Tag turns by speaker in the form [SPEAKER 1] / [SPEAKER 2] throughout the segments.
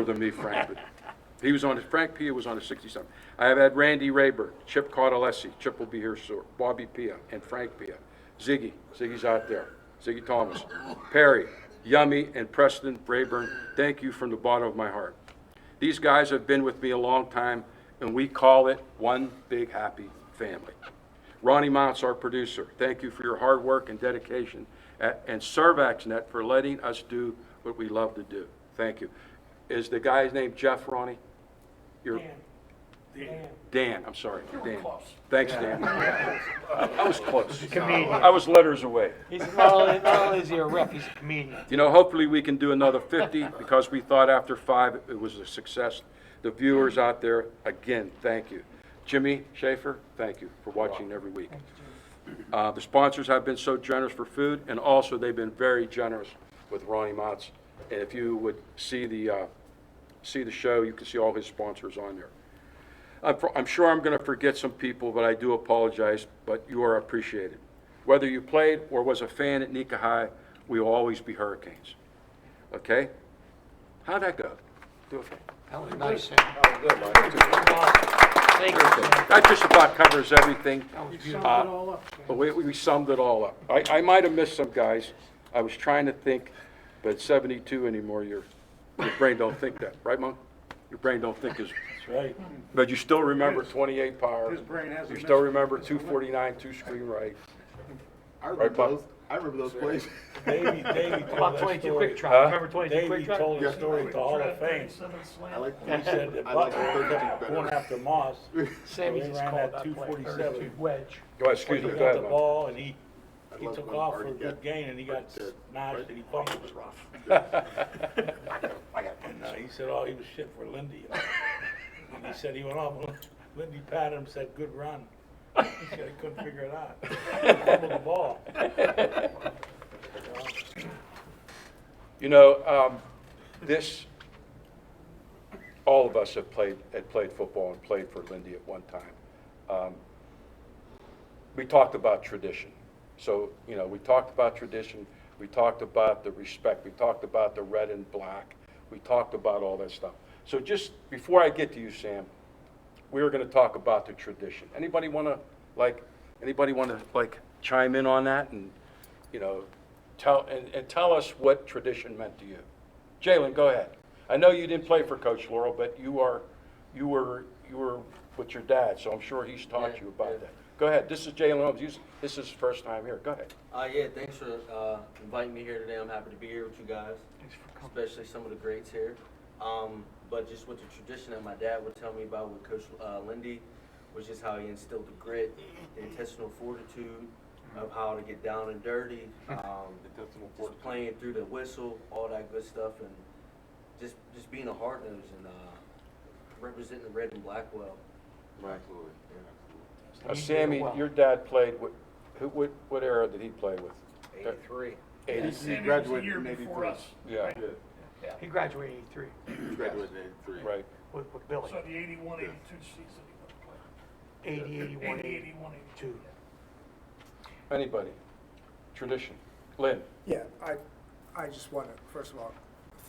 [SPEAKER 1] older than me, Frank, but he was on, Frank Pia was on the 67. I have had Randy Rayburn, Chip Cautalessi, Chip will be here soon, Bobby Pia, and Frank Pia. Ziggy's out there, Ziggy Thomas, Perry, Yummy, and Preston Rayburn, thank you from the bottom of my heart. These guys have been with me a long time, and we call it one big happy family. Ronnie Mounts, our producer, thank you for your hard work and dedication, and ServXNet for letting us do what we love to do. Thank you. Is the guy's name Jeff, Ronnie? Dan, I'm sorry. Dan. Thanks, Dan. I was close. I was letters away.
[SPEAKER 2] He's not only is he a rep, he's a comedian.
[SPEAKER 1] You know, hopefully we can do another 50 because we thought after 5 it was a success. The viewers out there, again, thank you. Jimmy Schaefer, thank you for watching every week. The sponsors have been so generous for food, and also they've been very generous with Ronnie Mott's. And if you would see the show, you can see all his sponsors on there. I'm sure I'm going to forget some people, but I do apologize, but you are appreciated. Whether you played or was a fan at Nika High, we will always be Hurricanes. Okay? How'd that go? Do okay?
[SPEAKER 2] That was nice.
[SPEAKER 1] Oh, good,
[SPEAKER 2] Thank you.
[SPEAKER 1] that just about covers everything.
[SPEAKER 2] That was beautiful.
[SPEAKER 1] But we summed it all up. I might have missed some guys. I was trying to think, but at 72 anymore, your brain don't think that. Right, Monk? Your brain don't think as...
[SPEAKER 3] That's right.
[SPEAKER 1] But you still remember 28 power.
[SPEAKER 4] His brain hasn't
[SPEAKER 1] You still
[SPEAKER 4] missed.
[SPEAKER 1] remember 249, 2 screen right.
[SPEAKER 5] I remember
[SPEAKER 1] Right, Bob?
[SPEAKER 5] those. I remember those plays.
[SPEAKER 3] Davey
[SPEAKER 2] About
[SPEAKER 3] told that
[SPEAKER 2] 22
[SPEAKER 3] story.
[SPEAKER 2] quick trap.
[SPEAKER 1] Huh?
[SPEAKER 2] Remember 22 quick
[SPEAKER 3] Davey
[SPEAKER 2] trap?
[SPEAKER 3] told the
[SPEAKER 5] Yeah.
[SPEAKER 3] story to Hall of Fame.
[SPEAKER 5] I like.
[SPEAKER 3] He said that
[SPEAKER 5] I like the
[SPEAKER 3] Butler
[SPEAKER 5] 32
[SPEAKER 3] kept
[SPEAKER 5] better.
[SPEAKER 3] going after Moss.
[SPEAKER 2] Sammy
[SPEAKER 3] They
[SPEAKER 2] just
[SPEAKER 3] ran
[SPEAKER 2] called
[SPEAKER 3] that
[SPEAKER 2] that play.
[SPEAKER 3] 247.
[SPEAKER 2] Wedge.
[SPEAKER 1] Go ahead, excuse
[SPEAKER 3] He
[SPEAKER 1] me, go
[SPEAKER 3] got
[SPEAKER 1] ahead,
[SPEAKER 3] the
[SPEAKER 1] Monk.
[SPEAKER 3] ball and he
[SPEAKER 5] love
[SPEAKER 3] took
[SPEAKER 5] when
[SPEAKER 3] off
[SPEAKER 5] Marty
[SPEAKER 3] for a good
[SPEAKER 5] got
[SPEAKER 3] gain and he got
[SPEAKER 5] right
[SPEAKER 3] smashed and he fumbled.
[SPEAKER 2] It was rough.
[SPEAKER 3] And he said, oh, he was shit for Lindy. And he said he went off and Lindy patted him, said, good run. He said he couldn't figure it out. He fumbled the ball.
[SPEAKER 1] You know, all of us had played football and played for Lindy at one time. We talked about tradition. So, you know, we talked about tradition. We talked about the respect. We talked about the red and black. We talked about all that stuff. So just before I get to you, Sam, we were going to talk about the tradition. Anybody want to chime in on that and, you know, tell us what tradition meant to you? Jalen, go ahead. I know you didn't play for Coach Laurel, but you were with your dad, so I'm sure he's taught you about that. Go ahead. This is Jalen Holmes. This is his first time here. Go ahead.
[SPEAKER 6] Yeah, thanks for inviting me here today. I'm happy to be here with you guys, especially some of the greats here. But just with the tradition that my dad would tell me about with Coach Lindy was just how he instilled the grit, the intentional fortitude of how to get down and dirty, just playing through the whistle, all that good stuff, and just being a hard nose and representing the red and black well.
[SPEAKER 5] Absolutely.
[SPEAKER 1] Sammy, your dad played what era did he play with?
[SPEAKER 4] 83.
[SPEAKER 5] 83. He graduated in 83.
[SPEAKER 1] Yeah,
[SPEAKER 2] Yeah, he graduated in 83
[SPEAKER 5] He graduated in 83.
[SPEAKER 1] right.
[SPEAKER 2] with Billy.
[SPEAKER 7] So the 81, 82 season he would play.
[SPEAKER 2] 80, 81,
[SPEAKER 7] 80,
[SPEAKER 2] 82.
[SPEAKER 7] 81, 82.
[SPEAKER 1] Anybody? Tradition. Lynn?
[SPEAKER 8] Yeah, I just want to, first of all,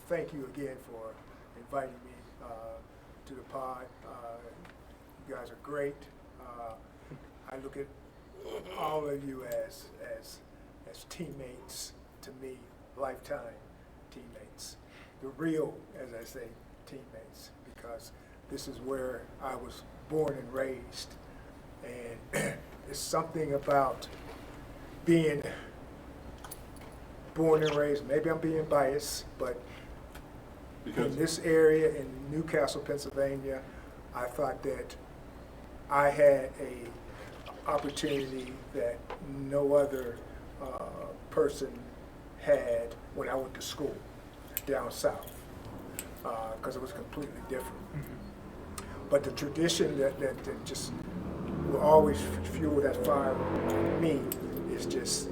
[SPEAKER 8] thank you again for inviting me to the pod. You guys are great. I look at all of you as teammates, to me, lifetime teammates. The real, as I say, teammates, because this is where I was born and raised. And it's something about being born and raised, maybe I'm being biased, but in this area in Newcastle, Pennsylvania, I thought that I had a opportunity that no other person had when I went to school down south, because it was completely different. But the tradition that just will always fuel that fire in me is just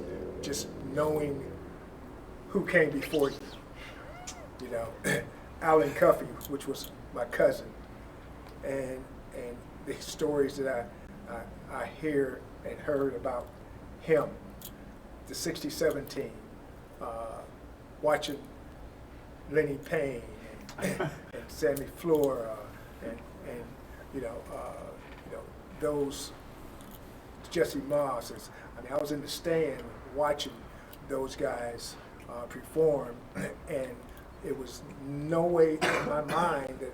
[SPEAKER 8] knowing who came before you. You know, Alan Cuffey, which was my cousin, and the stories that I hear and heard about him, the '67 team, watching Lenny Payne and Sammy Flora, and those Jesse Moss. I mean, I was in the stand watching those guys perform, and it was no way in my mind that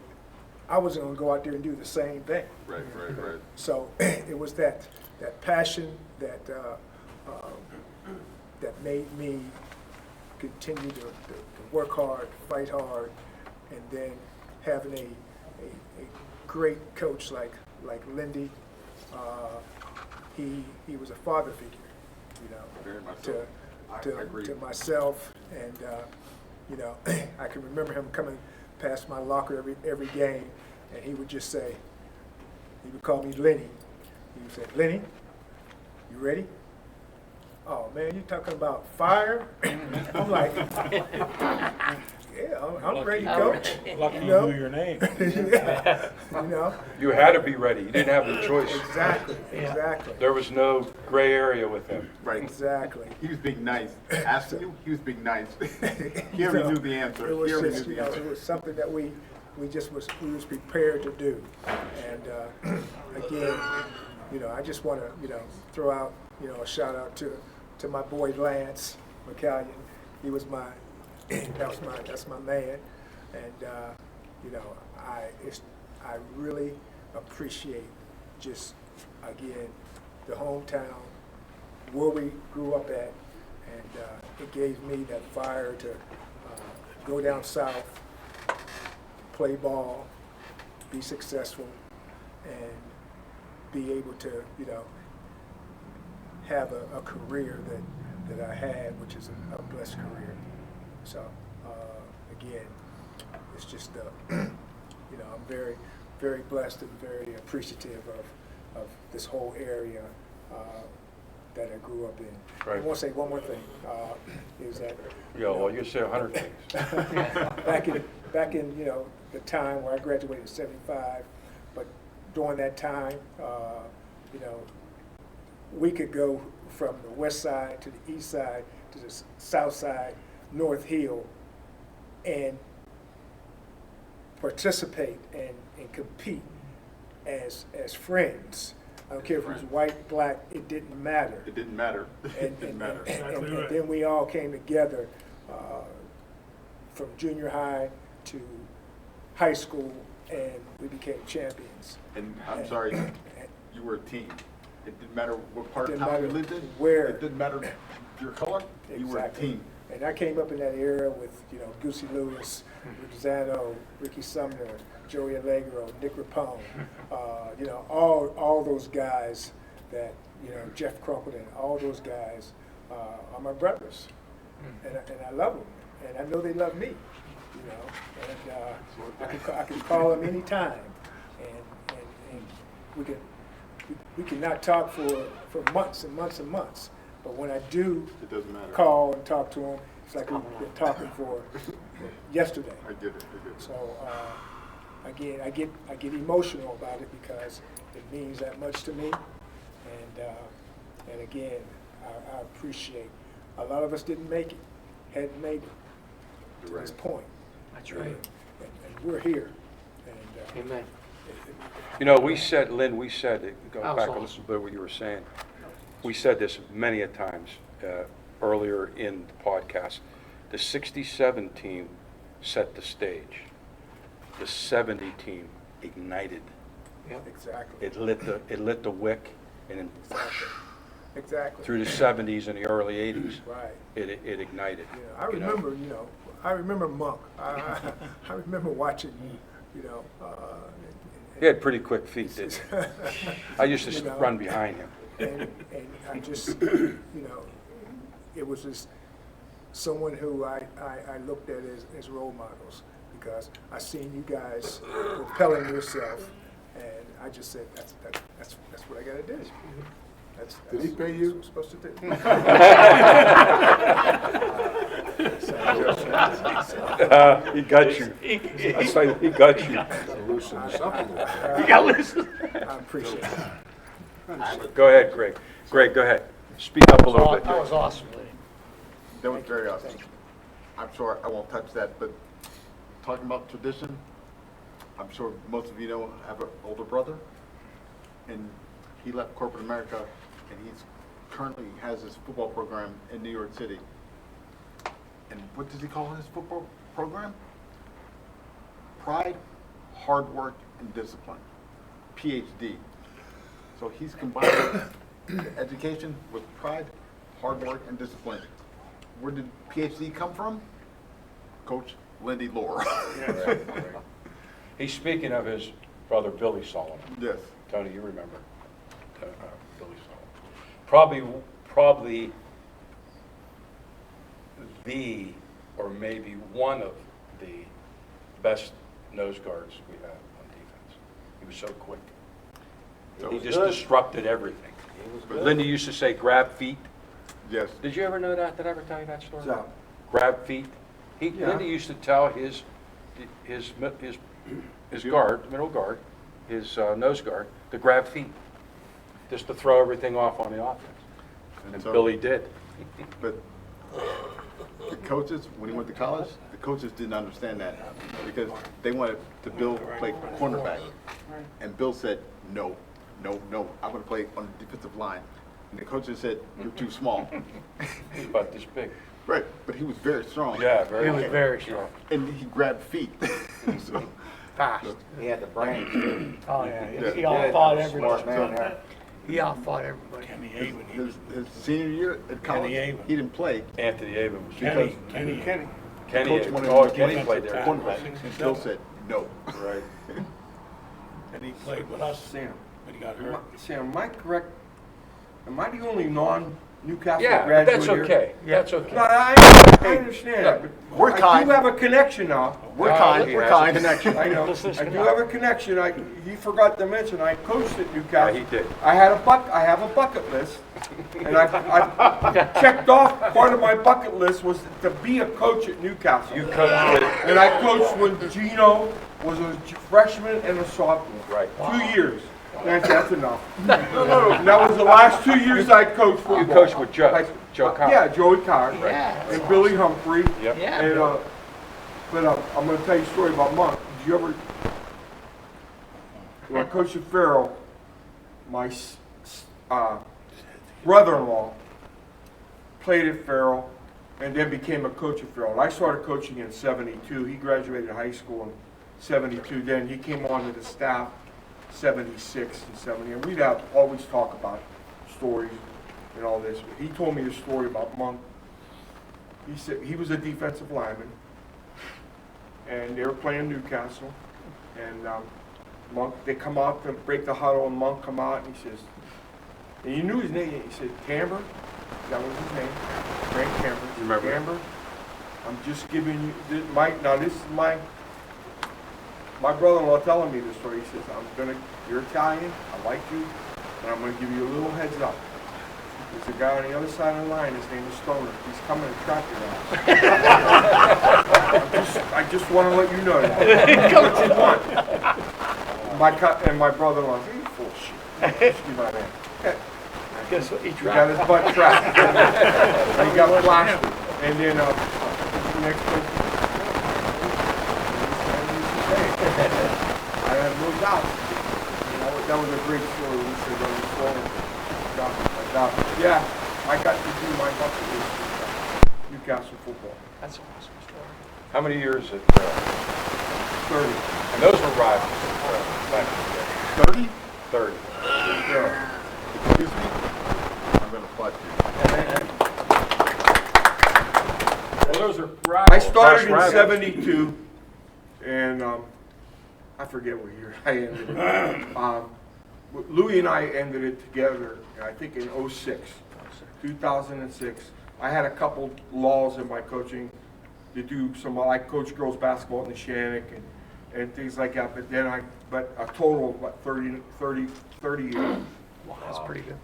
[SPEAKER 8] I wasn't going to go out there and do the same thing.
[SPEAKER 5] Right.
[SPEAKER 8] So it was that passion that that made me continue to work hard, fight hard, and then having a great coach like Lindy. He was a father figure,
[SPEAKER 5] Very much so. I agree.
[SPEAKER 8] to myself, and I can remember him coming past my locker every game, and he would just say, he would call me Lenny. He would say, "Lenny, you ready?" "Oh man, you talking about fire?" I'm like, "Yeah, I'm ready, coach."
[SPEAKER 3] Lucky you
[SPEAKER 8] know?
[SPEAKER 3] knew your name.
[SPEAKER 8] Yeah,
[SPEAKER 1] You had to be ready. You didn't have the choice.
[SPEAKER 8] exactly.
[SPEAKER 1] There was no gray area with him.
[SPEAKER 5] Right.
[SPEAKER 8] Exactly.
[SPEAKER 5] He was being nice. Asking you, he was being nice. He already knew the answer.
[SPEAKER 8] It was
[SPEAKER 5] He already
[SPEAKER 8] just,
[SPEAKER 5] knew the answer.
[SPEAKER 8] it was something that we was prepared to do. And again, I just want to, throw out, a shout out to my boy Lance McCallion. He was that's my man. And I really appreciate just, again, the hometown, where we grew up at, and it gave me that fire to go down south, play ball, be successful, and be able to, have a career that I had, which is a blessed career. So, again, it's just, I'm very, very blessed and very appreciative of this whole area that I grew up in.
[SPEAKER 1] Right.
[SPEAKER 8] I want to say one more thing, is that
[SPEAKER 1] Yeah, well, you say 100 things.
[SPEAKER 8] back in the time where I graduated in '75, but during that time, we could go from the west side to the east side to the south side, North Hill, and participate and compete as friends. I don't care if it was white, black, it didn't matter.
[SPEAKER 5] It didn't matter. It
[SPEAKER 8] And,
[SPEAKER 5] didn't matter.
[SPEAKER 8] and then we all came together from junior high to high school, and we became champions.
[SPEAKER 5] And I'm sorry, you were a team. It didn't matter what part of
[SPEAKER 8] Didn't
[SPEAKER 5] town you
[SPEAKER 8] matter
[SPEAKER 5] lived in.
[SPEAKER 8] where.
[SPEAKER 5] It didn't matter your color. You were a
[SPEAKER 8] Exactly.
[SPEAKER 5] team.
[SPEAKER 8] And I came up in that era with, Goosey Lewis, Rick Zano, Ricky Sumner, Joey Allegro, Nick Rapone, all those guys that, Jeff Crumpleton, all those guys are my brothers. And I love them. And I know they love me, and I can call them anytime. And we can not talk for months and months and months. But when I do
[SPEAKER 5] It doesn't matter.
[SPEAKER 8] call and talk to them, it's like we've been talking for yesterday.
[SPEAKER 5] I get it.
[SPEAKER 8] So again, I get emotional about it because it means that much to me, and again, I appreciate. A lot of us didn't make it, hadn't made it to
[SPEAKER 5] You're
[SPEAKER 8] this
[SPEAKER 5] right.
[SPEAKER 8] point.
[SPEAKER 2] That's right.
[SPEAKER 8] And we're here. And
[SPEAKER 2] Amen.
[SPEAKER 1] We said, Lynn, go
[SPEAKER 2] That was
[SPEAKER 1] back a
[SPEAKER 2] awesome.
[SPEAKER 1] little bit what you were saying. We said this many a times earlier in the podcast. The 67 team set the stage. The 70 team ignited.
[SPEAKER 2] Yep.
[SPEAKER 8] exactly.
[SPEAKER 1] It lit the wick, and then
[SPEAKER 8] Exactly.
[SPEAKER 1] through the 70s and the early 80s,
[SPEAKER 8] Right.
[SPEAKER 1] it ignited.
[SPEAKER 8] I remember, I remember Monk. I remember watching,
[SPEAKER 1] He had pretty quick feet, didn't he? I used to run behind him.
[SPEAKER 8] and I just, it was just someone who I looked at as role models, because I seen you guys propelling yourself, and I just said, that's what I gotta do.
[SPEAKER 5] Did he pay you?
[SPEAKER 8] That's what I'm supposed to do.
[SPEAKER 1] He got you. I say he got you.
[SPEAKER 2] You got listen.
[SPEAKER 8] I appreciate it.
[SPEAKER 1] Go ahead, Greg. Greg, go ahead. Speak up a little bit.
[SPEAKER 2] That was awesome, Lenny.
[SPEAKER 5] That was very awesome. I'm sorry, I won't touch that, but talking about tradition, I'm sure most of you know, I have an older brother, and he left corporate America, and he's currently has his football program in New York City. And what does he call his football program? Pride, hard work, and discipline. PhD. So he's combined education with pride, hard work, and discipline. Where did PhD come from? Coach Lindy Lore.
[SPEAKER 1] He's speaking of his brother Billy Solomon.
[SPEAKER 5] Yes.
[SPEAKER 1] Tony, you remember Billy Solomon. Probably the, or maybe one of the best nose guards we have on defense. He was so quick. He just disrupted everything. Lindy used to say, grab feet.
[SPEAKER 5] Yes.
[SPEAKER 1] Did you ever know that? Did I ever tell you that story?
[SPEAKER 4] So,
[SPEAKER 1] Grab feet.
[SPEAKER 4] Yeah.
[SPEAKER 1] Lindy used to tell his guard, middle guard, his nose guard, to grab feet, just to throw everything off on the offense. And then
[SPEAKER 5] So-
[SPEAKER 1] Billy did.
[SPEAKER 5] But the coaches, when he went to college, the coaches didn't understand that because they wanted to Bill play cornerback. And Bill said, no, no, no, I'm going to play on the defensive line. And the coaches said, you're too small.
[SPEAKER 1] He's about this big.
[SPEAKER 5] Right, but he was very strong.
[SPEAKER 1] Yeah, very.
[SPEAKER 2] He was very strong.
[SPEAKER 5] And he grabbed feet. So,
[SPEAKER 2] Fast.
[SPEAKER 4] he had the brains too.
[SPEAKER 2] Oh, yeah.
[SPEAKER 5] Yeah.
[SPEAKER 2] He outfought
[SPEAKER 4] Smart
[SPEAKER 2] everybody.
[SPEAKER 4] man there.
[SPEAKER 2] He outfought everybody.
[SPEAKER 3] Kenny Avon, he
[SPEAKER 5] his,
[SPEAKER 3] was,
[SPEAKER 5] his senior year at college,
[SPEAKER 3] Avon.
[SPEAKER 5] he didn't play.
[SPEAKER 1] Anthony Avon was
[SPEAKER 3] Kenny,
[SPEAKER 5] Kenny.
[SPEAKER 3] Kenny.
[SPEAKER 1] Kenny.
[SPEAKER 5] Coach wanted
[SPEAKER 1] Oh,
[SPEAKER 5] him to
[SPEAKER 1] Kenny
[SPEAKER 5] play
[SPEAKER 1] played there.
[SPEAKER 5] cornerback. And Bill said, no.
[SPEAKER 1] Right.
[SPEAKER 3] And he played with us,
[SPEAKER 9] Sam,
[SPEAKER 3] but he got hurt.
[SPEAKER 9] Sam, am I correct? Am I the only non-Newcastle
[SPEAKER 1] Yeah, but
[SPEAKER 9] graduate
[SPEAKER 1] that's
[SPEAKER 9] here?
[SPEAKER 1] okay. That's okay.
[SPEAKER 9] No, I understand that, but
[SPEAKER 5] We're
[SPEAKER 9] I
[SPEAKER 5] kind.
[SPEAKER 9] do have a connection now.
[SPEAKER 5] We're
[SPEAKER 1] he
[SPEAKER 5] kind, we're
[SPEAKER 1] has a
[SPEAKER 5] kind.
[SPEAKER 1] connection.
[SPEAKER 9] I know. I do have a connection. He forgot to mention I coached at Newcastle.
[SPEAKER 1] Yeah, he did.
[SPEAKER 9] I have a bucket list, and I checked off part of my bucket list was to be a coach at Newcastle.
[SPEAKER 1] You coached with,
[SPEAKER 9] And I coached when Gino was a freshman and a sophomore.
[SPEAKER 1] right.
[SPEAKER 9] 2 years. That's enough. And that was the last 2 years I coached football.
[SPEAKER 1] You coached with Joe,
[SPEAKER 9] I-
[SPEAKER 1] Joe Cobb.
[SPEAKER 9] Yeah, Joey Carr.
[SPEAKER 1] Right.
[SPEAKER 9] And Billy Humphrey.
[SPEAKER 1] Yep.
[SPEAKER 9] And, but I'm going to tell you a story about Monk. Did you ever, when I coached at Farrell, my brother-in-law played at Farrell and then became a coach at Farrell. I started coaching in '72. He graduated high school in '72. Then he came on to the staff '76 and '70. And we'd always talk about stories and all this. He told me a story about Monk. He said he was a defensive lineman, and they were playing Newcastle, and Monk, they come out to break the huddle, and Monk come out, and he says, and you knew his name, he said, Camber, that was his name, Frank Camber. He said,
[SPEAKER 1] Remember that?
[SPEAKER 9] Camber, I'm just giving you, this is my brother-in-law telling me this story. He says, you're Italian, I like you, and I'm gonna give you a little heads up. There's a guy on the other side of the line, his name is Stoner. He's coming to trap your ass. I just want to let you know that. What you want. And my brother-in-law, you full of shit. Excuse my man.
[SPEAKER 2] Guess what? He
[SPEAKER 9] He got his butt trapped. And he got blasted. And then, next person. I have no doubt. That was a great story. We said, Stoner. Yeah, I got to do my bucket list with Newcastle football.
[SPEAKER 2] That's an awesome story.
[SPEAKER 1] How many years at,
[SPEAKER 9] 30.
[SPEAKER 1] and those were rivals, back in the day.
[SPEAKER 5] 30?
[SPEAKER 1] 30.
[SPEAKER 9] Yeah.
[SPEAKER 5] Excuse me? I'm going to applaud you.
[SPEAKER 1] Well, those are rivals.
[SPEAKER 9] I started in
[SPEAKER 1] rivals.
[SPEAKER 9] '72, and I forget what year I ended it. Louis and I ended it together, I think in 2006. I had a couple laws in my coaching to do I coached girls basketball in the Shannock and things like that, but a total of what, 30 years.
[SPEAKER 2] Wow, that's pretty good.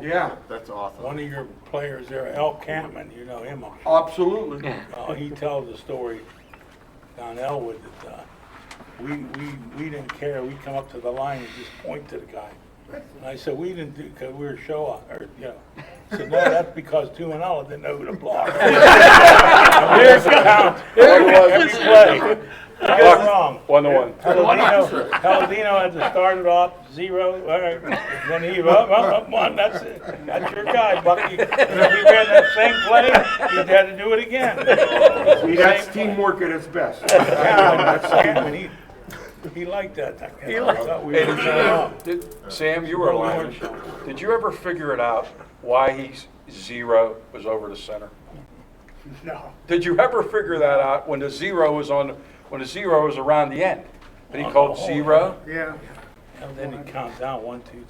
[SPEAKER 9] Yeah,
[SPEAKER 5] That's awesome.
[SPEAKER 3] One of your players there, El Campman, you know him, I'm sure.
[SPEAKER 9] absolutely.
[SPEAKER 3] He tells the story down Elwood that we didn't care. We come up to the line and just point to the guy. And I said, we didn't do because we were show off, or you know. I said, no, that's because 2-0 didn't know who to block. Here it comes. Every play. was wrong.
[SPEAKER 1] 1-1.
[SPEAKER 3] Paladino had to start it off 0, all right, then he, up, 1, that's it. That's your guy, Bucky. And if he ran that same play, he'd had to do it again.
[SPEAKER 9] See, that's teamwork at its best.
[SPEAKER 3] But he liked that. I thought we were wrong.
[SPEAKER 1] Sam, you were alive. Did you ever figure it out why he's 0 was over the center?
[SPEAKER 2] No.
[SPEAKER 1] Did you ever figure that out when the 0 was around the end? But he called 0?
[SPEAKER 2] Yeah.
[SPEAKER 3] And then he counts down 1, 2, 3.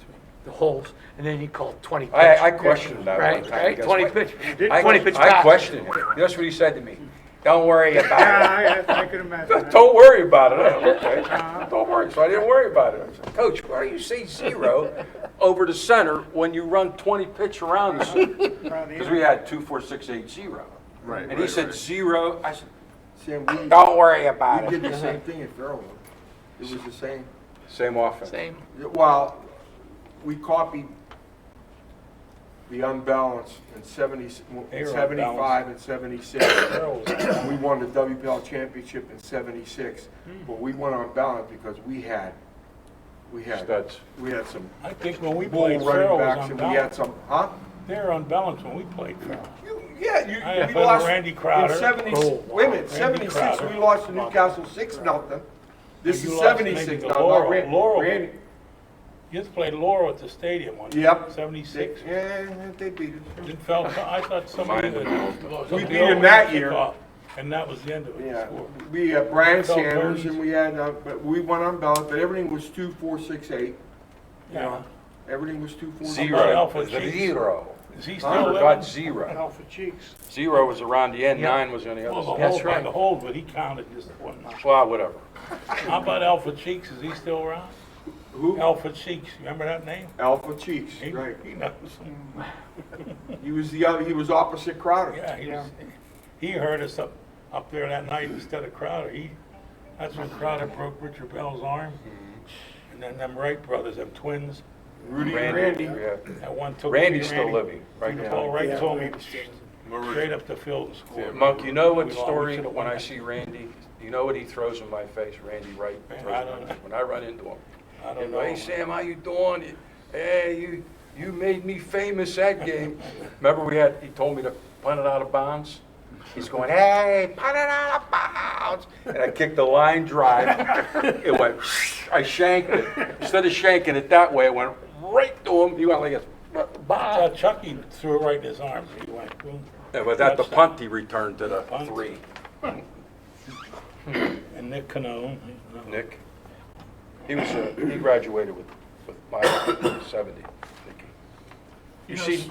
[SPEAKER 2] The holes, and then he called 20 pitch.
[SPEAKER 1] I questioned that one
[SPEAKER 2] Right,
[SPEAKER 1] time.
[SPEAKER 2] right,
[SPEAKER 1] Guess
[SPEAKER 2] 20
[SPEAKER 1] what?
[SPEAKER 2] pitch.
[SPEAKER 1] I
[SPEAKER 2] 20 pitch
[SPEAKER 1] I
[SPEAKER 2] pass.
[SPEAKER 1] questioned him. That's what he said to me. Don't worry about it.
[SPEAKER 2] I can imagine.
[SPEAKER 1] Don't worry about it. Okay. Don't worry. So I didn't worry about it. I said, Coach, why do you say 0 over the center when you run 20 pitch around the center? Because we had 2, 4, 6, 8, 0.
[SPEAKER 5] Right.
[SPEAKER 1] And he said 0. I said,
[SPEAKER 9] Sam,
[SPEAKER 1] don't worry about
[SPEAKER 9] we
[SPEAKER 1] it.
[SPEAKER 9] did the same thing at Farrellwood. It was the same.
[SPEAKER 1] Same offense.
[SPEAKER 2] Same.
[SPEAKER 9] Well, we copied the unbalanced in
[SPEAKER 3] They were
[SPEAKER 9] 75 and 76.
[SPEAKER 3] Farrell was-
[SPEAKER 9] We won the WPL championship in 76, but we went unbalanced because we had
[SPEAKER 1] Studs.
[SPEAKER 9] some
[SPEAKER 3] I think when we
[SPEAKER 9] bull
[SPEAKER 3] played,
[SPEAKER 9] running
[SPEAKER 3] Farrell was
[SPEAKER 9] backs, and we had
[SPEAKER 3] unbalanced.
[SPEAKER 9] some, huh?
[SPEAKER 3] They were unbalanced when we played Farrell.
[SPEAKER 9] Yeah,
[SPEAKER 3] I
[SPEAKER 9] we
[SPEAKER 3] played
[SPEAKER 9] lost
[SPEAKER 3] Randy Crowder.
[SPEAKER 9] in 70.
[SPEAKER 3] Oh,
[SPEAKER 9] Wait a minute,
[SPEAKER 3] Randy
[SPEAKER 9] 76.
[SPEAKER 3] Crowder.
[SPEAKER 9] We lost to Newcastle 6-0. This
[SPEAKER 3] You
[SPEAKER 9] is
[SPEAKER 3] lost
[SPEAKER 9] 76
[SPEAKER 3] maybe to
[SPEAKER 9] now.
[SPEAKER 3] Laurel.
[SPEAKER 9] Not
[SPEAKER 3] Laurel.
[SPEAKER 9] Randy.
[SPEAKER 3] You just played Laurel at the stadium one year.
[SPEAKER 9] Yep.
[SPEAKER 3] 76.
[SPEAKER 9] Yeah, they beat us.
[SPEAKER 3] Didn't felt, I thought somebody would.
[SPEAKER 9] We beat him that year.
[SPEAKER 3] And that was the end of it.
[SPEAKER 9] Yeah,
[SPEAKER 3] Score.
[SPEAKER 9] we had Brian
[SPEAKER 3] Felt very
[SPEAKER 9] Sanders
[SPEAKER 3] easy.
[SPEAKER 9] and we had, but we went unbalanced, but everything was 2, 4, 6, 8. You
[SPEAKER 3] Yeah.
[SPEAKER 9] know, everything was 2, 4, 6, 8.
[SPEAKER 1] 0.
[SPEAKER 3] Alpha Cheeks.
[SPEAKER 1] 0.
[SPEAKER 3] Is he
[SPEAKER 1] I
[SPEAKER 3] still
[SPEAKER 1] forgot
[SPEAKER 3] living?
[SPEAKER 1] 0.
[SPEAKER 2] Alpha cheeks.
[SPEAKER 1] 0 was around the end, 9 was on the
[SPEAKER 3] Well,
[SPEAKER 1] other
[SPEAKER 3] the
[SPEAKER 1] side.
[SPEAKER 3] hold by the hold, but he counted just one nine.
[SPEAKER 1] Well, whatever.
[SPEAKER 3] How about Alpha Cheeks? Is he still around?
[SPEAKER 9] Who?
[SPEAKER 3] Alpha Cheeks, remember that name?
[SPEAKER 9] Alpha Cheeks,
[SPEAKER 3] He-
[SPEAKER 9] right.
[SPEAKER 3] He knows.
[SPEAKER 9] He was the other, he was opposite Crowder.
[SPEAKER 3] Yeah, he heard us up there that night instead of Crowder. That's when Crowder broke Richard Bell's arm. And then them Wright brothers, them twins,
[SPEAKER 9] Rudy and Randy.
[SPEAKER 1] Yeah.
[SPEAKER 3] that one took.
[SPEAKER 1] Randy's still living right
[SPEAKER 3] Paul
[SPEAKER 1] now.
[SPEAKER 3] Wright
[SPEAKER 8] Yeah,
[SPEAKER 3] told me
[SPEAKER 8] Randy's still-
[SPEAKER 3] straight up the field and scored.
[SPEAKER 1] Monk, you know what
[SPEAKER 3] We
[SPEAKER 1] story,
[SPEAKER 3] should've
[SPEAKER 1] when
[SPEAKER 3] won
[SPEAKER 1] I
[SPEAKER 3] that.
[SPEAKER 1] see Randy, you know what he throws in my face, Randy Wright?
[SPEAKER 3] Man,
[SPEAKER 1] throws
[SPEAKER 3] I
[SPEAKER 1] in my
[SPEAKER 3] don't
[SPEAKER 1] face when I run into him.
[SPEAKER 3] I don't
[SPEAKER 1] And,
[SPEAKER 3] know.
[SPEAKER 1] hey, Sam, how you doing? Hey, you made me famous that game. Remember he told me to punt it out of bounds? He's going, hey, punt it out of bounds. And I kicked the line drive. It went, I shanked it. Instead of shanking it that way, it went right to him. He went like this.
[SPEAKER 3] Chucky threw it right in his arms. He went, boom.
[SPEAKER 1] Yeah, but at the
[SPEAKER 3] Touchdown.
[SPEAKER 1] punt, he returned to the
[SPEAKER 3] Punt.
[SPEAKER 1] 3.
[SPEAKER 3] And Nick Cano.
[SPEAKER 1] Nick, he graduated with my 70. You
[SPEAKER 7] know,
[SPEAKER 1] see,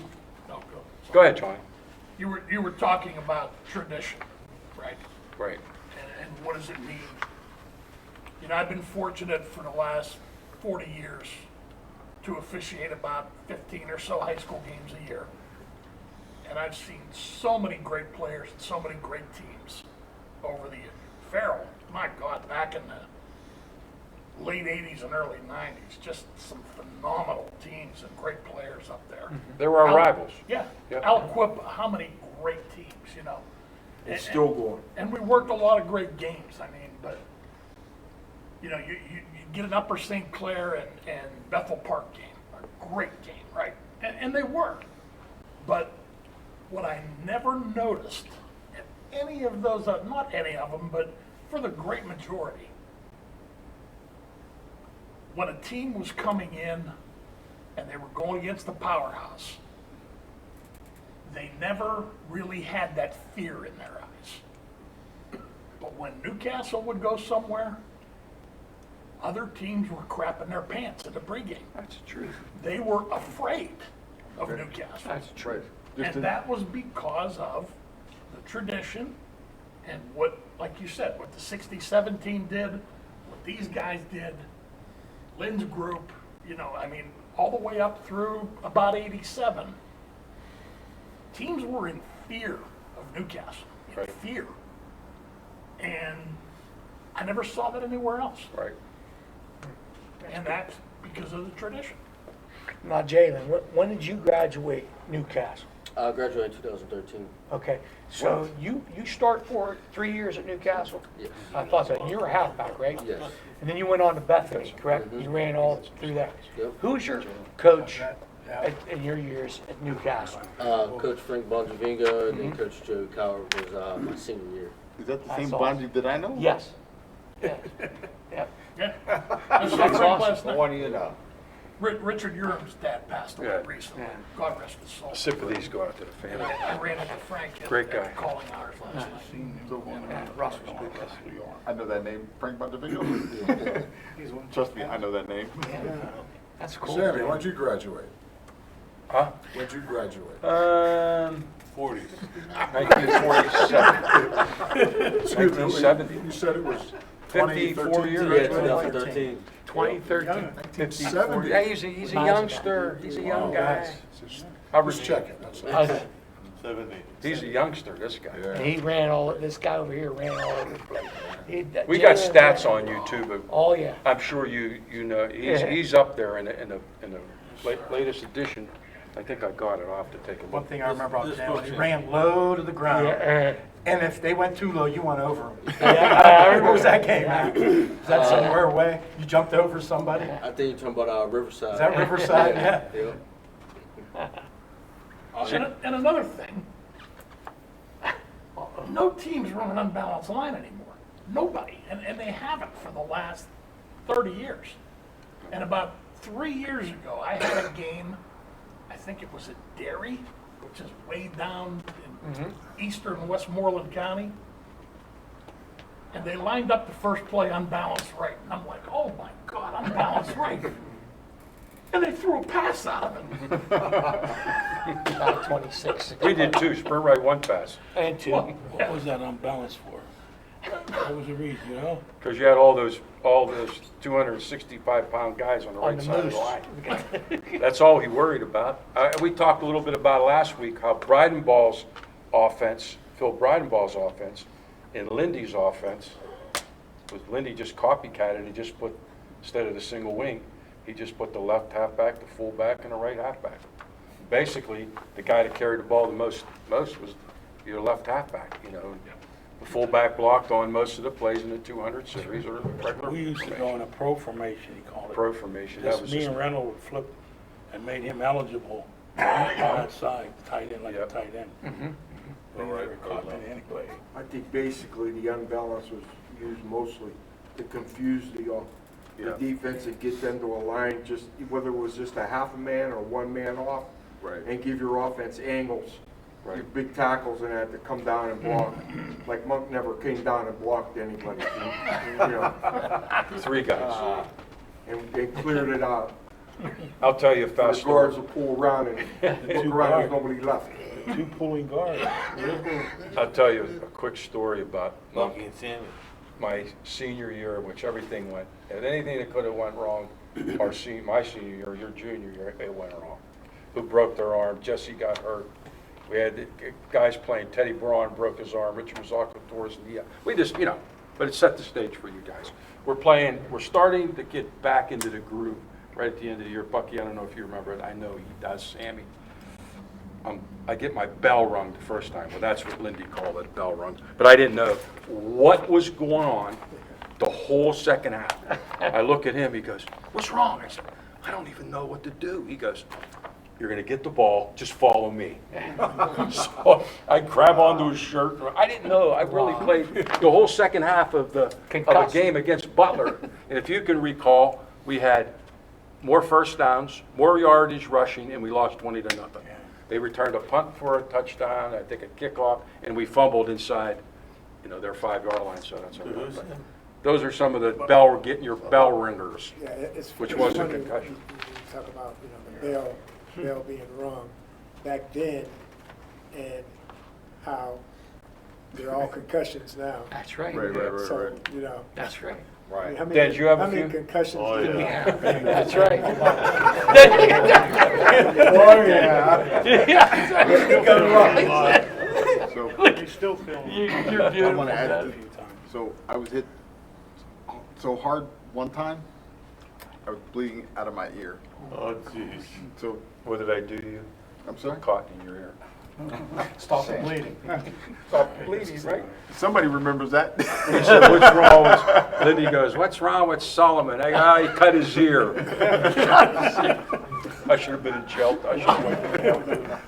[SPEAKER 7] no,
[SPEAKER 1] go ahead, John.
[SPEAKER 7] You were talking about tradition, right?
[SPEAKER 1] Right.
[SPEAKER 7] And what does it mean? You know, I've been fortunate for the last 40 years to officiate about 15 or so high school games a year. And I've seen so many great players and so many great teams over the years. Farrell, my God, back in the late 80s and early 90s, just some phenomenal teams and great players up there.
[SPEAKER 1] They were our rivals.
[SPEAKER 7] Yeah,
[SPEAKER 1] Yeah.
[SPEAKER 7] Alquip, how many great teams, you know?
[SPEAKER 9] It's still going.
[SPEAKER 7] And we worked a lot of great games, I mean, but, you know, you get an Upper St. Clair and Bethel Park game, a great game, right? And they were. But what I never noticed at any of those, not any of them, but for the great majority, when a team was coming in and they were going against the powerhouse, they never really had that fear in their eyes. But when Newcastle would go somewhere, other teams were crapping their pants in the pregame.
[SPEAKER 1] That's the truth.
[SPEAKER 7] They were afraid of Newcastle.
[SPEAKER 1] That's true.
[SPEAKER 7] And that was because of the tradition and what, like you said, what the 67 team did, what these guys did, Lynn's group, you know, I mean, all the way up through about 87, teams were in fear of Newcastle, in
[SPEAKER 1] Right.
[SPEAKER 7] fear. And I never saw that anywhere else.
[SPEAKER 1] Right.
[SPEAKER 7] And that's because of the tradition.
[SPEAKER 2] Now, Jalen, when did you graduate Newcastle?
[SPEAKER 6] Graduated in 2013.
[SPEAKER 2] Okay, so you start for 3 years at Newcastle?
[SPEAKER 6] Yes.
[SPEAKER 2] I thought that, you were a halfback, right?
[SPEAKER 6] Yes.
[SPEAKER 2] And then you went on to Bethany, correct?
[SPEAKER 6] Mhm.
[SPEAKER 2] You ran all through that.
[SPEAKER 6] Yep.
[SPEAKER 2] Who was your coach in your years at Newcastle?
[SPEAKER 6] Coach Frank Bonjavinga and then Coach Joe Coward was my senior year.
[SPEAKER 5] Is that the
[SPEAKER 2] That's
[SPEAKER 5] same
[SPEAKER 2] awesome.
[SPEAKER 5] Bonji that I know?
[SPEAKER 2] Yes. Yeah. Yeah.
[SPEAKER 7] Yeah. That's
[SPEAKER 2] awesome.
[SPEAKER 4] What do you know?
[SPEAKER 7] Richard Uram's dad passed away
[SPEAKER 1] Yeah.
[SPEAKER 7] recently.
[SPEAKER 2] Yeah.
[SPEAKER 7] God rest his soul.
[SPEAKER 1] Sick of these going out to the
[SPEAKER 7] And
[SPEAKER 1] family.
[SPEAKER 7] I ran into Frank
[SPEAKER 1] Great guy.
[SPEAKER 7] at calling hours last night.
[SPEAKER 2] Yeah, Russell.
[SPEAKER 5] I know that name, Frank Bonjavingo. Trust me, I know that name.
[SPEAKER 2] Yeah. That's cool.
[SPEAKER 10] Sammy, when'd you graduate?
[SPEAKER 1] Huh?
[SPEAKER 10] When'd you graduate?
[SPEAKER 3] 40s.
[SPEAKER 1] 1947.
[SPEAKER 10] Excuse me,
[SPEAKER 1] 1970.
[SPEAKER 10] You said it was
[SPEAKER 1] 54
[SPEAKER 10] 2013?
[SPEAKER 1] years.
[SPEAKER 6] Yeah, 2013.
[SPEAKER 2] 2013.
[SPEAKER 10] 70.
[SPEAKER 2] Yeah, he's a youngster. He's a young guy.
[SPEAKER 1] I
[SPEAKER 10] Just
[SPEAKER 1] was
[SPEAKER 10] checking, that's all.
[SPEAKER 3] 70.
[SPEAKER 1] He's a youngster, this guy.
[SPEAKER 10] Yeah.
[SPEAKER 2] And he ran all, this guy over here ran all over the place.
[SPEAKER 1] We got stats on you too, but
[SPEAKER 2] Oh, yeah.
[SPEAKER 1] I'm sure you know,
[SPEAKER 2] Yeah.
[SPEAKER 1] he's up there in the latest edition. I think I got it. I'll have to take a
[SPEAKER 11] One
[SPEAKER 1] look.
[SPEAKER 11] thing I remember on
[SPEAKER 3] This
[SPEAKER 11] Channel,
[SPEAKER 3] book
[SPEAKER 11] he
[SPEAKER 3] is-
[SPEAKER 11] ran low to the ground.
[SPEAKER 2] Yeah,
[SPEAKER 11] And if they went too low, you went over them.
[SPEAKER 2] I
[SPEAKER 11] What was that game at? Is that somewhere away? You jumped over somebody? Is
[SPEAKER 6] I think you're talking about Riverside.
[SPEAKER 11] that Riverside? Yeah.
[SPEAKER 6] Yep.
[SPEAKER 7] And another thing, no team's run an unbalanced line anymore. Nobody. And they haven't for the last 30 years. And about 3 years ago, I had a game, I think it was at Derry, which is way down in eastern Westmoreland County. And they lined up the first play unbalanced right. And I'm like, oh my God, unbalanced right. And they threw a pass out of it.
[SPEAKER 2] About 26.
[SPEAKER 1] We did too. Sprint right one pass.
[SPEAKER 2] And two.
[SPEAKER 3] What was that unbalanced for? What was the reason, you know?
[SPEAKER 1] Because you had all those 265-pound guys on the
[SPEAKER 2] On
[SPEAKER 1] right
[SPEAKER 2] the
[SPEAKER 1] side of
[SPEAKER 2] moose.
[SPEAKER 1] the line. That's all he worried about. We talked a little bit about last week how Breidenball's offense, Phil Breidenball's offense, and Lindy's offense, was Lindy just copycatted. He just put, instead of the single wing, he just put the left halfback, the fullback, and the right halfback. Basically, the guy that carried the ball the most was your left halfback, you know. The fullback blocked on most of the plays in the 200 series or the regular
[SPEAKER 3] We used to go in a pro formation, he called it.
[SPEAKER 1] pro formation. That was
[SPEAKER 3] Just me
[SPEAKER 1] just,
[SPEAKER 3] and Reynolds would flip and made him eligible on that side, tight end, like a
[SPEAKER 1] Yep.
[SPEAKER 3] tight end. We never caught it anyway.
[SPEAKER 9] I think basically the unbalance was used mostly to confuse the
[SPEAKER 1] Yeah.
[SPEAKER 9] defense and get them to a line, just whether it was just a half a man or one man off,
[SPEAKER 5] Right.
[SPEAKER 9] and give your offense angles, your
[SPEAKER 1] Right.
[SPEAKER 9] big tackles and that to come down and block. Like Monk never came down and blocked anybody, you know,
[SPEAKER 1] 3 guys.
[SPEAKER 9] and cleared it out.
[SPEAKER 1] I'll tell you a
[SPEAKER 9] The
[SPEAKER 1] fast
[SPEAKER 9] guards
[SPEAKER 1] story.
[SPEAKER 9] will pull around and look around, there's nobody left.
[SPEAKER 3] Two pulling guards,
[SPEAKER 1] I'll tell you a quick story about
[SPEAKER 3] Lucky and Sammy.
[SPEAKER 1] my senior year, in which everything went, and anything that could have went wrong, my senior year, your junior year, it went wrong. Who broke their arm? Jesse got hurt. We had the guys playing. Teddy Braun broke his arm. Richard Mazzocco tore his knee. We just, you know, but it set the stage for you guys. We're starting to get back into the groove right at the end of the year. Bucky, I don't know if you remember it. I know he does. Sammy. I get my bell rung the first time. Well, that's what Lindy called it, bell rung. But I didn't know what was going on the whole second half. I look at him, he goes, "What's wrong?" I said, "I don't even know what to do." He goes, "You're gonna get the ball, just follow me." So I grab onto his shirt. I didn't know, I really played the whole second half of the game against Butler. And if you can recall, we had more first downs, more yardage rushing, and we lost 20-0. They returned a punt for a touchdown, I think a kickoff, and we fumbled inside, you know, their 5-yard line, so that's all right. But those are some of the getting your bell ringers.
[SPEAKER 8] Yeah, it's
[SPEAKER 1] Which
[SPEAKER 8] it's
[SPEAKER 1] was a
[SPEAKER 8] funny
[SPEAKER 1] concussion.
[SPEAKER 8] You talk about, you know, the bell being rung back then, and how they're all concussions now.
[SPEAKER 2] That's right.
[SPEAKER 8] So, you know,
[SPEAKER 2] That's right.
[SPEAKER 8] I mean, how
[SPEAKER 1] Right.
[SPEAKER 8] many,
[SPEAKER 1] Did you have
[SPEAKER 8] how
[SPEAKER 1] a
[SPEAKER 8] many
[SPEAKER 1] few?
[SPEAKER 8] concussions did we have?
[SPEAKER 2] That's right.
[SPEAKER 8] Oh, yeah.
[SPEAKER 5] So
[SPEAKER 2] You still feel. You're
[SPEAKER 5] I
[SPEAKER 2] beautiful.
[SPEAKER 5] want to add,
[SPEAKER 2] Dad.
[SPEAKER 5] so I was hit so hard one time, I was bleeding out of my ear.
[SPEAKER 3] Oh, jeez.
[SPEAKER 5] So,
[SPEAKER 1] What did I do to you?
[SPEAKER 5] I'm sorry?
[SPEAKER 1] Caught in your ear.
[SPEAKER 11] Stop the bleeding.
[SPEAKER 1] Stop bleeding, right?
[SPEAKER 5] Somebody remembers that.
[SPEAKER 1] He said, what's wrong with, Lindy goes, what's wrong with Solomon? He cut his ear. I should have been in jail. I should have went to jail.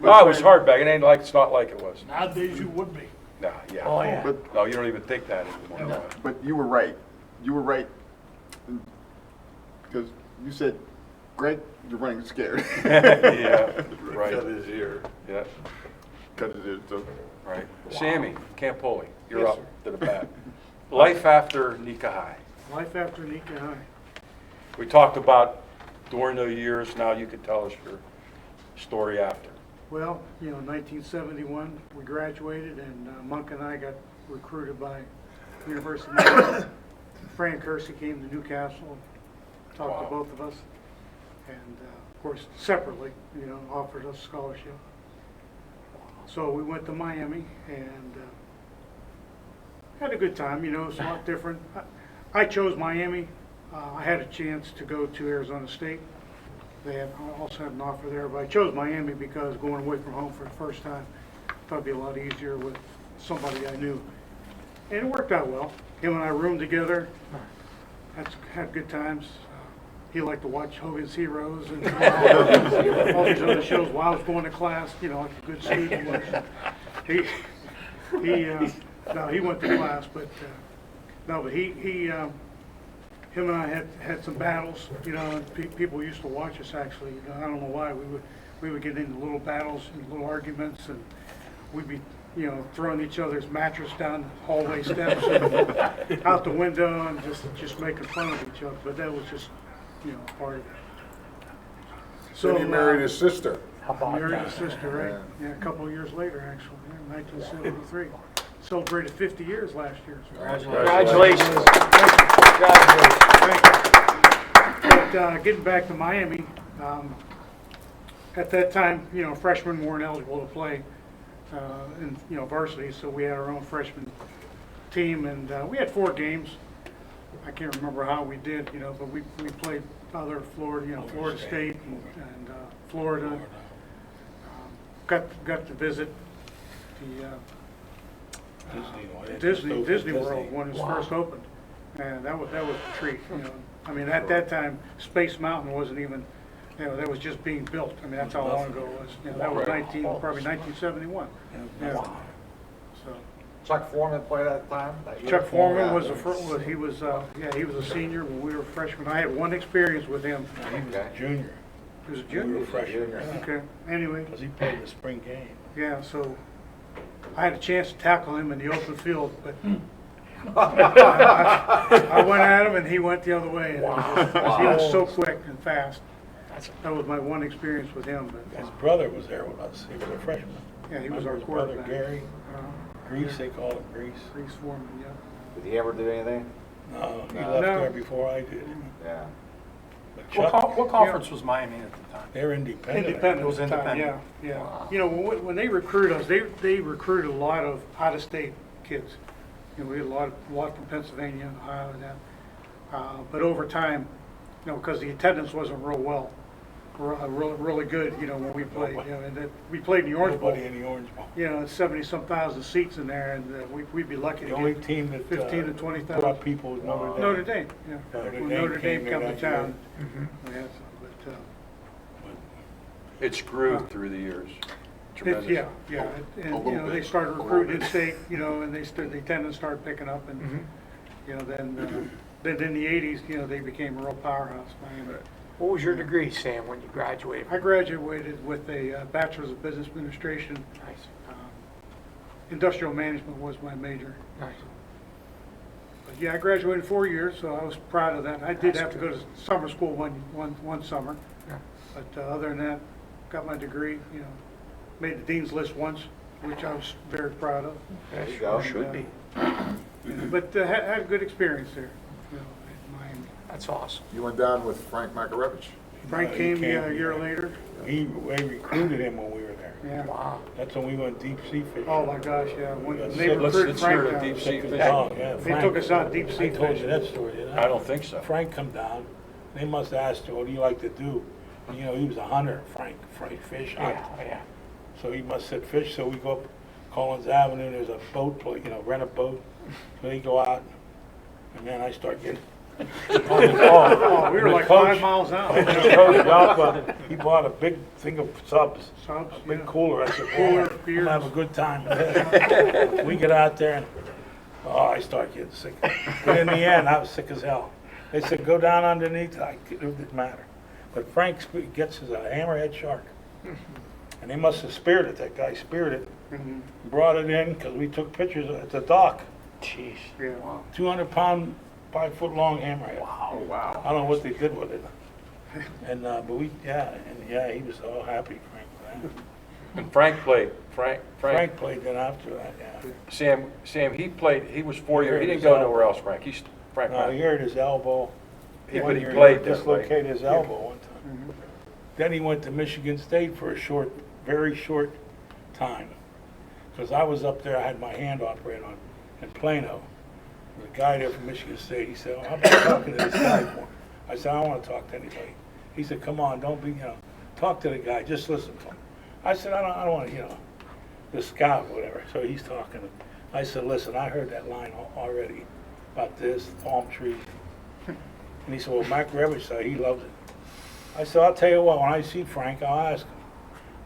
[SPEAKER 1] Oh, it was hard back. It ain't like, it's not like it was.
[SPEAKER 7] Nowadays you would be.
[SPEAKER 1] Nah, yeah.
[SPEAKER 11] Oh, yeah.
[SPEAKER 5] But,
[SPEAKER 1] No, you don't even think that anymore.
[SPEAKER 5] but you were right. You were right. Because you said, Greg, you're running scared.
[SPEAKER 1] Yeah, right.
[SPEAKER 5] Cut his ear.
[SPEAKER 1] Yeah,
[SPEAKER 5] Cut his ear, so.
[SPEAKER 1] right. Sammy Campoli, you're
[SPEAKER 11] Yes,
[SPEAKER 1] up to the bat. Life after Nika High.
[SPEAKER 12] Life after Nika High.
[SPEAKER 1] We talked about during the years. Now you can tell us your story after.
[SPEAKER 12] Well, 1971, we graduated, and Monk and I got recruited by University of Michigan. Fran Kersey came to Newcastle, talked
[SPEAKER 1] Wow.
[SPEAKER 12] to both of us, and of course, separately, offered us a scholarship. So we went to Miami and had a good time. It's a lot different. I chose Miami. I had a chance to go to Arizona State. I also had an offer there, but I chose Miami because going away from home for the first time, thought it'd be a lot easier with somebody I knew. And it worked out well. Him and I roomed together, had good times. He liked to watch Hogan's Heroes and all these other shows while I was going to class, like a good student was. He went to class, but him and I had some battles, and people used to watch us actually. I don't know why. We would get into little battles and little arguments, and we'd be, throwing each other's mattress down the hallway steps and out the window and just making fun of each other. But that was just, part of it.
[SPEAKER 10] So he married his sister.
[SPEAKER 11] How about
[SPEAKER 12] Married
[SPEAKER 11] that?
[SPEAKER 12] his sister, right? Yeah, a couple of years later, actually, in 1973. Celebrated 50 years last year.
[SPEAKER 11] Congratulations.
[SPEAKER 12] But getting back to Miami, at that time, freshmen weren't eligible to play in varsity, so we had our own freshman team, and we had 4 games. I can't remember how we did, but we played other Florida, Florida State and Florida. Got to visit the Disney World when it was first opened, and that was a treat. I mean, at that time, Space Mountain wasn't even, that was just being built. I mean, that's how long ago it was. That was probably 1971. Yeah. So
[SPEAKER 4] Chuck Foreman played at the time?
[SPEAKER 12] Chuck Foreman was he was a senior when we were freshmen. I had one experience with him.
[SPEAKER 3] He was a junior.
[SPEAKER 12] He was a
[SPEAKER 3] We
[SPEAKER 12] junior.
[SPEAKER 3] were freshmen.
[SPEAKER 12] Okay. Anyway,
[SPEAKER 3] Because he played the spring game.
[SPEAKER 12] yeah. So I had a chance to tackle him in the open field, but I went at him and he went the other way. And he was so quick and fast. That was my one experience with him. But
[SPEAKER 3] His brother was there with us. He was a freshman.
[SPEAKER 12] yeah, he was our
[SPEAKER 3] His brother
[SPEAKER 12] quarterback.
[SPEAKER 3] Gary. Grease, they called him Grease.
[SPEAKER 12] Grease Foreman, yeah.
[SPEAKER 4] Did he ever do anything?
[SPEAKER 3] No, he
[SPEAKER 12] No.
[SPEAKER 3] left there before I did.
[SPEAKER 4] Yeah.
[SPEAKER 3] But
[SPEAKER 11] What,
[SPEAKER 3] Chuck,
[SPEAKER 11] what conference was Miami at the time?
[SPEAKER 3] they're independent.
[SPEAKER 12] Independent.
[SPEAKER 11] It was
[SPEAKER 12] at the time,
[SPEAKER 11] independent.
[SPEAKER 12] Yeah.
[SPEAKER 11] Wow.
[SPEAKER 12] When they recruit us, they recruited a lot of out-of-state kids. We had a lot from Pennsylvania, Ohio, and that. But over time, because the attendance wasn't really good, when we played. And that we played in the Orange Bowl.
[SPEAKER 3] Nobody in the Orange Bowl.
[SPEAKER 12] 70-some thousand seats in there, and we'd be lucky
[SPEAKER 3] The
[SPEAKER 12] to
[SPEAKER 3] only
[SPEAKER 12] get
[SPEAKER 3] team that
[SPEAKER 12] 15 to 20,000.
[SPEAKER 3] brought people was Notre Dame.
[SPEAKER 12] Notre Dame, yeah. When Notre Dame
[SPEAKER 3] came
[SPEAKER 12] come
[SPEAKER 3] there
[SPEAKER 12] to
[SPEAKER 3] that year.
[SPEAKER 12] town. We had some, but,
[SPEAKER 1] It's grew through the years. Tremendous.
[SPEAKER 12] yeah, and they started recruiting in state, and the attendance started picking up, and then in the '80s, they became a real powerhouse. Miami.
[SPEAKER 2] What was your degree, Sam, when you graduated?
[SPEAKER 12] I graduated with a Bachelor's of Business Administration.
[SPEAKER 2] Nice,
[SPEAKER 12] Industrial management was my major.
[SPEAKER 2] nice.
[SPEAKER 12] But yeah, I graduated 4 years, so I was proud of that. I did
[SPEAKER 2] That's
[SPEAKER 12] have to go to summer school one summer,
[SPEAKER 2] Yeah.
[SPEAKER 12] but other than that, got my degree. Made the dean's list once, which I was very proud of.
[SPEAKER 2] Yeah,
[SPEAKER 4] you
[SPEAKER 2] sure
[SPEAKER 4] go.
[SPEAKER 2] should be.
[SPEAKER 12] But had a good experience there. At Miami.
[SPEAKER 2] That's awesome.
[SPEAKER 10] You went down with Frank Makarevich.
[SPEAKER 12] Frank
[SPEAKER 3] No, he
[SPEAKER 12] came
[SPEAKER 3] came
[SPEAKER 12] a year
[SPEAKER 3] here.
[SPEAKER 12] later.
[SPEAKER 3] We recruited him when we were there.
[SPEAKER 12] Yeah.
[SPEAKER 2] Wow.
[SPEAKER 3] That's when we went deep sea fishing.
[SPEAKER 12] Oh my gosh, yeah. When
[SPEAKER 3] Let's-
[SPEAKER 12] they
[SPEAKER 1] let's
[SPEAKER 12] recruited
[SPEAKER 1] hear
[SPEAKER 12] Frank,
[SPEAKER 1] the deep sea
[SPEAKER 3] Took us
[SPEAKER 1] fishing.
[SPEAKER 3] out, yeah,
[SPEAKER 12] they
[SPEAKER 3] Frank-
[SPEAKER 12] took us out deep sea
[SPEAKER 3] I told you
[SPEAKER 12] fishing.
[SPEAKER 3] that story, didn't
[SPEAKER 1] I don't think so.
[SPEAKER 3] Frank come down, they must have asked him, what do you like to do? And, he was a hunter, Frank fish hunter.
[SPEAKER 2] Yeah, yeah.
[SPEAKER 3] So he must set fish, so we go up Collins Avenue, there's a boat, rent a boat. So they go out, and then I start getting on the call.
[SPEAKER 12] We were
[SPEAKER 3] And the
[SPEAKER 12] like
[SPEAKER 3] coach-
[SPEAKER 12] 5 miles out.
[SPEAKER 3] and the coach got, he bought a big thing of subs,
[SPEAKER 12] Subs,
[SPEAKER 3] a big
[SPEAKER 12] yeah.
[SPEAKER 3] cooler. I said,
[SPEAKER 12] Cooler,
[SPEAKER 3] "Oh, I'm
[SPEAKER 12] beers."
[SPEAKER 3] gonna have a good time." We get out there, and I start getting sick. But in the end, I was sick as hell. They said, "Go down underneath." It didn't matter. But Frank gets his hammerhead shark. And they must have speared it, that guy speared it, brought it in, because we took pictures at the dock.
[SPEAKER 2] Jeez.
[SPEAKER 12] Yeah.
[SPEAKER 3] 200-pound, 5-foot-long hammerhead.
[SPEAKER 10] Oh, wow.
[SPEAKER 3] I don't know what they did with it. And, but he was all happy, Frank, for that.
[SPEAKER 1] And Frank played,
[SPEAKER 3] Frank played then after that, yeah.
[SPEAKER 1] Sam, he played, he was 4 years, he didn't go nowhere else, Frank. Frank,
[SPEAKER 3] No, he hurt his elbow.
[SPEAKER 1] But
[SPEAKER 3] One
[SPEAKER 1] he
[SPEAKER 3] year
[SPEAKER 1] played there, right?
[SPEAKER 3] dislocated his elbow one time. Then he went to Michigan State for a very short time. Because I was up there, I had my hand operated on in Plano. The guy there from Michigan State, he said, "Oh, how about talking to this guy for?" I said, "I don't want to talk to anybody." He said, "Come on, don't be, talk to the guy, just listen to him." I said, I don't want to, the scout or whatever. So he's talking. I said, "Listen, I heard that line already about this, palm trees." And he said, "Well, Mike Revich said he loves it." I said, "I'll tell you what, when I see Frank, I'll ask him."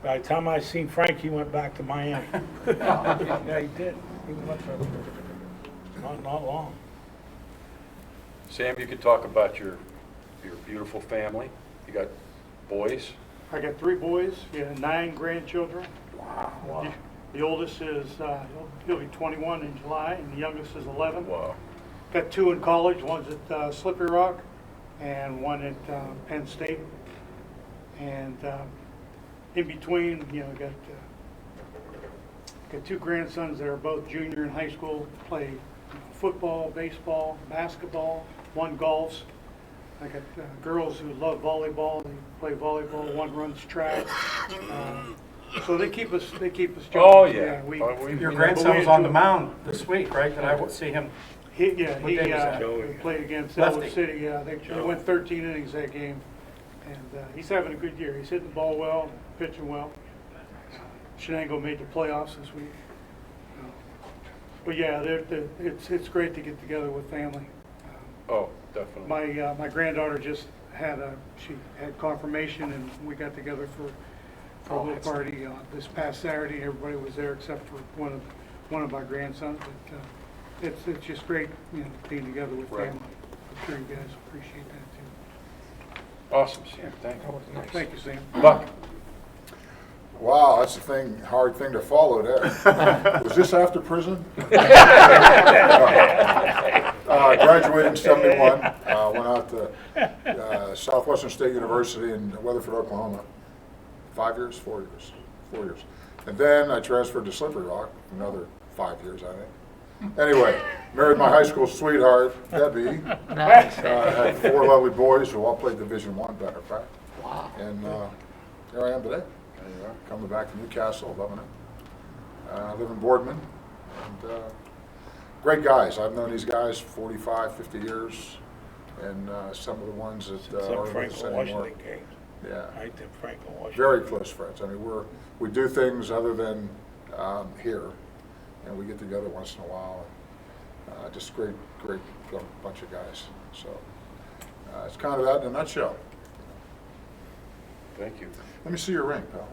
[SPEAKER 3] By the time I seen Frank, he went back to Miami. Yeah, he did. He went to, not long.
[SPEAKER 1] Sam, you could talk about your beautiful family. You got boys?
[SPEAKER 12] I got 3 boys, 9 grandchildren. Wow. The oldest is, he'll be 21 in July, and the youngest is 11.
[SPEAKER 1] Wow.
[SPEAKER 12] Got 2 in college, one's at Slippery Rock, and one at Penn State. And in between, got 2 grandsons that are both junior in high school, play football, baseball, basketball, one golfs. I got girls who love volleyball, they play volleyball, one runs track. So they keep us jumping.
[SPEAKER 1] Oh, yeah.
[SPEAKER 11] Your grandson was on the mound this week, right? Did I see him?
[SPEAKER 12] He
[SPEAKER 11] What day was that?
[SPEAKER 12] played against
[SPEAKER 11] Lefty.
[SPEAKER 12] Elwood City. They went 13 innings that game, and he's having a good year. He's hitting the ball well, pitching well. Shenango made the playoffs this week. But yeah, it's great to get together with family.
[SPEAKER 1] Oh, definitely.
[SPEAKER 12] My granddaughter just had she had confirmation, and we got together for a little party this past Saturday. Everybody was there except for one of my grandsons. But it's just great, being together with
[SPEAKER 1] Right.
[SPEAKER 12] family. I'm sure you guys appreciate that too.
[SPEAKER 1] Awesome, Sam. Thank you. Nice.
[SPEAKER 12] Thank you, Sam.
[SPEAKER 1] Buck?
[SPEAKER 10] Wow, that's a hard thing to follow there. Was this after prison? Graduated in 71, went out to Southwestern State University in Weatherford, Oklahoma. 5 years, 4 years, 4 years. And then I transferred to Slippery Rock, another 5 years, I think. Anyway, married my high school sweetheart, Debbie. Had 4 lovely boys who all played Division I, matter of fact. Wow. And here I am today. Coming back to Newcastle, loving it. I live in Boardman. And great guys. I've known these guys 45, 50 years. And some of the ones that
[SPEAKER 3] Some
[SPEAKER 10] aren't
[SPEAKER 3] Frank
[SPEAKER 10] with us
[SPEAKER 3] and
[SPEAKER 10] anymore.
[SPEAKER 3] Washington games.
[SPEAKER 10] Yeah.
[SPEAKER 3] I think Frank and Washington.
[SPEAKER 10] Very close friends. I mean, we do things other than here, and we get together once in a while. Just great bunch of guys. So it's kind of that in a nutshell.
[SPEAKER 1] Thank you.
[SPEAKER 10] Let me see your ring, pal.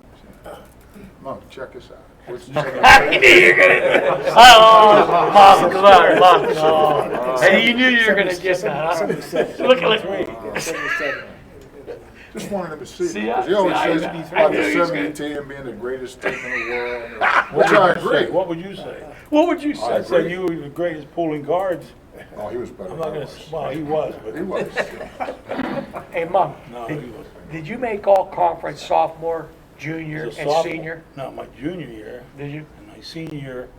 [SPEAKER 10] No, check this out.
[SPEAKER 2] I knew you were gonna. Oh, Mom, come on, Mom. Oh. Hey, you knew you were gonna get that. Huh? Look at it.
[SPEAKER 10] Just wanted him to see it.
[SPEAKER 2] See,
[SPEAKER 10] Because he always
[SPEAKER 2] I
[SPEAKER 10] says
[SPEAKER 2] knew
[SPEAKER 10] about
[SPEAKER 2] he
[SPEAKER 10] the
[SPEAKER 2] was
[SPEAKER 10] 70
[SPEAKER 2] gonna-
[SPEAKER 10] team being the greatest team in the world, which I agree.
[SPEAKER 3] What would you say?
[SPEAKER 2] What would you
[SPEAKER 10] I
[SPEAKER 2] say?
[SPEAKER 3] I said
[SPEAKER 10] agree.
[SPEAKER 3] you were the greatest pulling guards.
[SPEAKER 10] Oh, he was better
[SPEAKER 3] I'm
[SPEAKER 10] than
[SPEAKER 3] not
[SPEAKER 10] I
[SPEAKER 3] gonna,
[SPEAKER 10] was.
[SPEAKER 3] well, he was, but.
[SPEAKER 10] He was.
[SPEAKER 2] Hey, Mom,
[SPEAKER 3] No, he was.
[SPEAKER 2] did you make all conference sophomore, junior,
[SPEAKER 3] As a
[SPEAKER 2] and
[SPEAKER 3] sophomore-
[SPEAKER 2] senior?
[SPEAKER 3] No, my junior year.
[SPEAKER 2] Did you?
[SPEAKER 3] And my senior year,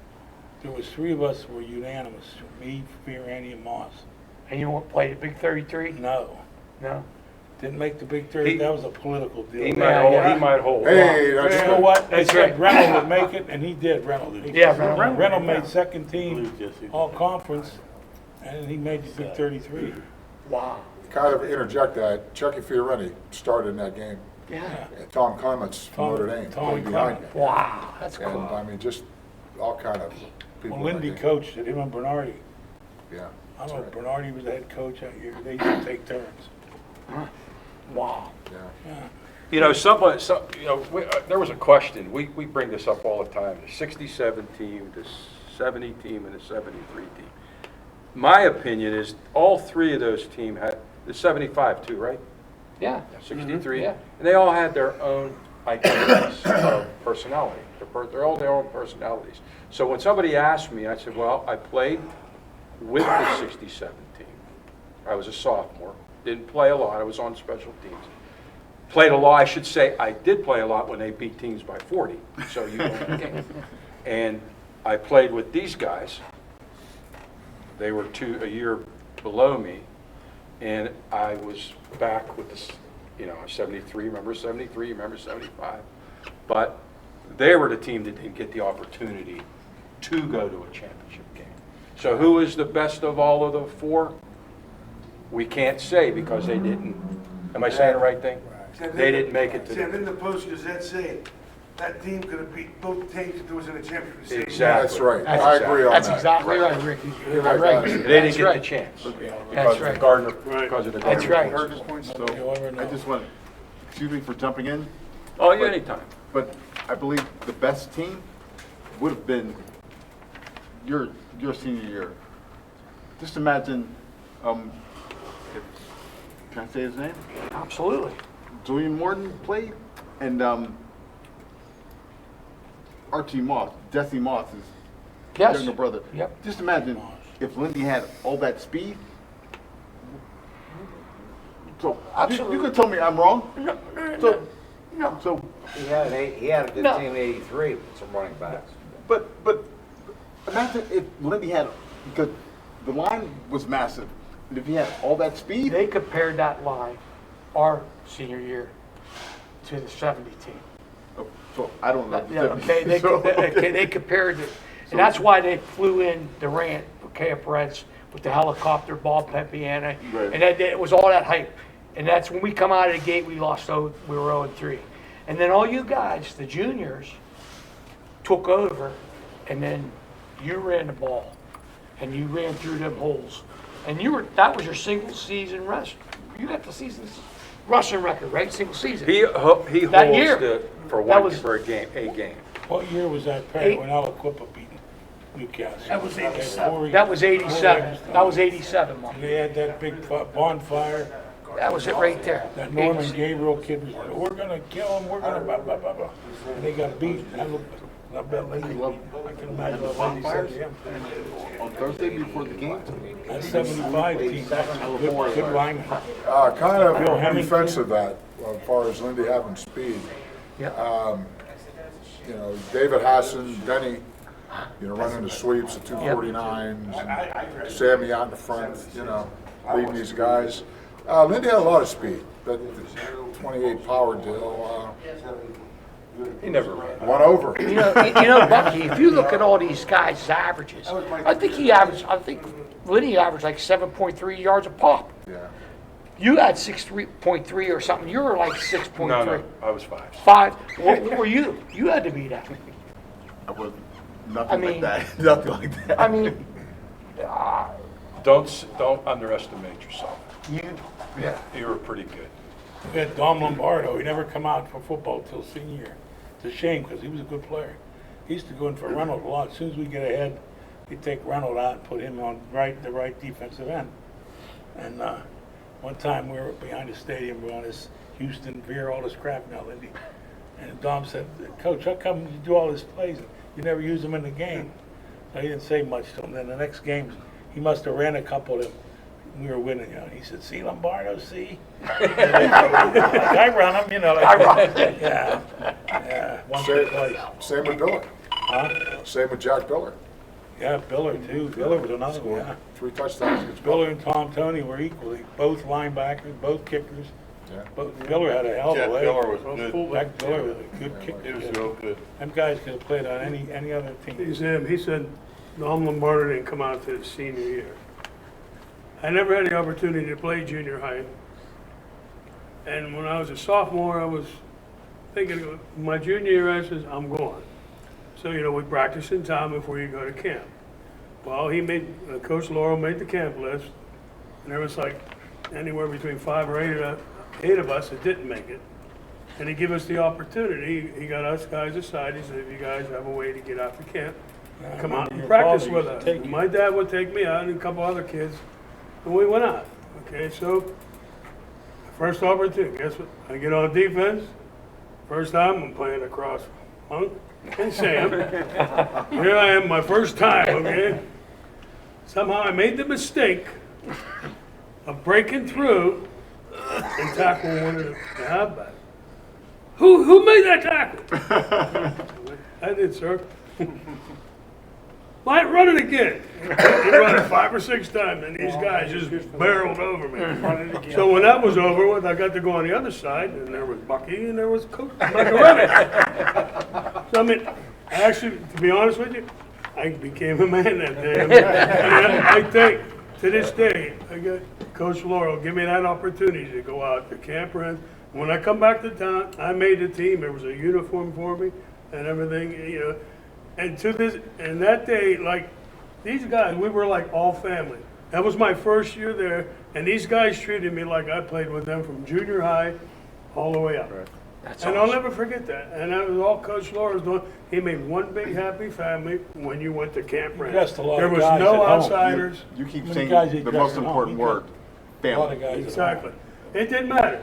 [SPEAKER 3] there was 3 of us were unanimous, me, Randy, and Moss.
[SPEAKER 2] And you won't play the Big 33?
[SPEAKER 3] No,
[SPEAKER 2] No.
[SPEAKER 3] didn't make the Big 30, that was a political deal.
[SPEAKER 1] He might hold.
[SPEAKER 10] Hey,
[SPEAKER 3] You
[SPEAKER 10] that's
[SPEAKER 3] know what? They
[SPEAKER 2] That's
[SPEAKER 3] said
[SPEAKER 2] right.
[SPEAKER 3] Reynolds would make it, and he did, Reynolds.
[SPEAKER 2] Yeah, Reynolds.
[SPEAKER 3] Reynolds made second team, all conference, and he made the Big 33.
[SPEAKER 2] Wow.
[SPEAKER 10] kind of interject that Chucky Fiorenti started in that game
[SPEAKER 2] Yeah.
[SPEAKER 10] And Tom Clements from Notre Dame
[SPEAKER 3] Tom
[SPEAKER 10] played behind me.
[SPEAKER 2] Wow, that's
[SPEAKER 10] And,
[SPEAKER 2] cool.
[SPEAKER 10] I mean, just all kind of people.
[SPEAKER 3] Well, Lindy
[SPEAKER 10] like that.
[SPEAKER 3] coached it, him and Bernardi.
[SPEAKER 10] Yeah.
[SPEAKER 3] I
[SPEAKER 10] that's
[SPEAKER 3] don't know,
[SPEAKER 10] right.
[SPEAKER 3] Bernardi was the head coach that year. They used to take turns.
[SPEAKER 2] Wow.
[SPEAKER 10] Yeah.
[SPEAKER 3] Yeah.
[SPEAKER 1] You know, there was a question, we bring this up all the time, the 67 team, the 70 team, and the 73 team. My opinion is all three of those teams had, the 75 too, right?
[SPEAKER 2] Yeah.
[SPEAKER 1] 63?
[SPEAKER 2] Yeah.
[SPEAKER 1] And they all had their own identities of personality. They're all their own personalities. So when somebody asked me, I said, well, I played with the 67 team. I was a sophomore, didn't play a lot, I was on special teams. Played a lot, I should say, I did play a lot when they beat teams by 40, so you know the game. And I played with these guys. They were a year below me, and I was back with this, 73, remember 73, remember 75. But they were the team that didn't get the opportunity to go to a championship game. So who is the best of all of the four? We can't say because they didn't. Am I saying the right thing? They didn't make it to
[SPEAKER 13] Sam,
[SPEAKER 1] the.
[SPEAKER 13] didn't the Post-Gazette say that team could have beat both teams if it was in a championship?
[SPEAKER 1] Exactly.
[SPEAKER 10] That's right. I agree on that.
[SPEAKER 2] That's exactly right, Ricky. You're
[SPEAKER 10] Right.
[SPEAKER 2] right.
[SPEAKER 1] They didn't
[SPEAKER 2] That's
[SPEAKER 1] get
[SPEAKER 2] right.
[SPEAKER 1] the chance
[SPEAKER 2] That's
[SPEAKER 1] because of
[SPEAKER 2] right.
[SPEAKER 1] the Gardner, because of the
[SPEAKER 2] That's
[SPEAKER 1] Gardner
[SPEAKER 2] right.
[SPEAKER 1] points.
[SPEAKER 5] Heard this point, so
[SPEAKER 3] You'll never know.
[SPEAKER 5] I just want, excuse me for jumping in,
[SPEAKER 1] Oh, yeah, anytime.
[SPEAKER 5] but I believe the best team would have been your senior year. Just imagine, can I say his name?
[SPEAKER 2] Absolutely.
[SPEAKER 5] Julian Morton played, and Archie Moss, Jesse Moss, his
[SPEAKER 2] Yes.
[SPEAKER 5] younger brother.
[SPEAKER 2] Yep.
[SPEAKER 5] Just imagine if Lindy had all that speed. So you could tell me I'm wrong. So
[SPEAKER 4] He had a good
[SPEAKER 2] No.
[SPEAKER 4] team in '83 with some running backs.
[SPEAKER 5] but imagine if Lindy had, because the line was massive, and if he had all that speed.
[SPEAKER 2] They compared that line, our senior year, to the 70 team.
[SPEAKER 5] So I don't know.
[SPEAKER 2] Yeah, okay, they,
[SPEAKER 5] So,
[SPEAKER 2] okay, they compared it, and that's why they flew in Durant, Kea Perez, with the helicopter, Bob Pepiana,
[SPEAKER 5] Right.
[SPEAKER 2] and it was all that hype. And that's when we come out of the gate, we were 0-3. And then all you guys, the juniors, took over, and then you ran the ball, and you ran through them holes. And that was your single season rush. You got the season's rushing record, right? Single season.
[SPEAKER 1] He holds
[SPEAKER 2] That year.
[SPEAKER 1] for
[SPEAKER 2] That
[SPEAKER 1] one,
[SPEAKER 2] was-
[SPEAKER 1] for a game.
[SPEAKER 3] What year was that, Perry, when Alaquippa beat Newcastle?
[SPEAKER 7] That was 87.
[SPEAKER 2] That was 87. That was 87, Mom.
[SPEAKER 3] They had that big bonfire.
[SPEAKER 2] That was it right there.
[SPEAKER 3] That Norman Gabriel kid was, we're gonna kill him, we're gonna blah, blah, blah, blah. And they got beat. I bet Lindy, I can imagine what Lindy said to him.
[SPEAKER 5] on Thursday before the game.
[SPEAKER 3] That 75 team, good lineman.
[SPEAKER 10] Kind of
[SPEAKER 3] Bill
[SPEAKER 10] in
[SPEAKER 3] Hemmington.
[SPEAKER 10] defense of that, as far as Lindy having speed.
[SPEAKER 2] Yeah.
[SPEAKER 10] David Hassan, Denny, running the sweeps, the 249s, and Sammy out in the front, leading these guys. Lindy had a lot of speed. That 28 power deal,
[SPEAKER 1] He never ran.
[SPEAKER 10] won over.
[SPEAKER 2] You know, Bucky, if you look at all these guys' averages, I think Liddy averaged like 7.3 yards a pop.
[SPEAKER 10] Yeah.
[SPEAKER 2] You had 6.3 or something. You were like 6.3.
[SPEAKER 1] No, I was 5.
[SPEAKER 2] 5. What were you? You had to be that.
[SPEAKER 5] I was nothing
[SPEAKER 2] I mean-
[SPEAKER 5] like that. Nothing like that.
[SPEAKER 2] I mean,
[SPEAKER 1] Don't underestimate yourself.
[SPEAKER 2] yeah.
[SPEAKER 1] You were pretty good.
[SPEAKER 3] We had Dom Lombardo, he never come out for football till senior year. It's a shame, because he was a good player. He used to go in for Reynolds a lot. As soon as we get ahead, he'd take Reynolds out and put him on the right defensive end. And one time we were behind the stadium, we were on this Houston veer, all this crap now, Lindy. And Dom said, Coach, how come you do all these plays and you never use them in the game? So he didn't say much to him. Then the next game, he must have ran a couple of them. We were winning, He said, "See Lombardo, see?" I run him,
[SPEAKER 2] I run.
[SPEAKER 3] Yeah. Once or twice.
[SPEAKER 10] Same with Biller.
[SPEAKER 3] Huh?
[SPEAKER 10] Same with Jack Biller.
[SPEAKER 3] Yeah, Biller too. Biller was another one. Yeah.
[SPEAKER 10] 3 touchdowns against
[SPEAKER 3] Biller and Tom Tony were equally, both linebackers, both kickers.
[SPEAKER 10] Yeah.
[SPEAKER 3] But Biller had a hell of a leg.
[SPEAKER 11] Biller was good.
[SPEAKER 3] Jack Biller was a good kicker.
[SPEAKER 11] He was real good.
[SPEAKER 3] Them guys could have played on any other team.
[SPEAKER 12] He said Dom Lombardo didn't come out to his senior year. I never had the opportunity to play junior high. And when I was a sophomore, I was thinking, my junior year, I says, I'm going. So, you know, we practice in town before you go to camp. Well, Coach Laurel made the camp list, and there was like anywhere between 5 or 8 of us that didn't make it. And he gave us the opportunity, he got us guys aside, he said, if you guys have a way to get out to camp, come out and practice with us. My dad would take me out and a couple other kids, and we went out. Okay, so first opportunity, guess what? I get on defense. First time I'm playing across Monk and Sam. Here I am, my first time, okay? Somehow I made the mistake of breaking through and tackling one of the halfbacks. Who made that tackle? I did, sir. Might run it again. He run it 5 or 6 times, and these guys just barreled over me. So when that was over with, I got to go on the other side, and there was Bucky, and there was Coach McCoy. So I mean, actually, to be honest with you, I became a man that day. I think, to this day, I got Coach Laurel give me that opportunity to go out to camp runs. When I come back to town, I made the team. There was a uniform for me and everything, you know. And that day, like, these guys, we were like all family. That was my first year there, and these guys treated me like I played with them from junior high all the way up.
[SPEAKER 2] Right.
[SPEAKER 12] And I'll never forget that. And that was all Coach Laura's doing. He made one big happy family when you went to Camp Ranch. There was no outsiders.
[SPEAKER 5] You keep saying the most important word, family.
[SPEAKER 12] Exactly. It didn't matter.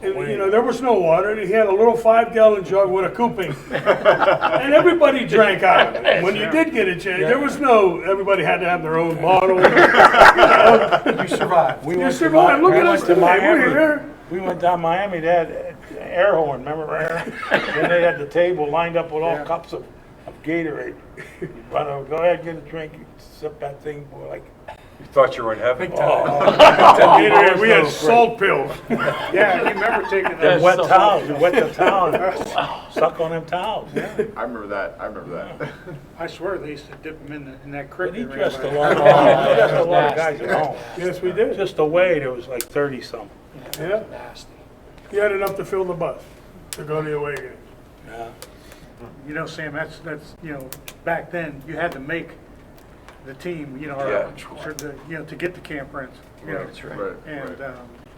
[SPEAKER 12] And, you know, there was no water, and he had a little 5-gallon jug with a cooping. And everybody drank out of it. When you did get a chance, there was no, everybody had to have their own bottle.
[SPEAKER 3] You survived.
[SPEAKER 12] You survived. Look at us today. We're here.
[SPEAKER 3] We went down Miami, they had air horn, remember? And they had the table lined up with all cups of Gatorade. You go ahead, get a drink, you sip that thing, boy, like.
[SPEAKER 1] You thought you were in heaven?
[SPEAKER 12] Gatorade, we had salt pills.
[SPEAKER 8] Yeah, you remember taking
[SPEAKER 3] And
[SPEAKER 8] those.
[SPEAKER 3] wet towels, you wet the towel, suck on them towels.
[SPEAKER 5] I remember that.
[SPEAKER 12] I swear they used to dip them in that creek.
[SPEAKER 3] But he dressed a lot of guys at home.
[SPEAKER 12] Yes, we did.
[SPEAKER 3] Just away, there was like 30-something.
[SPEAKER 12] Yeah. You had enough to fill the bus to go to the away games.
[SPEAKER 3] Yeah.
[SPEAKER 12] You know, Sam, that's, you know, back then, you had to make the team, you know, to get the camp rents. You know.
[SPEAKER 5] That's right.
[SPEAKER 12] And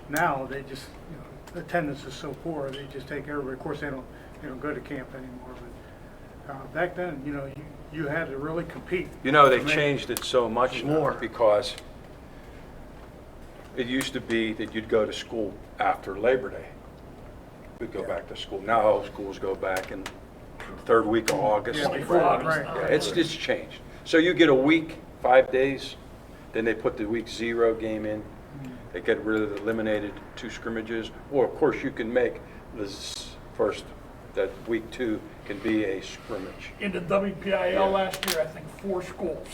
[SPEAKER 12] now they just, you know, attendance is so poor, they just take everybody. Of course, they don't go to camp anymore. But back then, you know, you had to really compete.
[SPEAKER 1] You know, they changed it so much more because it used to be that you'd go to school after Labor Day. We'd go back to school. Now all schools go back in the 3rd week of August.
[SPEAKER 12] Right.
[SPEAKER 1] It's changed. So you get a week, 5 days, then they put the week 0 game in. They get rid of the eliminated 2 scrimmages. Or of course you can make that week 2 can be a scrimmage.
[SPEAKER 7] In the WPIL last year, I think 4 schools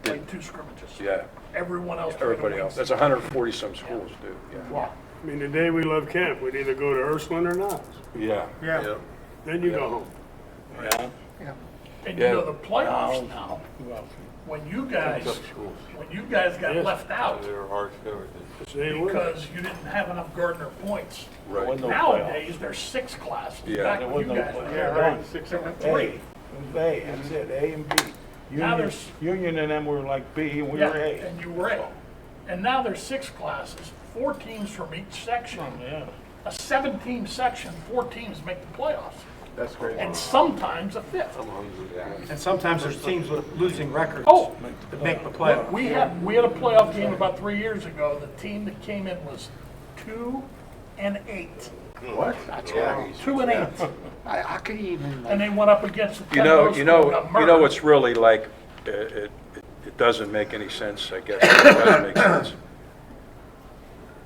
[SPEAKER 7] played 2 scrimmages.
[SPEAKER 1] Yeah.
[SPEAKER 7] Everyone else played
[SPEAKER 1] Everybody else. That's 140 some schools do. Yeah.
[SPEAKER 7] Wow.
[SPEAKER 12] I mean, the day we left camp, we'd either go to Ursuline or not.
[SPEAKER 1] Yeah.
[SPEAKER 12] Yeah. Then you go home.
[SPEAKER 3] Yeah.
[SPEAKER 7] And you know the playoffs now, when you guys got left out because you didn't have enough Gardner points.
[SPEAKER 1] Right.
[SPEAKER 7] Nowadays, there's 6 classes.
[SPEAKER 1] Yeah.
[SPEAKER 7] Back when you guys were there, there were 3.
[SPEAKER 3] A, that's it, A and B.
[SPEAKER 7] Now there's-
[SPEAKER 3] Union and them were like B, and we were A.
[SPEAKER 7] And you were A. And now there's 6 classes, 4 teams from each section.
[SPEAKER 3] Yeah.
[SPEAKER 7] A 7-team section, 4 teams make the playoffs.
[SPEAKER 5] That's great.
[SPEAKER 7] And sometimes a 5th.
[SPEAKER 11] And sometimes there's teams with losing records
[SPEAKER 7] Oh.
[SPEAKER 11] that make the playoffs.
[SPEAKER 7] We had a playoff game about 3 years ago. The team that came in was 2-8.
[SPEAKER 5] What?
[SPEAKER 7] That's right. 2-8.
[SPEAKER 11] I could even.
[SPEAKER 7] And they went up against the
[SPEAKER 1] You know
[SPEAKER 7] Turco.
[SPEAKER 1] what's really like, it doesn't make any sense, I guess. It doesn't make sense.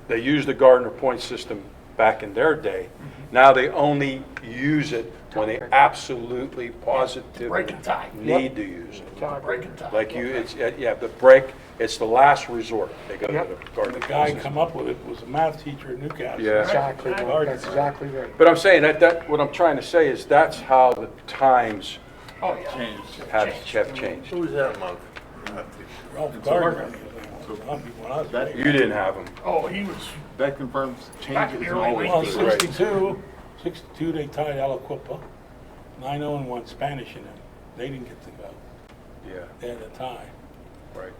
[SPEAKER 1] They used the Gardner point system back in their day. Now they only use it when they absolutely, positively
[SPEAKER 7] Break and tie.
[SPEAKER 1] need to use it.
[SPEAKER 7] Break and tie.
[SPEAKER 1] Like the break, it's the last resort. They go to the Gardner
[SPEAKER 3] The
[SPEAKER 1] point
[SPEAKER 3] guy
[SPEAKER 1] system.
[SPEAKER 3] come up with it was a math teacher in Newcastle.
[SPEAKER 1] Yeah.
[SPEAKER 11] Exactly right. That's exactly right.
[SPEAKER 1] But I'm saying that what I'm trying to say is that's how the times
[SPEAKER 7] Oh, yeah.
[SPEAKER 1] have changed.
[SPEAKER 3] Ralph Gardner. When I was
[SPEAKER 5] That-
[SPEAKER 3] playing.
[SPEAKER 1] You didn't have him.
[SPEAKER 7] Oh, he was,
[SPEAKER 5] That confirms
[SPEAKER 7] Back
[SPEAKER 5] change
[SPEAKER 7] in the
[SPEAKER 5] isn't
[SPEAKER 7] early
[SPEAKER 5] always
[SPEAKER 3] Well,
[SPEAKER 5] good.
[SPEAKER 3] 62, they tied Aliquippa. 9-0 and won Spanish in them. They didn't get to go.
[SPEAKER 1] Yeah,
[SPEAKER 3] They had a tie
[SPEAKER 1] right.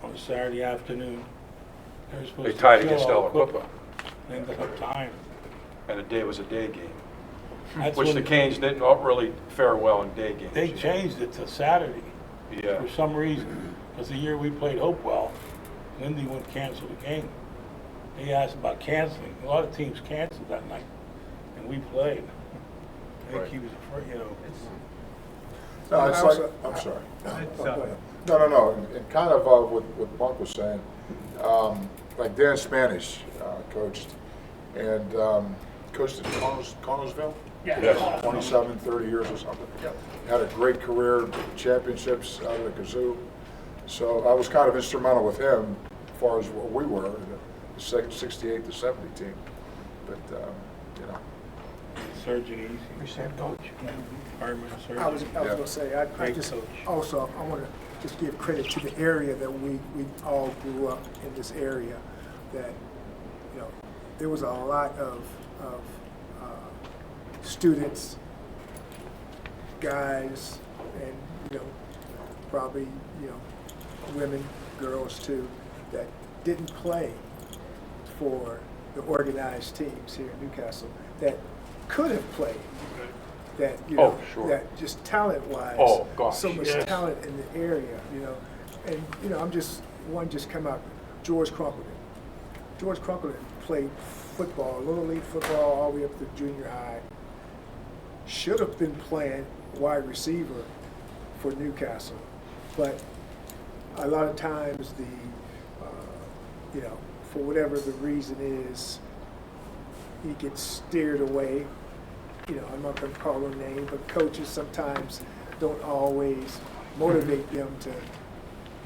[SPEAKER 3] on a Saturday afternoon. They were supposed
[SPEAKER 1] They
[SPEAKER 3] to
[SPEAKER 1] tied
[SPEAKER 3] kill
[SPEAKER 1] against Aliquippa,
[SPEAKER 3] They ended up tying.
[SPEAKER 1] and it was a day game,
[SPEAKER 3] That's
[SPEAKER 1] which
[SPEAKER 3] when
[SPEAKER 1] the Canes didn't really fare well in day games.
[SPEAKER 3] They changed it to Saturday
[SPEAKER 1] Yeah,
[SPEAKER 3] for some reason. Because the year we played Hopewell, Lindy wouldn't cancel the game. They asked about canceling. A lot of teams canceled that night, and we played. I think
[SPEAKER 1] Right.
[SPEAKER 3] he was afraid, you know.
[SPEAKER 10] No, it's
[SPEAKER 8] I
[SPEAKER 10] like,
[SPEAKER 8] also-
[SPEAKER 10] I'm sorry.
[SPEAKER 12] It's,
[SPEAKER 10] No, and kind of what Mark was saying, like Dan Spanish coached, and coached at Connellsville,
[SPEAKER 7] yeah.
[SPEAKER 1] Yes.
[SPEAKER 10] 27, 30 years or something. Had a great career, championships out of the kazoo. So I was kind of instrumental with him as far as what we were, the 68 to 70 team. But, you know.
[SPEAKER 3] Surgeon Easy.
[SPEAKER 2] Percent coach.
[SPEAKER 3] Fireman surgeon.
[SPEAKER 8] I was gonna say, I
[SPEAKER 3] Great
[SPEAKER 8] just,
[SPEAKER 3] coach.
[SPEAKER 8] also, I wanna just give credit to the area that we all grew up in this area, that, you know, there was a lot of students, guys, and, you know, probably, you know, women, girls too, that didn't play for the organized teams here in Newcastle, that could have played, that, you know,
[SPEAKER 1] Oh, sure.
[SPEAKER 8] that just talent-wise,
[SPEAKER 1] Oh, gosh,
[SPEAKER 8] so much
[SPEAKER 1] yes.
[SPEAKER 8] talent in the area, you know. And, you know, one just come out, George Crumpleton. George Crumpleton played football, Little League football, all the way up to junior high. Should have been playing wide receiver for Newcastle, but a lot of times you know, for whatever the reason is, he gets steered away. You know, I'm not going to call her name, but coaches sometimes don't always motivate them to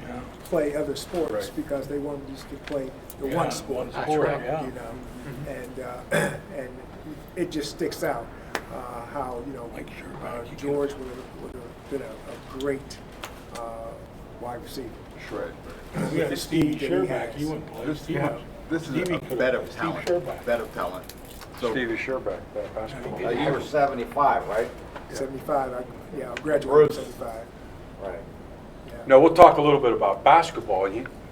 [SPEAKER 3] Yeah.
[SPEAKER 8] play other sports
[SPEAKER 1] Right.
[SPEAKER 8] because they want them just to play the
[SPEAKER 3] Yeah,
[SPEAKER 8] one sport.
[SPEAKER 3] one sport,
[SPEAKER 8] you
[SPEAKER 3] yeah.
[SPEAKER 8] know, and it just sticks out how, you know,
[SPEAKER 3] Like Sherback, you
[SPEAKER 8] George would have been a great wide receiver.
[SPEAKER 1] shred.
[SPEAKER 3] We had
[SPEAKER 8] the
[SPEAKER 3] Stevie
[SPEAKER 8] speed that he
[SPEAKER 3] Sherback,
[SPEAKER 8] has.
[SPEAKER 3] he wouldn't play.
[SPEAKER 5] This,
[SPEAKER 3] Stevie-
[SPEAKER 5] this is
[SPEAKER 3] Stevie
[SPEAKER 5] a
[SPEAKER 3] could've
[SPEAKER 5] bed
[SPEAKER 3] played.
[SPEAKER 5] of
[SPEAKER 3] Steve
[SPEAKER 5] talent,
[SPEAKER 3] Sherback.
[SPEAKER 5] bed of talent. So
[SPEAKER 1] Stevie Sherback, that basketball.
[SPEAKER 4] You were 75, right?
[SPEAKER 8] 75, I graduated in 75.
[SPEAKER 4] Right.
[SPEAKER 8] Yeah.
[SPEAKER 1] No, we'll talk a little bit about basketball.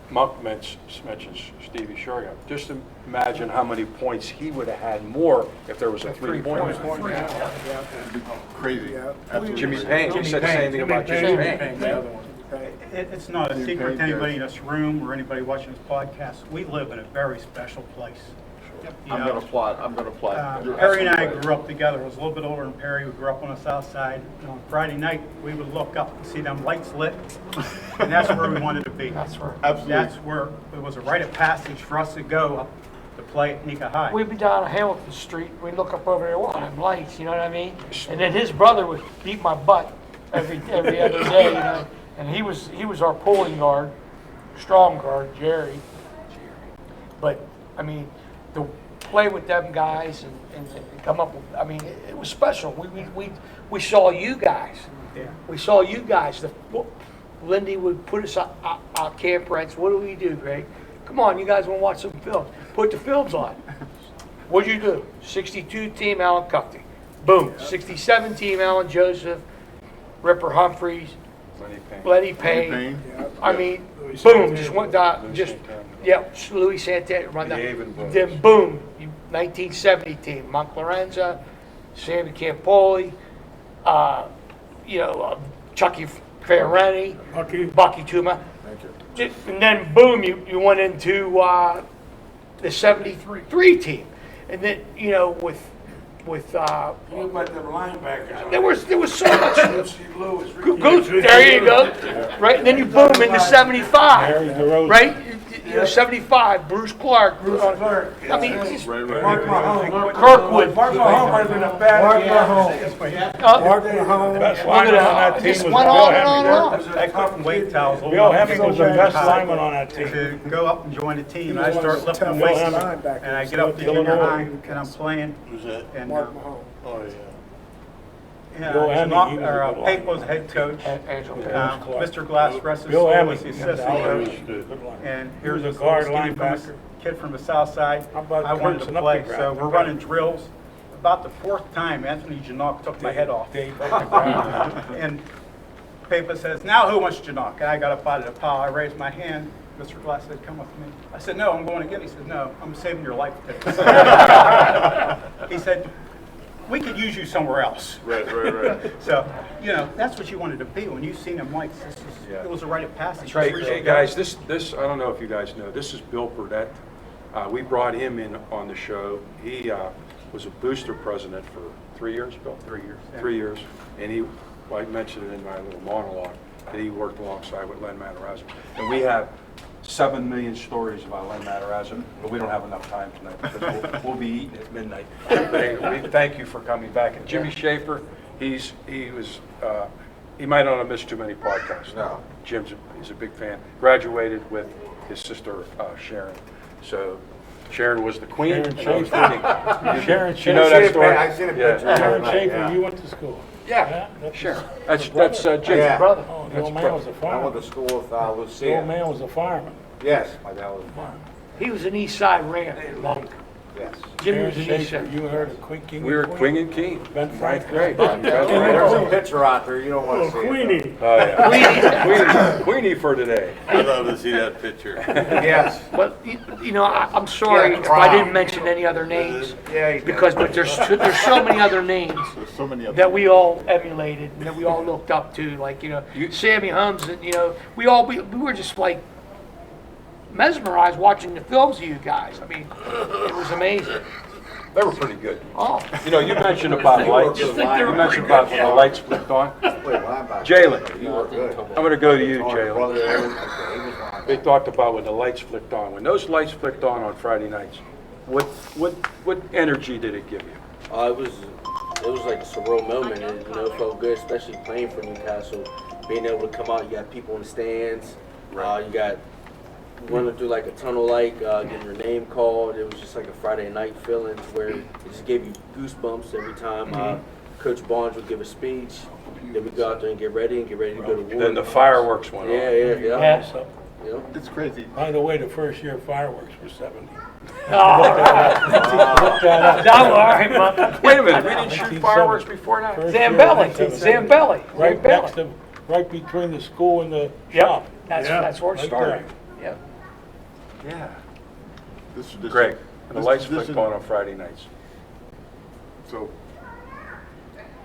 [SPEAKER 1] Monk mentions Stevie Sherback. Just imagine how many points he would have had more if there was a three-point.
[SPEAKER 5] it'd be crazy.
[SPEAKER 8] Yeah.
[SPEAKER 5] Absolutely
[SPEAKER 1] Jimmy
[SPEAKER 5] crazy.
[SPEAKER 1] Payne, we said the same thing about Jimmy Payne.
[SPEAKER 12] the
[SPEAKER 8] Okay.
[SPEAKER 11] It's not a
[SPEAKER 5] Jimmy
[SPEAKER 11] secret
[SPEAKER 5] Payne,
[SPEAKER 11] to anybody
[SPEAKER 5] yes.
[SPEAKER 11] in this room or anybody watching this podcast. We live in a very special place. You
[SPEAKER 5] I'm
[SPEAKER 11] know,
[SPEAKER 5] gonna applaud, I'm gonna applaud. You're
[SPEAKER 11] Perry and I
[SPEAKER 5] absolutely right.
[SPEAKER 11] grew up together. I was a little bit older than Perry. We grew up on the south side. And on Friday night, we would look up and see them lights lit, and that's where we wanted to be.
[SPEAKER 2] That's where,
[SPEAKER 5] Absolutely.
[SPEAKER 11] That's where it was a rite of passage for us to go up to play at Nika High.
[SPEAKER 2] we'd be down on Hamilton Street, we'd look up over there, wow, them lights, you know what I mean? And then his brother would beat my butt every other day, you know? And he was our pulling guard, strong guard, Jerry. But, I mean, to play with them guys and come up with, I mean, it was special. We saw you guys.
[SPEAKER 11] Yeah.
[SPEAKER 2] We saw you guys. Lindy would put us our camp rights. What do we do, Greg? Come on, you guys want to watch some films? Put the films on. What'd you do? 62 team, Alan Cufty. Boom. 67 team, Alan Joseph, Ripper Humphreys,
[SPEAKER 1] Lenny Payne.
[SPEAKER 2] Lenny Payne.
[SPEAKER 5] Payne.
[SPEAKER 2] I mean,
[SPEAKER 3] Louis
[SPEAKER 2] boom,
[SPEAKER 3] Santana.
[SPEAKER 2] just went down,
[SPEAKER 1] Louis
[SPEAKER 2] just,
[SPEAKER 1] Santana.
[SPEAKER 2] yeah, Louis Santana, run
[SPEAKER 1] The
[SPEAKER 2] down.
[SPEAKER 1] Avon brothers.
[SPEAKER 2] Then boom, 1970 team, Monk Lorenza, Sammy Campoli, Chucky Ferrani, Bucky Tuma.
[SPEAKER 10] Thank you.
[SPEAKER 2] And then boom, you went into the 73 team. And then, with
[SPEAKER 3] You let them linebackers.
[SPEAKER 2] there was so much.
[SPEAKER 3] Lucy Lewis, Ricky
[SPEAKER 2] Go, there you go. Right, and then you boom into 75.
[SPEAKER 3] Harry DeRosa.
[SPEAKER 2] Right? 75, Bruce Clark.
[SPEAKER 3] Clark.
[SPEAKER 2] I mean, it's just
[SPEAKER 5] Right,
[SPEAKER 3] Mark
[SPEAKER 5] right.
[SPEAKER 3] Mahone.
[SPEAKER 2] Kirkwood.
[SPEAKER 3] Mark Mahone might have been a bad.
[SPEAKER 8] Mark Mahone.
[SPEAKER 3] Best
[SPEAKER 2] Look at
[SPEAKER 3] lineman on that
[SPEAKER 2] that.
[SPEAKER 3] team
[SPEAKER 2] Just
[SPEAKER 3] was
[SPEAKER 2] went
[SPEAKER 3] Bill
[SPEAKER 2] on and on and on.
[SPEAKER 3] Hemming.
[SPEAKER 11] I couldn't wait till I was old
[SPEAKER 3] Bill
[SPEAKER 11] enough
[SPEAKER 3] Hemming was the best lineman on that
[SPEAKER 11] to
[SPEAKER 3] team.
[SPEAKER 11] go up and join the team. And I
[SPEAKER 8] He was
[SPEAKER 11] start
[SPEAKER 8] one of the
[SPEAKER 11] lifting
[SPEAKER 8] toughest
[SPEAKER 11] weights,
[SPEAKER 8] linebackers.
[SPEAKER 11] and I get up to junior
[SPEAKER 3] Illinois.
[SPEAKER 11] high, and I'm playing.
[SPEAKER 3] Who's that?
[SPEAKER 11] And
[SPEAKER 8] Mark Mahone.
[SPEAKER 3] Oh, Bill Hemming, he was a good
[SPEAKER 11] Pape was the head coach.
[SPEAKER 2] Angelo.
[SPEAKER 11] Mr. Glass, rest his
[SPEAKER 3] Bill
[SPEAKER 11] soul,
[SPEAKER 3] Hemming,
[SPEAKER 11] was the
[SPEAKER 3] he
[SPEAKER 11] assistant
[SPEAKER 3] was
[SPEAKER 11] coach.
[SPEAKER 3] a good line.
[SPEAKER 11] And
[SPEAKER 3] He
[SPEAKER 11] here's
[SPEAKER 3] was
[SPEAKER 11] this
[SPEAKER 3] a guard
[SPEAKER 11] little skinny
[SPEAKER 3] linebacker.
[SPEAKER 11] kid from the south side.
[SPEAKER 3] How about
[SPEAKER 11] I wanted
[SPEAKER 3] Kurtz
[SPEAKER 11] to
[SPEAKER 3] and
[SPEAKER 11] play,
[SPEAKER 3] up the
[SPEAKER 11] so
[SPEAKER 3] ground?
[SPEAKER 11] we're running drills. About the fourth time, Anthony Janok took my head off.
[SPEAKER 3] Dave up the ground.
[SPEAKER 11] And Papa says, now who wants Janok? And I got up out of the pile, I raised my hand. Mr. Glass said, come with me. I said, no, I'm going again. He said, no, I'm saving your life today. He said, we could use you somewhere else.
[SPEAKER 1] Right.
[SPEAKER 11] So, you know, that's what you wanted to be. When you seen them lights, it was a rite of passage.
[SPEAKER 1] Hey, guys, this, I don't know if you guys know, this is Bill Burdette. We brought him in on the show. He was a booster president for 3 years, Bill?
[SPEAKER 11] 3 years. Yeah.
[SPEAKER 1] 3 years. And he, well, I mentioned it in my little monologue, that he worked alongside with Len Matarazzo. And we have 7 million stories about Len Matarazzo, but we don't have enough time tonight because we'll be eating at midnight. But hey, we thank you for coming back. And Jimmy Schaefer, he might not have missed too many podcasts.
[SPEAKER 4] No.
[SPEAKER 1] He's a big fan. Graduated with his sister Sharon. So Sharon was the queen.
[SPEAKER 3] Sharon
[SPEAKER 1] and I was
[SPEAKER 3] Schaefer.
[SPEAKER 1] the king.
[SPEAKER 3] Sharon
[SPEAKER 1] You know that story?
[SPEAKER 4] I've seen a
[SPEAKER 1] Yeah.
[SPEAKER 4] picture.
[SPEAKER 3] Sharon
[SPEAKER 4] Yeah.
[SPEAKER 3] Schaefer, you went to school.
[SPEAKER 1] Yeah,
[SPEAKER 3] that's
[SPEAKER 1] Sharon.
[SPEAKER 3] his
[SPEAKER 1] That's Jim's
[SPEAKER 4] Yeah.
[SPEAKER 1] brother.
[SPEAKER 3] Oh, the
[SPEAKER 1] That's
[SPEAKER 3] old man
[SPEAKER 1] brother.
[SPEAKER 3] was a
[SPEAKER 4] I went
[SPEAKER 3] fireman.
[SPEAKER 4] to school with
[SPEAKER 3] The old
[SPEAKER 4] Lucia.
[SPEAKER 3] man was a fireman.
[SPEAKER 4] Yes, my dad was a fireman.
[SPEAKER 2] He was an East Side Ranch monk.
[SPEAKER 4] Yes.
[SPEAKER 2] Jimmy was
[SPEAKER 3] Sharon
[SPEAKER 2] an East
[SPEAKER 3] Schaefer,
[SPEAKER 2] Side.
[SPEAKER 3] you heard of Queen King.
[SPEAKER 1] We were Queen and King.
[SPEAKER 3] Ben Franklin.
[SPEAKER 1] Great.
[SPEAKER 4] There's a picture out there, you don't want to see it.
[SPEAKER 3] Queenie.
[SPEAKER 1] Oh, yeah. Queenie for today.
[SPEAKER 14] I'd love to see that picture.
[SPEAKER 4] Yes.
[SPEAKER 2] But, you know, I'm sorry
[SPEAKER 4] Yeah,
[SPEAKER 2] if I didn't mention any other names,
[SPEAKER 4] Yeah, you did.
[SPEAKER 2] because, but there's so many other names
[SPEAKER 5] There's so many other.
[SPEAKER 2] that we all emulated and that we all looked up to, like, you know, Sammy Hums, and, you know, we were just like mesmerized watching the films of you guys. I mean, it was amazing.
[SPEAKER 1] They were pretty good.
[SPEAKER 2] Oh,
[SPEAKER 1] You know, you mentioned about lights. You mentioned about when the lights flicked on.
[SPEAKER 4] Wait, linebacker.
[SPEAKER 1] Jalen,
[SPEAKER 4] You were good.
[SPEAKER 1] I'm going to go to you,
[SPEAKER 4] Oh, your
[SPEAKER 1] Jalen.
[SPEAKER 4] brother there was- okay, he was linebacker.
[SPEAKER 1] They talked about when the lights flicked on. When those lights flicked on Friday nights, what energy did it give you?
[SPEAKER 6] It was like a surreal moment, and you know, it felt good, especially playing for Newcastle. Being able to come out, you got people in the stands, you got running through like a tunnel light, getting your name called. It was just like a Friday night feeling where it just gave you goosebumps every time Coach Barnes would give a speech. Then we go out there and get ready to go to war.
[SPEAKER 1] Then the fireworks went
[SPEAKER 6] Yeah,
[SPEAKER 1] on.
[SPEAKER 6] yeah.
[SPEAKER 3] So,
[SPEAKER 6] Yeah.
[SPEAKER 5] It's crazy.
[SPEAKER 3] by the way, the first year fireworks were 70.
[SPEAKER 2] don't worry, man.
[SPEAKER 1] Wait a minute, we didn't shoot fireworks before that?
[SPEAKER 3] First year,
[SPEAKER 2] Zambelli,
[SPEAKER 3] 1970.
[SPEAKER 2] Zambelli,
[SPEAKER 3] Right next
[SPEAKER 2] Zambelli.
[SPEAKER 3] to, right between the school and the
[SPEAKER 2] Yep,
[SPEAKER 3] shop.
[SPEAKER 2] that's where it
[SPEAKER 3] Right
[SPEAKER 2] started.
[SPEAKER 3] there.
[SPEAKER 2] Yep.
[SPEAKER 1] Yeah.
[SPEAKER 5] This tradition.
[SPEAKER 1] Great. And the
[SPEAKER 5] this
[SPEAKER 1] lights
[SPEAKER 5] tradition-
[SPEAKER 1] flicked on Friday nights.
[SPEAKER 5] So,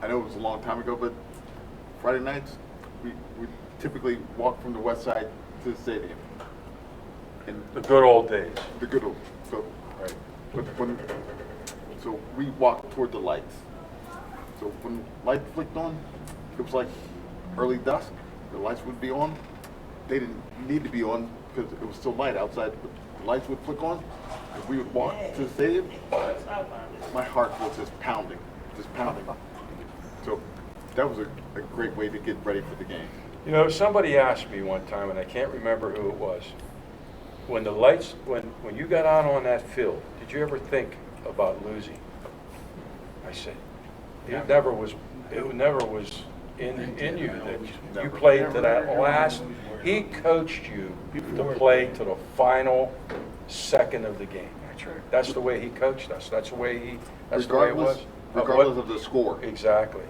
[SPEAKER 5] I know it was a long time ago, but Friday nights, we typically walk from the west side to the stadium. And
[SPEAKER 1] The good old days.
[SPEAKER 5] the good old, so,
[SPEAKER 1] Right.
[SPEAKER 5] but so we walked toward the lights. So when light flicked on, it was like early dusk. The lights would be on. They didn't need to be on because it was still light outside. But the lights would flick on, and we would walk to the stadium. My heart was just pounding. So that was a great way to get ready for the game.
[SPEAKER 1] You know, somebody asked me one time, and I can't remember who it was, when the lights, when you got out on that field, did you ever think about losing? I said, it never was in you that you played to that last. He coached you to play to the final second of the game.
[SPEAKER 2] That's right.
[SPEAKER 1] That's the way he coached us. That's the way it was.
[SPEAKER 5] Regardless of the score.
[SPEAKER 1] Exactly.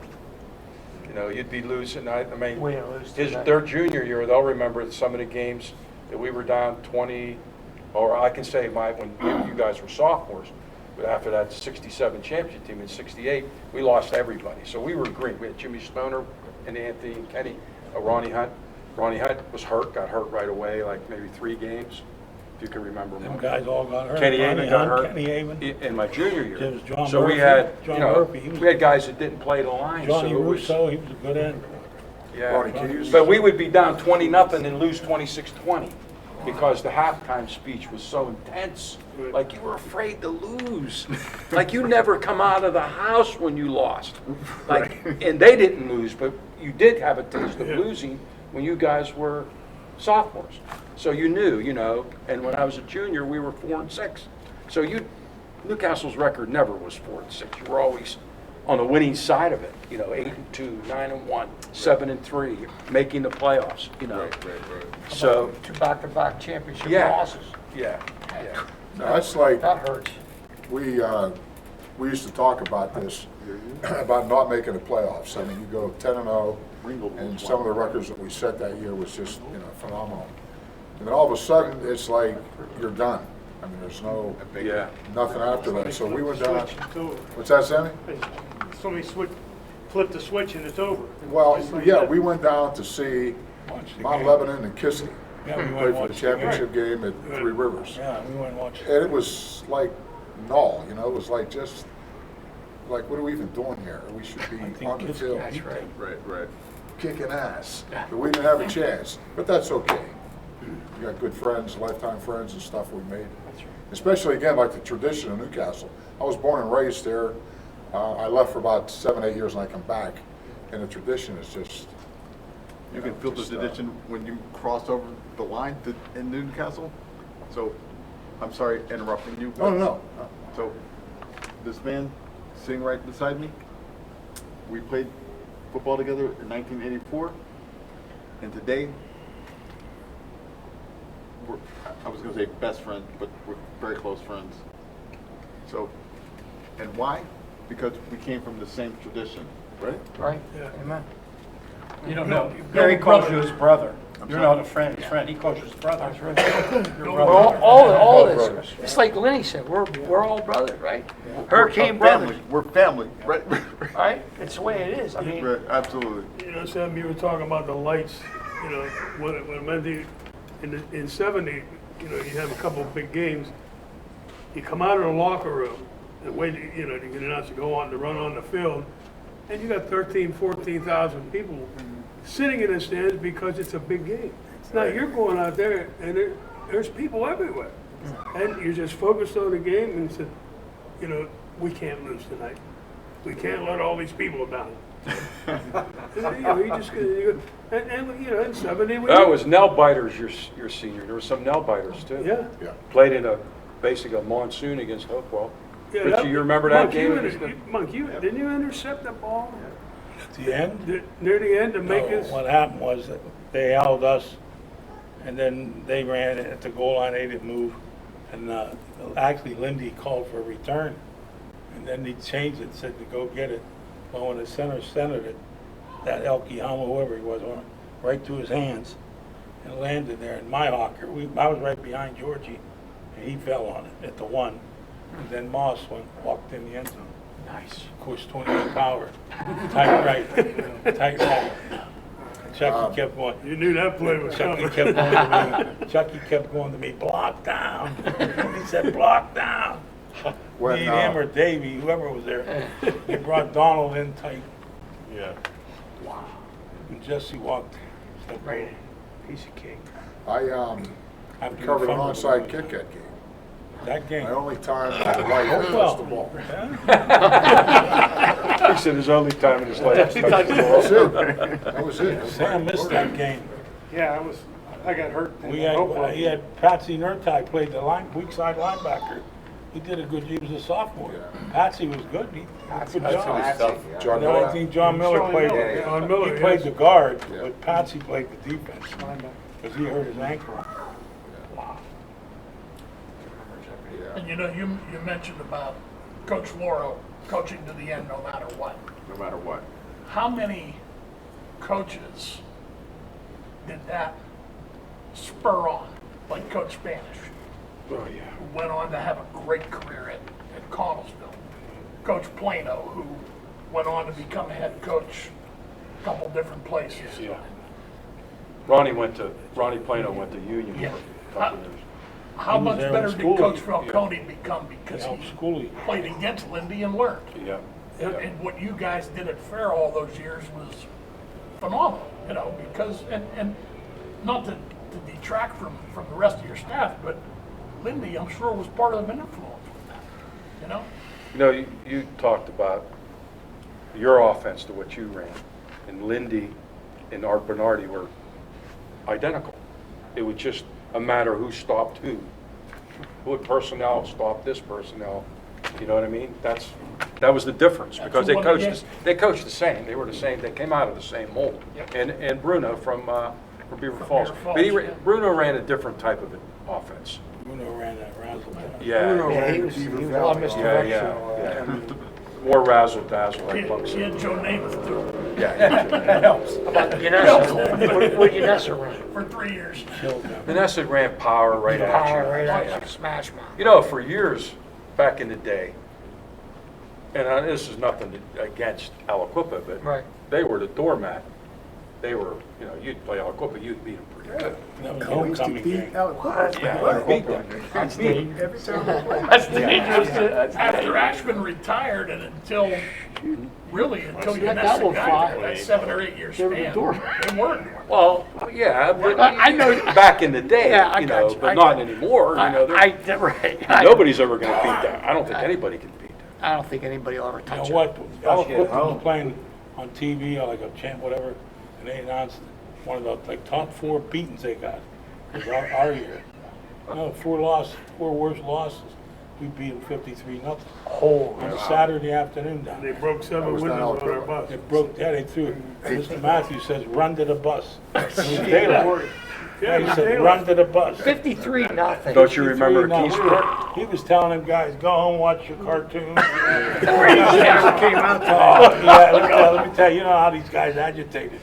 [SPEAKER 1] You know, you'd be losing. I mean,
[SPEAKER 2] We didn't lose to that.
[SPEAKER 1] their junior year, they'll remember some of the games that we were down 20, or I can say when you guys were sophomores, but after that 67 championship team in 68, we lost everybody. So we were green. We had Jimmy Stoner and Anthony and Kenny, Ronnie Hunt. Ronnie Hunt was got hurt right away, like maybe 3 games, if you can remember.
[SPEAKER 3] Them guys all got hurt.
[SPEAKER 1] Kenny
[SPEAKER 3] Ronnie
[SPEAKER 1] Avon got
[SPEAKER 3] Hunt,
[SPEAKER 1] hurt
[SPEAKER 3] Kenny Avon.
[SPEAKER 1] in my junior year.
[SPEAKER 3] There was John
[SPEAKER 1] So we
[SPEAKER 3] Murphy.
[SPEAKER 1] had,
[SPEAKER 3] John
[SPEAKER 1] you know,
[SPEAKER 3] Murphy, he was-
[SPEAKER 1] we had guys that didn't play the line.
[SPEAKER 3] Johnny
[SPEAKER 1] so it was-
[SPEAKER 3] Russo, he was a good end.
[SPEAKER 1] Yeah, but we would be down 20-0 and lose 26-20 because the halftime speech was so intense. Like you were afraid to lose. Like you never come out of the house when you lost. Like, and they didn't lose, but you did have a taste of losing when you guys were sophomores. So you knew, you know, and when I was a junior, we were 4-6. So Newcastle's record never was 4-6. You were always on the winning side of it, 8-2, 9-1, 7-3, making the playoffs, So,
[SPEAKER 2] Two back-to-back championship
[SPEAKER 1] Yeah.
[SPEAKER 2] losses.
[SPEAKER 1] yeah.
[SPEAKER 10] Now, that's like,
[SPEAKER 2] That hurts.
[SPEAKER 10] we used to talk about this, about not making the playoffs. I mean, you go 10-0, and some of the records that we set that year was just, phenomenal. And then all of a sudden, it's like, you're done. I mean, there's
[SPEAKER 1] Yeah.
[SPEAKER 10] nothing after that. So we went down,
[SPEAKER 12] Switch, it's over.
[SPEAKER 10] what's that, Sammy?
[SPEAKER 12] Somebody flipped the switch and it's over.
[SPEAKER 10] Well,
[SPEAKER 12] Just like
[SPEAKER 10] yeah,
[SPEAKER 12] that.
[SPEAKER 10] we went down to see
[SPEAKER 3] Watch the
[SPEAKER 10] Mount
[SPEAKER 3] game.
[SPEAKER 10] Lebanon and Kissimmee.
[SPEAKER 3] Yeah, we went
[SPEAKER 10] Played
[SPEAKER 3] and
[SPEAKER 10] for the
[SPEAKER 3] watched the game.
[SPEAKER 10] championship game at Three Rivers.
[SPEAKER 3] Yeah, we went and watched.
[SPEAKER 10] And it was like null, it was like just, like, what are we even doing here? We should be on the field.
[SPEAKER 2] That's right.
[SPEAKER 5] Right.
[SPEAKER 10] Kicking ass. But we didn't have a chance. But that's okay. We got good friends, lifetime friends and stuff we made. Especially, again, like the tradition of Newcastle. I was born and raised there. I left for about 7-8 years and I come back. And the tradition is just...
[SPEAKER 5] You can feel the tradition when you cross over the line in Newcastle. So, I'm sorry interrupting you.
[SPEAKER 10] No.
[SPEAKER 5] So, this man sitting right beside me, we played football together in 1984, and today, I was going to say best friend, but we're very close friends. So, and why? Because we came from the same tradition, right?
[SPEAKER 2] Right? Amen.
[SPEAKER 11] You don't
[SPEAKER 7] No,
[SPEAKER 11] know.
[SPEAKER 7] you
[SPEAKER 11] Gary
[SPEAKER 7] don't
[SPEAKER 11] calls
[SPEAKER 7] brother.
[SPEAKER 11] you his brother.
[SPEAKER 5] I'm
[SPEAKER 11] You're
[SPEAKER 5] sorry.
[SPEAKER 11] not a friend, his friend. He calls you his brother.
[SPEAKER 2] That's right.
[SPEAKER 7] Don't
[SPEAKER 2] We're all
[SPEAKER 10] All
[SPEAKER 2] this,
[SPEAKER 10] brothers.
[SPEAKER 2] it's like Lenny said, we're all brothers, right?
[SPEAKER 5] We're
[SPEAKER 2] Hurricane brothers,
[SPEAKER 5] We're family, right?
[SPEAKER 2] right? It's the way it is. I mean,
[SPEAKER 5] Right, absolutely.
[SPEAKER 12] Sam, you were talking about the lights, when Mendy, in 70, you have a couple of big games. You come out of the locker room and wait, to get announced to go on to run on the field, and you got 14,000 people sitting in the stands because it's a big game. Now, you're going out there and there's people everywhere. And you're just focused on the game and said, we can't lose tonight. We can't let all these people down. In 70,
[SPEAKER 1] That was nail biters your senior. There were some nail biters too.
[SPEAKER 12] Yeah.
[SPEAKER 1] Played in basically a monsoon against Hopewell.
[SPEAKER 12] Yeah,
[SPEAKER 1] Richie, you remember that
[SPEAKER 12] Monk,
[SPEAKER 1] game?
[SPEAKER 12] Didn't you intercept the ball
[SPEAKER 3] At the end,
[SPEAKER 12] near the end to make
[SPEAKER 3] no,
[SPEAKER 12] us?
[SPEAKER 3] what happened was that they held us, and then they ran it at the goal line. They didn't move, and actually Lindy called for a return, and then they changed it, said to go get it. Well, when the center centered it, that Elhams, whoever he was, went right to his hands and landed there. And my hawker, I was right behind Georgie, and he fell on it at the 1. And then Moss walked in the end zone.
[SPEAKER 2] nice.
[SPEAKER 3] Of course, 28 power, tight right. Chucky kept going.
[SPEAKER 12] You knew that play was
[SPEAKER 3] Chucky
[SPEAKER 12] coming.
[SPEAKER 3] kept going to me. Chucky kept going to me. Block down. He said, block down.
[SPEAKER 10] When,
[SPEAKER 3] Me, him, or Davey, whoever was there. They brought Donald in tight.
[SPEAKER 10] Yeah.
[SPEAKER 3] And Jesse walked. Said,
[SPEAKER 2] Right. Piece of cake.
[SPEAKER 10] I
[SPEAKER 3] after he
[SPEAKER 10] recovered an
[SPEAKER 3] fumbled
[SPEAKER 10] onside
[SPEAKER 3] it.
[SPEAKER 10] kick that game.
[SPEAKER 3] That game.
[SPEAKER 10] My only time in my life I touched the ball.
[SPEAKER 1] He said his only time in his life.
[SPEAKER 10] That was it. That was it.
[SPEAKER 3] Sam missed that game.
[SPEAKER 12] Yeah, I got hurt.
[SPEAKER 3] He had Patsy Nurtai played the weak side linebacker. He did a good. He was a sophomore. Patsy was good. He good job.
[SPEAKER 10] John
[SPEAKER 3] And I
[SPEAKER 10] Miller.
[SPEAKER 3] think John Miller played.
[SPEAKER 12] John Miller,
[SPEAKER 3] He played
[SPEAKER 12] yes.
[SPEAKER 3] the guard,
[SPEAKER 10] Yeah.
[SPEAKER 3] but Patsy played the defense because he hurt his ankle.
[SPEAKER 10] Yeah.
[SPEAKER 7] And you mentioned about Coach Flora coaching to the end no matter what.
[SPEAKER 5] No matter what.
[SPEAKER 7] How many coaches did that spur on, like Coach Spanish?
[SPEAKER 1] Oh, yeah.
[SPEAKER 7] Who went on to have a great career at Connellsville. Coach Plano, who went on to become a head coach a couple different places.
[SPEAKER 1] Yeah. Ronnie Plano went to Union
[SPEAKER 7] Yeah.
[SPEAKER 1] for a couple years.
[SPEAKER 7] How
[SPEAKER 3] He was
[SPEAKER 7] much
[SPEAKER 3] there in
[SPEAKER 7] better did
[SPEAKER 3] school.
[SPEAKER 7] Coach Falcone become because
[SPEAKER 3] Helped
[SPEAKER 7] he
[SPEAKER 3] Schoolie.
[SPEAKER 7] played against Lindy and learned?
[SPEAKER 1] Yeah.
[SPEAKER 7] And what you guys did at Fair all those years was phenomenal, because, and not to detract from the rest of your staff, but Lindy, I'm sure, was part of an influence with that,
[SPEAKER 1] You talked about your offense to what you ran, and Lindy and Art Bernardi were identical. It was just a matter of who stopped who. What personnel stopped this personnel. You know what I mean? That was the difference, because
[SPEAKER 2] who won the game.
[SPEAKER 1] they coached the same. They were the same. They came out of the same mold.
[SPEAKER 2] Yep.
[SPEAKER 1] And Bruno from Beaver Falls.
[SPEAKER 2] Beaver Falls,
[SPEAKER 1] But
[SPEAKER 2] yeah.
[SPEAKER 1] Bruno ran a different type of offense.
[SPEAKER 3] Bruno ran that razzle dazzle.
[SPEAKER 1] Yeah.
[SPEAKER 2] Yeah, he was on misdirection.
[SPEAKER 1] Yeah. More razzle dazzle like Buck
[SPEAKER 7] He had
[SPEAKER 1] said.
[SPEAKER 7] Joe Namath too,
[SPEAKER 1] Yeah.
[SPEAKER 3] That helps.
[SPEAKER 2] About Yanessa. What Yanessa run?
[SPEAKER 7] for 3 years.
[SPEAKER 3] Killed them.
[SPEAKER 1] Vanessa ran power right at you.
[SPEAKER 2] Power right at you, smash mouth.
[SPEAKER 1] You know, for years back in the day, and this is nothing against Aliquippa, but
[SPEAKER 2] Right.
[SPEAKER 1] they were the doormat. They were, you know, you'd play Aliquippa, you'd beat them pretty good.
[SPEAKER 3] That was
[SPEAKER 8] We used to
[SPEAKER 3] homecoming
[SPEAKER 8] beat
[SPEAKER 3] game.
[SPEAKER 8] Aliquippa.
[SPEAKER 1] Yeah, beat them.
[SPEAKER 2] That's dangerous.
[SPEAKER 8] Every time we played.
[SPEAKER 2] That's dangerous. That's
[SPEAKER 7] After Ashman retired and until
[SPEAKER 2] That
[SPEAKER 7] Yanessa
[SPEAKER 2] one
[SPEAKER 7] got
[SPEAKER 2] fought.
[SPEAKER 7] there, that 7 or 8 year
[SPEAKER 2] They were the
[SPEAKER 7] span,
[SPEAKER 2] doorman.
[SPEAKER 7] they weren't.
[SPEAKER 1] Well, yeah, but
[SPEAKER 2] I know.
[SPEAKER 1] back in the day,
[SPEAKER 2] Yeah, I
[SPEAKER 1] you
[SPEAKER 2] got
[SPEAKER 1] know,
[SPEAKER 2] you.
[SPEAKER 1] but
[SPEAKER 2] I
[SPEAKER 1] not
[SPEAKER 2] got you.
[SPEAKER 1] anymore. You know,
[SPEAKER 2] Right.
[SPEAKER 1] nobody's ever going to beat that. I don't think anybody can beat that.
[SPEAKER 2] I don't think anybody will ever
[SPEAKER 3] You know
[SPEAKER 2] touch it.
[SPEAKER 3] what?
[SPEAKER 4] Especially at
[SPEAKER 3] Aliquippa
[SPEAKER 4] home.
[SPEAKER 3] was playing on TV or like a champ, whatever, and they announced one of the like top 4 beatings they got. It was our year. No, 4 worst losses. We beat them 53-0 on a Saturday afternoon down
[SPEAKER 12] They
[SPEAKER 3] there.
[SPEAKER 12] broke 7
[SPEAKER 10] was
[SPEAKER 12] windows
[SPEAKER 10] not
[SPEAKER 12] on our bus.
[SPEAKER 3] They broke that. They threw. Mr. Matthews says, "Run to the bus." It was daylight. Yeah, he said, "Run to the bus."
[SPEAKER 2] 53-0.
[SPEAKER 1] Don't you remember
[SPEAKER 3] 53-0.
[SPEAKER 1] Keysport?
[SPEAKER 3] He was telling them guys, "Go home, watch your cartoons."
[SPEAKER 12] Never came out to
[SPEAKER 3] Oh, yeah, let me tell you, you know how these guys agitated.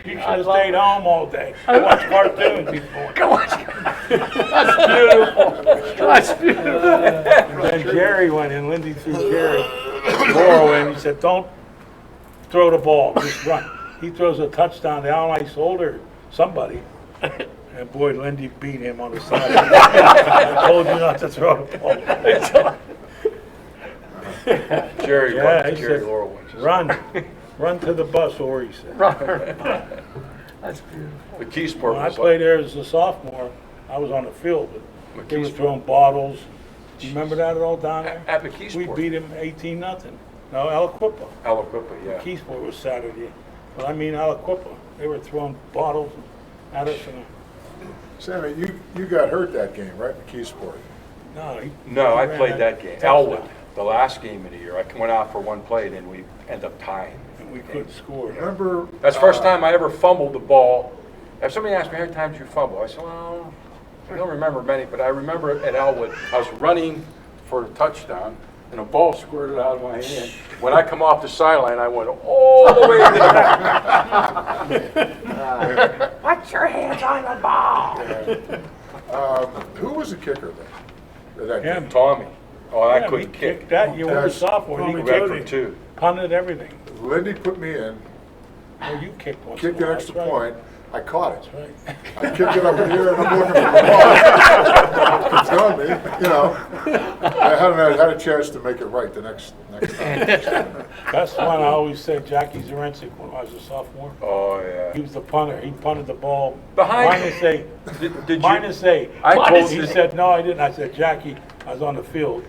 [SPEAKER 3] You should have stayed home all day. Watch cartoons before.
[SPEAKER 2] Go on. That's beautiful. That's beautiful.
[SPEAKER 3] Then Jerry went in, Lindy threw Jerry. Laurel in, he said, "Don't throw the ball, just run." He throws a touchdown down my shoulder, somebody. And boy, Lindy beat him on the side. I told you not to throw the ball.
[SPEAKER 1] Jerry,
[SPEAKER 3] Yeah, he
[SPEAKER 1] Jerry
[SPEAKER 3] said,
[SPEAKER 1] Laurel wins.
[SPEAKER 3] run to the bus, or he said.
[SPEAKER 2] That's beautiful.
[SPEAKER 1] The Keysport
[SPEAKER 3] When I
[SPEAKER 1] was
[SPEAKER 3] played
[SPEAKER 1] like,
[SPEAKER 3] there as a sophomore, I was on the field, but they were
[SPEAKER 1] McKeesport.
[SPEAKER 3] throwing bottles. Do you remember that at all down there?
[SPEAKER 1] At
[SPEAKER 3] We
[SPEAKER 1] McKeesport.
[SPEAKER 3] beat him 18-0. No, Aliquippa.
[SPEAKER 1] Aliquippa, yeah.
[SPEAKER 3] Keysport was Saturday. But I mean Aliquippa. They were throwing bottles at us. And,
[SPEAKER 10] Sammy, you got hurt that game, right, in Keysport?
[SPEAKER 3] no,
[SPEAKER 1] No, I
[SPEAKER 3] ran
[SPEAKER 1] played that game.
[SPEAKER 3] touchdown,
[SPEAKER 1] Elwood, the last game of the year. I went out for one play, and then we end up tying.
[SPEAKER 3] And we couldn't score.
[SPEAKER 10] Remember?
[SPEAKER 1] That's the first time I ever fumbled the ball. If somebody asked me how many times you fumble, I said, well, I don't remember many, but I remember at Elwood, I was running for a touchdown, and a ball squirted out of my hand. When I come off the sideline, I went all the way to the back.
[SPEAKER 2] Put your hands on the ball.
[SPEAKER 10] Who was the kicker then? That
[SPEAKER 3] Him.
[SPEAKER 10] game?
[SPEAKER 1] Tommy. Oh, I
[SPEAKER 3] Yeah,
[SPEAKER 1] couldn't
[SPEAKER 3] we
[SPEAKER 1] kick.
[SPEAKER 3] kicked that. You were a
[SPEAKER 10] Yes.
[SPEAKER 3] sophomore.
[SPEAKER 10] Tommy
[SPEAKER 3] You
[SPEAKER 1] Red for 2.
[SPEAKER 3] punted everything.
[SPEAKER 10] Lindy put me in,
[SPEAKER 3] Oh, you kicked one.
[SPEAKER 10] kicked an extra point, I caught it.
[SPEAKER 3] Right.
[SPEAKER 10] I kicked it up in the air and I'm looking for the ball. It's on me, you know. I had a chance to make it right the next time.
[SPEAKER 3] That's one I always said, Jackie Zarenczyk, when I was a sophomore.
[SPEAKER 1] Oh,
[SPEAKER 3] He
[SPEAKER 1] yeah.
[SPEAKER 3] was the punter. He punted the ball.
[SPEAKER 1] Behind-
[SPEAKER 3] -8.
[SPEAKER 1] Did you?
[SPEAKER 3] -8.
[SPEAKER 1] I told
[SPEAKER 3] He
[SPEAKER 1] you-
[SPEAKER 3] said, no, I didn't. I said, Jackie, I was on the field.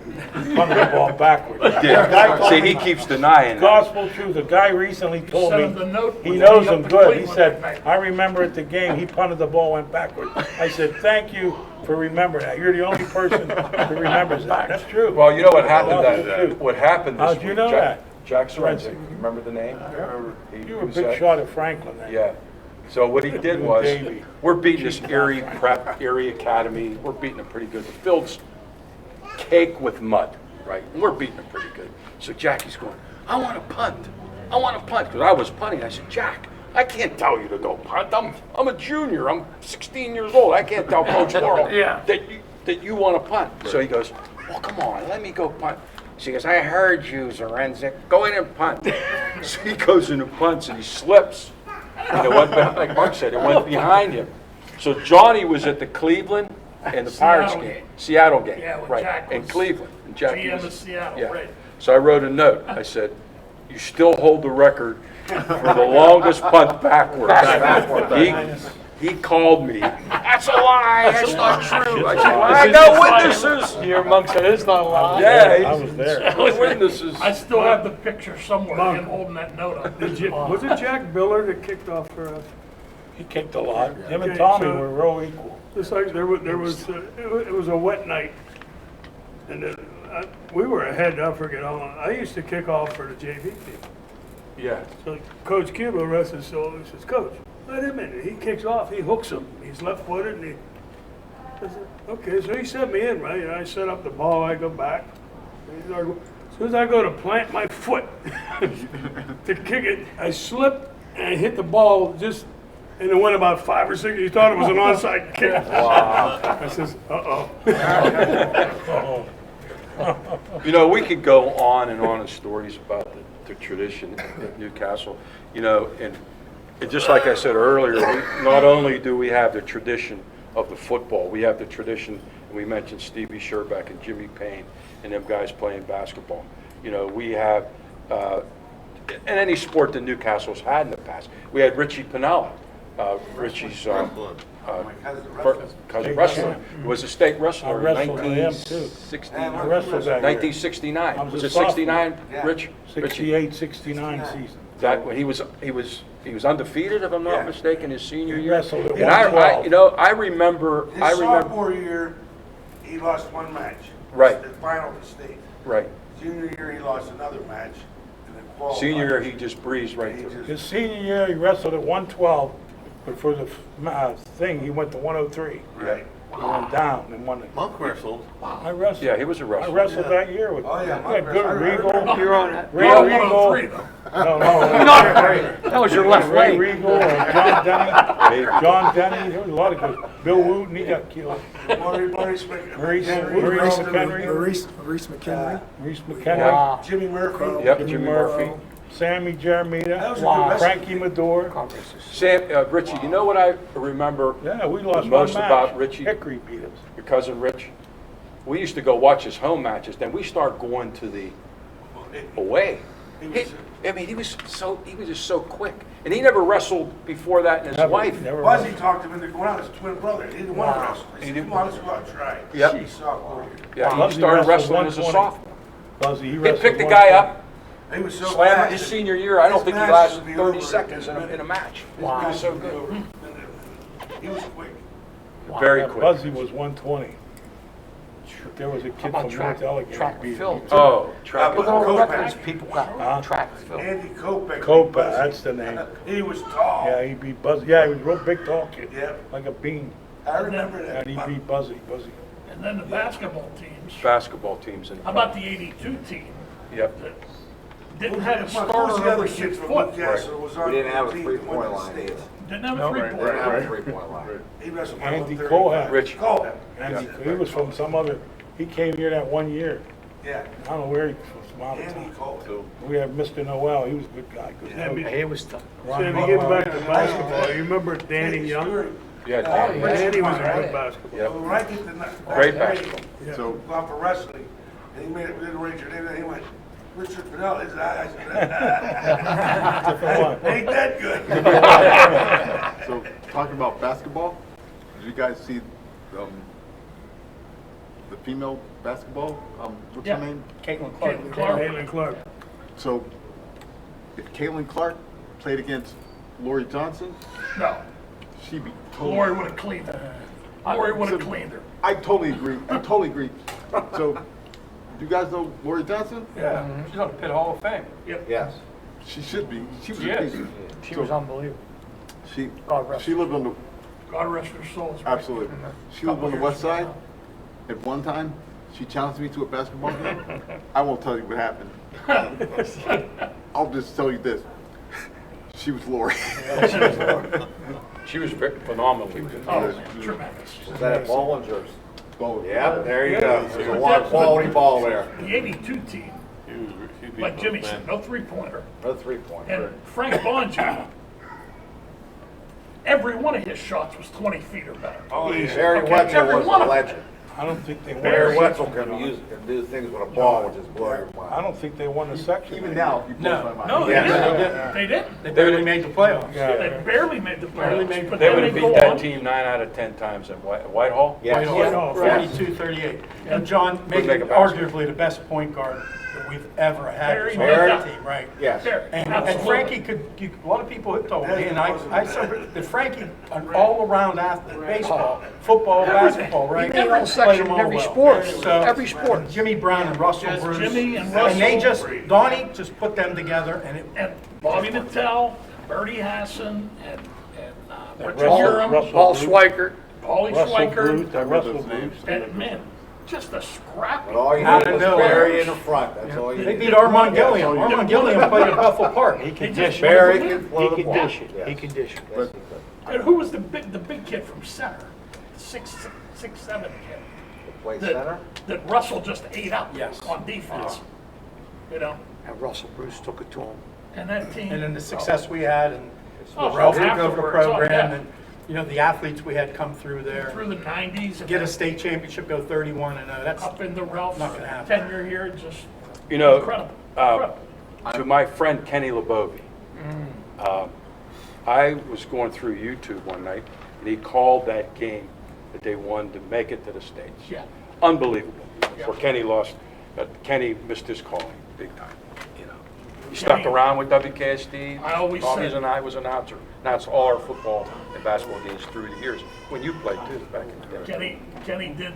[SPEAKER 3] He punted the ball backwards.
[SPEAKER 1] Yeah. See, he keeps denying that.
[SPEAKER 3] Gospel truth. A guy recently told
[SPEAKER 7] Sent
[SPEAKER 3] me
[SPEAKER 7] him the note
[SPEAKER 3] he
[SPEAKER 7] when
[SPEAKER 3] knows
[SPEAKER 7] he
[SPEAKER 3] him
[SPEAKER 7] up in
[SPEAKER 3] good. He
[SPEAKER 7] Cleveland
[SPEAKER 3] said,
[SPEAKER 7] that night.
[SPEAKER 3] I remember at the game, he punted the ball, went backwards. I said, thank you for remembering that. You're the only person who remembers that. That's true.
[SPEAKER 1] Well, you know what happened
[SPEAKER 3] Gospel
[SPEAKER 1] that,
[SPEAKER 3] truth.
[SPEAKER 1] what happened this
[SPEAKER 3] How'd
[SPEAKER 1] week?
[SPEAKER 3] you know
[SPEAKER 1] Jack-
[SPEAKER 3] that?
[SPEAKER 1] Jack Sorensen, you remember the name?
[SPEAKER 3] You were a
[SPEAKER 1] was
[SPEAKER 3] big
[SPEAKER 1] that?
[SPEAKER 3] shot at Franklin then.
[SPEAKER 1] Yeah. So what he did was,
[SPEAKER 3] Davey.
[SPEAKER 1] we're beating this Erie Prep, Erie Academy, we're beating them pretty good. The field's caked with mud, right? And we're beating them pretty good. So Jackie's going, I want to punt. I want to punt. Because I was punting. I said, Jack, I can't tell you to go punt. I'm a junior. I'm 16 years old. I can't tell Coach Laurel that you want to punt. So he goes, well, come on, let me go punt. So he goes, I heard you, Zarenczyk. Go in and punt. So he goes in and punts, and he slips. And it went back, like Mark said, it went behind him. So Johnny was at the Cleveland and the Pirates
[SPEAKER 7] Seattle
[SPEAKER 1] game.
[SPEAKER 7] game.
[SPEAKER 1] Seattle game,
[SPEAKER 7] Yeah, when
[SPEAKER 1] right,
[SPEAKER 7] Jack
[SPEAKER 1] in
[SPEAKER 7] was
[SPEAKER 1] Cleveland. And Jackie
[SPEAKER 7] GM
[SPEAKER 1] was-
[SPEAKER 7] of Seattle,
[SPEAKER 1] yeah.
[SPEAKER 7] right.
[SPEAKER 1] So I wrote a note. I said, you still hold the record for the longest punt backwards. He called me. That's a lie. That's not true. I said, well, I got witnesses.
[SPEAKER 2] Your monk said it's not a lie.
[SPEAKER 1] Yeah,
[SPEAKER 3] I was there.
[SPEAKER 1] witnesses.
[SPEAKER 7] I still have the picture somewhere, him holding that note up.
[SPEAKER 12] Was it Jack Biller that kicked off for us?
[SPEAKER 3] He kicked a lot. Him and
[SPEAKER 12] Okay,
[SPEAKER 3] Tommy
[SPEAKER 12] so-
[SPEAKER 3] were real equal.
[SPEAKER 12] It's like it was a wet night, and we were ahead, I forget how long. I used to kick off for the JV team.
[SPEAKER 1] Yeah.
[SPEAKER 12] So Coach Cuba, rest his soul, he says, Coach, let him in. He kicks off, he hooks him. He's left-footed, and I said, okay, so he set me in, right? And I set up the ball, I go back. As soon as I go to plant my foot to kick it, I slip and I hit the ball just, and it went about 5 or 6. He thought it was an onside kick. Wow. I says, uh-oh.
[SPEAKER 1] You know, we could go on and on in stories about the tradition in Newcastle, you know, and just like I said earlier, not only do we have the tradition of the football, we have the tradition, and we mentioned Stevie Sherbeck and Jimmy Payne and them guys playing basketball. You know, we have, in any sport that Newcastle's had in the past, we had Richie Pinella, Richie's cousin wrestler, was a state wrestler in 1969. Was it 69, Rich?
[SPEAKER 3] 68, 69 season.
[SPEAKER 1] That when he was undefeated, if I'm not mistaken, his senior year.
[SPEAKER 3] wrestled at
[SPEAKER 1] And I
[SPEAKER 3] 112.
[SPEAKER 1] I remember.
[SPEAKER 13] His sophomore year, he lost one match.
[SPEAKER 1] Right.
[SPEAKER 13] The final to state.
[SPEAKER 1] Right.
[SPEAKER 13] Junior year, he lost another match. And then qualified.
[SPEAKER 1] Senior year, he just breezed right through.
[SPEAKER 3] His senior year, he wrestled at 112, but for the thing, he went to 103.
[SPEAKER 1] Right.
[SPEAKER 3] He went down and won it.
[SPEAKER 4] Monk wrestled.
[SPEAKER 3] I wrestled.
[SPEAKER 1] Yeah, he was a wrestler.
[SPEAKER 3] I wrestled that year with
[SPEAKER 13] Oh, yeah,
[SPEAKER 3] we had
[SPEAKER 13] Monk
[SPEAKER 3] good
[SPEAKER 13] wrestled.
[SPEAKER 3] Regal.
[SPEAKER 2] You're on it.
[SPEAKER 3] Ray
[SPEAKER 7] Not
[SPEAKER 3] Regal.
[SPEAKER 7] 103 though.
[SPEAKER 3] No,
[SPEAKER 2] Not great. That was your left
[SPEAKER 3] Ray
[SPEAKER 2] leg.
[SPEAKER 3] Regal and John Denny. John Denny. There was a lot of good. Bill Wooten, he got killed.
[SPEAKER 13] Maurice
[SPEAKER 3] Maurice
[SPEAKER 13] McHenry.
[SPEAKER 8] Maurice McKinley.
[SPEAKER 3] Maurice McKenna.
[SPEAKER 13] Jimmy Murphy.
[SPEAKER 1] Yep, Jimmy Murphy.
[SPEAKER 3] Sammy Jeremita.
[SPEAKER 13] That was a good wrestler.
[SPEAKER 3] Frankie Medure.
[SPEAKER 1] Sam, Richie, you know what I remember
[SPEAKER 3] Yeah, we lost
[SPEAKER 1] most
[SPEAKER 3] one match.
[SPEAKER 1] about Richie,
[SPEAKER 3] Hickory beat us.
[SPEAKER 1] your cousin Rich? We used to go watch his home matches, then we started going to the away. He was just so quick. And he never wrestled before that, and his wife.
[SPEAKER 13] Buzzy talked him into going out, his twin brother. He didn't want to wrestle. He said, come on, let's go out and try.
[SPEAKER 1] Yep.
[SPEAKER 13] Jeez, sophomore year.
[SPEAKER 1] Yeah, he
[SPEAKER 3] Buzzy
[SPEAKER 1] started
[SPEAKER 3] wrestled
[SPEAKER 1] wrestling as a
[SPEAKER 3] 120.
[SPEAKER 1] sophomore.
[SPEAKER 3] Buzzy, he
[SPEAKER 1] He'd
[SPEAKER 3] wrestled
[SPEAKER 1] pick the guy
[SPEAKER 3] 120.
[SPEAKER 1] up,
[SPEAKER 13] He was so
[SPEAKER 1] slam
[SPEAKER 13] fast.
[SPEAKER 1] his senior year. I don't
[SPEAKER 13] His
[SPEAKER 1] think he
[SPEAKER 13] matches
[SPEAKER 1] lasted
[SPEAKER 13] would be
[SPEAKER 1] 30
[SPEAKER 13] over
[SPEAKER 1] seconds
[SPEAKER 13] in a
[SPEAKER 1] in a match. He
[SPEAKER 13] Wow.
[SPEAKER 1] was so good.
[SPEAKER 13] He was quick.
[SPEAKER 1] Very
[SPEAKER 3] Yeah,
[SPEAKER 1] quick.
[SPEAKER 3] Buzzy was 120. But there was a
[SPEAKER 2] How
[SPEAKER 3] kid
[SPEAKER 2] about
[SPEAKER 3] from
[SPEAKER 2] track
[SPEAKER 3] North Allegheny.
[SPEAKER 2] and
[SPEAKER 3] beat
[SPEAKER 2] field?
[SPEAKER 3] him.
[SPEAKER 1] Oh, track.
[SPEAKER 2] Look at all the
[SPEAKER 13] Cope.
[SPEAKER 2] records people got. Track and field.
[SPEAKER 13] Andy Kopech.
[SPEAKER 3] Copa,
[SPEAKER 13] Buzzy.
[SPEAKER 3] that's the name.
[SPEAKER 13] He was tall.
[SPEAKER 3] Yeah, he beat Buzzy. Yeah, he was a real big, tall kid.
[SPEAKER 13] Yep.
[SPEAKER 3] Like a bean.
[SPEAKER 13] I remember that.
[SPEAKER 3] And he beat Buzzy.
[SPEAKER 7] And then the basketball teams.
[SPEAKER 1] Basketball teams.
[SPEAKER 7] How about the 82 team
[SPEAKER 1] Yep.
[SPEAKER 7] that didn't have a
[SPEAKER 13] Who's
[SPEAKER 7] starter
[SPEAKER 13] the other
[SPEAKER 7] over
[SPEAKER 13] kid
[SPEAKER 7] 6
[SPEAKER 13] from
[SPEAKER 7] foot?
[SPEAKER 13] Newcastle was on
[SPEAKER 4] We didn't have a
[SPEAKER 13] the team, the one
[SPEAKER 4] three-point
[SPEAKER 13] in the
[SPEAKER 4] line
[SPEAKER 13] States.
[SPEAKER 7] Didn't have a
[SPEAKER 3] No,
[SPEAKER 7] three
[SPEAKER 4] Didn't have a
[SPEAKER 7] pointer.
[SPEAKER 4] three-point line.
[SPEAKER 13] He wrestled
[SPEAKER 3] Andy
[SPEAKER 13] 130.
[SPEAKER 3] Cohan.
[SPEAKER 1] Rich.
[SPEAKER 13] Cohen.
[SPEAKER 3] And he was from some other, he came here that one year.
[SPEAKER 13] Yeah.
[SPEAKER 3] I don't know where he was from, out of
[SPEAKER 13] Andy
[SPEAKER 3] town.
[SPEAKER 13] Cohen.
[SPEAKER 3] We had Mr. Noel, he was a good guy. Good
[SPEAKER 13] Yeah,
[SPEAKER 3] coach.
[SPEAKER 2] He was tough.
[SPEAKER 3] Ron
[SPEAKER 12] So to
[SPEAKER 3] Noel.
[SPEAKER 12] get back to basketball, you remember Danny Young?
[SPEAKER 1] Yeah, Danny.
[SPEAKER 12] Danny was a good basketball.
[SPEAKER 1] Yep.
[SPEAKER 13] Well, when I get to
[SPEAKER 1] Great basketball.
[SPEAKER 5] So,
[SPEAKER 13] Gone for wrestling, and he made it, didn't raise your name, and he went, Richard Pinnell, his eyes.
[SPEAKER 3] Different one.
[SPEAKER 13] Ain't that good?
[SPEAKER 5] so talking about basketball, did you guys see the female basketball? What's
[SPEAKER 2] Yeah.
[SPEAKER 5] her name?
[SPEAKER 11] Caitlin Clark.
[SPEAKER 12] Caitlin Clark.
[SPEAKER 5] So, if Caitlin Clark played against Lori Johnson,
[SPEAKER 7] No,
[SPEAKER 5] she'd be totally.
[SPEAKER 7] Lori would have cleaned her. Lori would have cleaned her.
[SPEAKER 5] I totally agree. So, do you guys know Lori Johnson?
[SPEAKER 11] Yeah, she's on the Pitt Hall of Fame.
[SPEAKER 4] Yes.
[SPEAKER 5] She should be. She was
[SPEAKER 11] She
[SPEAKER 5] a
[SPEAKER 11] is.
[SPEAKER 5] piece.
[SPEAKER 2] She was unbelievable.
[SPEAKER 5] She
[SPEAKER 2] God rest
[SPEAKER 5] she lived on the
[SPEAKER 7] God rest her soul.
[SPEAKER 5] absolutely. She lived on the west side. At one time, she challenged me to a basketball game. I won't tell you what happened. I'll just tell you this. She was Lori.
[SPEAKER 1] She was phenomenally good.
[SPEAKER 7] Oh, tremendous.
[SPEAKER 4] Was that at Bollinger's?
[SPEAKER 5] Bowling.
[SPEAKER 4] Yeah, there you go. There's a lot of quality ball there.
[SPEAKER 7] The 82 team, like Jimmy said, no three-pointer.
[SPEAKER 4] No three-point.
[SPEAKER 7] And Frank Bonji, every one of his shots was 20 feet or better.
[SPEAKER 13] Oh, yeah.
[SPEAKER 4] Barry
[SPEAKER 7] Okay,
[SPEAKER 4] Wetzel
[SPEAKER 7] every
[SPEAKER 4] was
[SPEAKER 7] one
[SPEAKER 4] a
[SPEAKER 7] of them.
[SPEAKER 4] legend.
[SPEAKER 3] I don't think they won.
[SPEAKER 4] Barry
[SPEAKER 3] the
[SPEAKER 4] Wetzel
[SPEAKER 3] section.
[SPEAKER 4] can do things with a ball, which is blowing your
[SPEAKER 3] I
[SPEAKER 4] mind.
[SPEAKER 3] don't think they won the section.
[SPEAKER 5] Even now, you blows my mind.
[SPEAKER 7] No, they
[SPEAKER 4] Yes.
[SPEAKER 7] didn't. They didn't.
[SPEAKER 11] They barely made the playoffs.
[SPEAKER 3] Yeah.
[SPEAKER 7] They barely made the
[SPEAKER 11] Barely made
[SPEAKER 7] playoffs, but
[SPEAKER 1] They
[SPEAKER 7] then
[SPEAKER 1] would
[SPEAKER 7] they
[SPEAKER 1] have
[SPEAKER 7] go
[SPEAKER 1] beat that
[SPEAKER 7] on.
[SPEAKER 1] team 9 out of 10 times at Whitehall.
[SPEAKER 4] Yes.
[SPEAKER 12] Yeah.
[SPEAKER 11] 42-38. And John made
[SPEAKER 1] make a basket.
[SPEAKER 11] arguably the best point guard that we've ever had
[SPEAKER 7] Barry
[SPEAKER 11] on
[SPEAKER 7] made
[SPEAKER 11] our
[SPEAKER 7] that.
[SPEAKER 11] team, right?
[SPEAKER 4] Yes.
[SPEAKER 7] There,
[SPEAKER 11] And
[SPEAKER 7] absolutely.
[SPEAKER 11] Frankie a lot of people had told me, and I said that Frankie, an all-around athlete, baseball, football, basketball, right?
[SPEAKER 7] He never
[SPEAKER 2] section in
[SPEAKER 11] all
[SPEAKER 2] every
[SPEAKER 11] well.
[SPEAKER 2] sport,
[SPEAKER 11] So,
[SPEAKER 2] every sport.
[SPEAKER 11] Jimmy Brown and Russell
[SPEAKER 7] Just
[SPEAKER 11] Bruce.
[SPEAKER 7] Jimmy and
[SPEAKER 11] And they
[SPEAKER 7] Russell.
[SPEAKER 11] just, Donnie just put them together and it,
[SPEAKER 7] And Bobby Mattel, Bertie Hassan, and Richard
[SPEAKER 3] Russell-
[SPEAKER 7] Urim,
[SPEAKER 3] Russell
[SPEAKER 2] Paul
[SPEAKER 3] Bruce.
[SPEAKER 2] Schweikert.
[SPEAKER 7] Paulie
[SPEAKER 3] Russell
[SPEAKER 7] Schweikert,
[SPEAKER 3] Bruce, Russell Bruce.
[SPEAKER 7] and man, just a scrappy.
[SPEAKER 4] But all you
[SPEAKER 11] Out
[SPEAKER 4] need
[SPEAKER 11] of
[SPEAKER 4] was
[SPEAKER 11] nowhere.
[SPEAKER 4] Barry in the front, that's all you
[SPEAKER 11] they
[SPEAKER 4] need.
[SPEAKER 11] beat Armand Gilliam. Armand Gilliam played at Bethel Park.
[SPEAKER 7] He just
[SPEAKER 4] Barry
[SPEAKER 7] wanted to
[SPEAKER 4] can
[SPEAKER 7] win.
[SPEAKER 4] flow the
[SPEAKER 2] He
[SPEAKER 4] ball.
[SPEAKER 2] can dish it.
[SPEAKER 4] Yes.
[SPEAKER 2] He can dish it.
[SPEAKER 4] Yes, he could.
[SPEAKER 7] And who was the big kid from center? 6'7" kid.
[SPEAKER 4] Play
[SPEAKER 7] That-
[SPEAKER 4] center?
[SPEAKER 7] That Russell just ate up
[SPEAKER 11] Yes.
[SPEAKER 7] on defense. You know,
[SPEAKER 2] And Russell Bruce took it to him.
[SPEAKER 7] and that team.
[SPEAKER 11] And then the success we had and
[SPEAKER 7] Oh,
[SPEAKER 11] Ralph took over the
[SPEAKER 7] afterwards, oh,
[SPEAKER 11] program
[SPEAKER 7] yeah.
[SPEAKER 11] and, you know, the athletes we had come through there.
[SPEAKER 7] Through the 90s. and
[SPEAKER 11] Get a
[SPEAKER 7] then
[SPEAKER 11] state championship, go 31-0. That's
[SPEAKER 7] Up in the Ralph's
[SPEAKER 11] Not gonna happen.
[SPEAKER 7] tenure here, just
[SPEAKER 1] You know,
[SPEAKER 7] incredible.
[SPEAKER 1] to my friend Kenny Lebovi, I was going through YouTube one night, and he called that game that they won to make it to the States.
[SPEAKER 7] Yeah.
[SPEAKER 1] Unbelievable.
[SPEAKER 7] Yeah.
[SPEAKER 1] Where Kenny lost, Kenny missed his calling big time, you know. He stuck
[SPEAKER 7] Kenny-
[SPEAKER 1] around with WKSD.
[SPEAKER 7] I always
[SPEAKER 1] Bobby's
[SPEAKER 7] said-
[SPEAKER 1] and I was announcer. Announced all our football and basketball games through the years, when you played too, back in the day.
[SPEAKER 7] Kenny did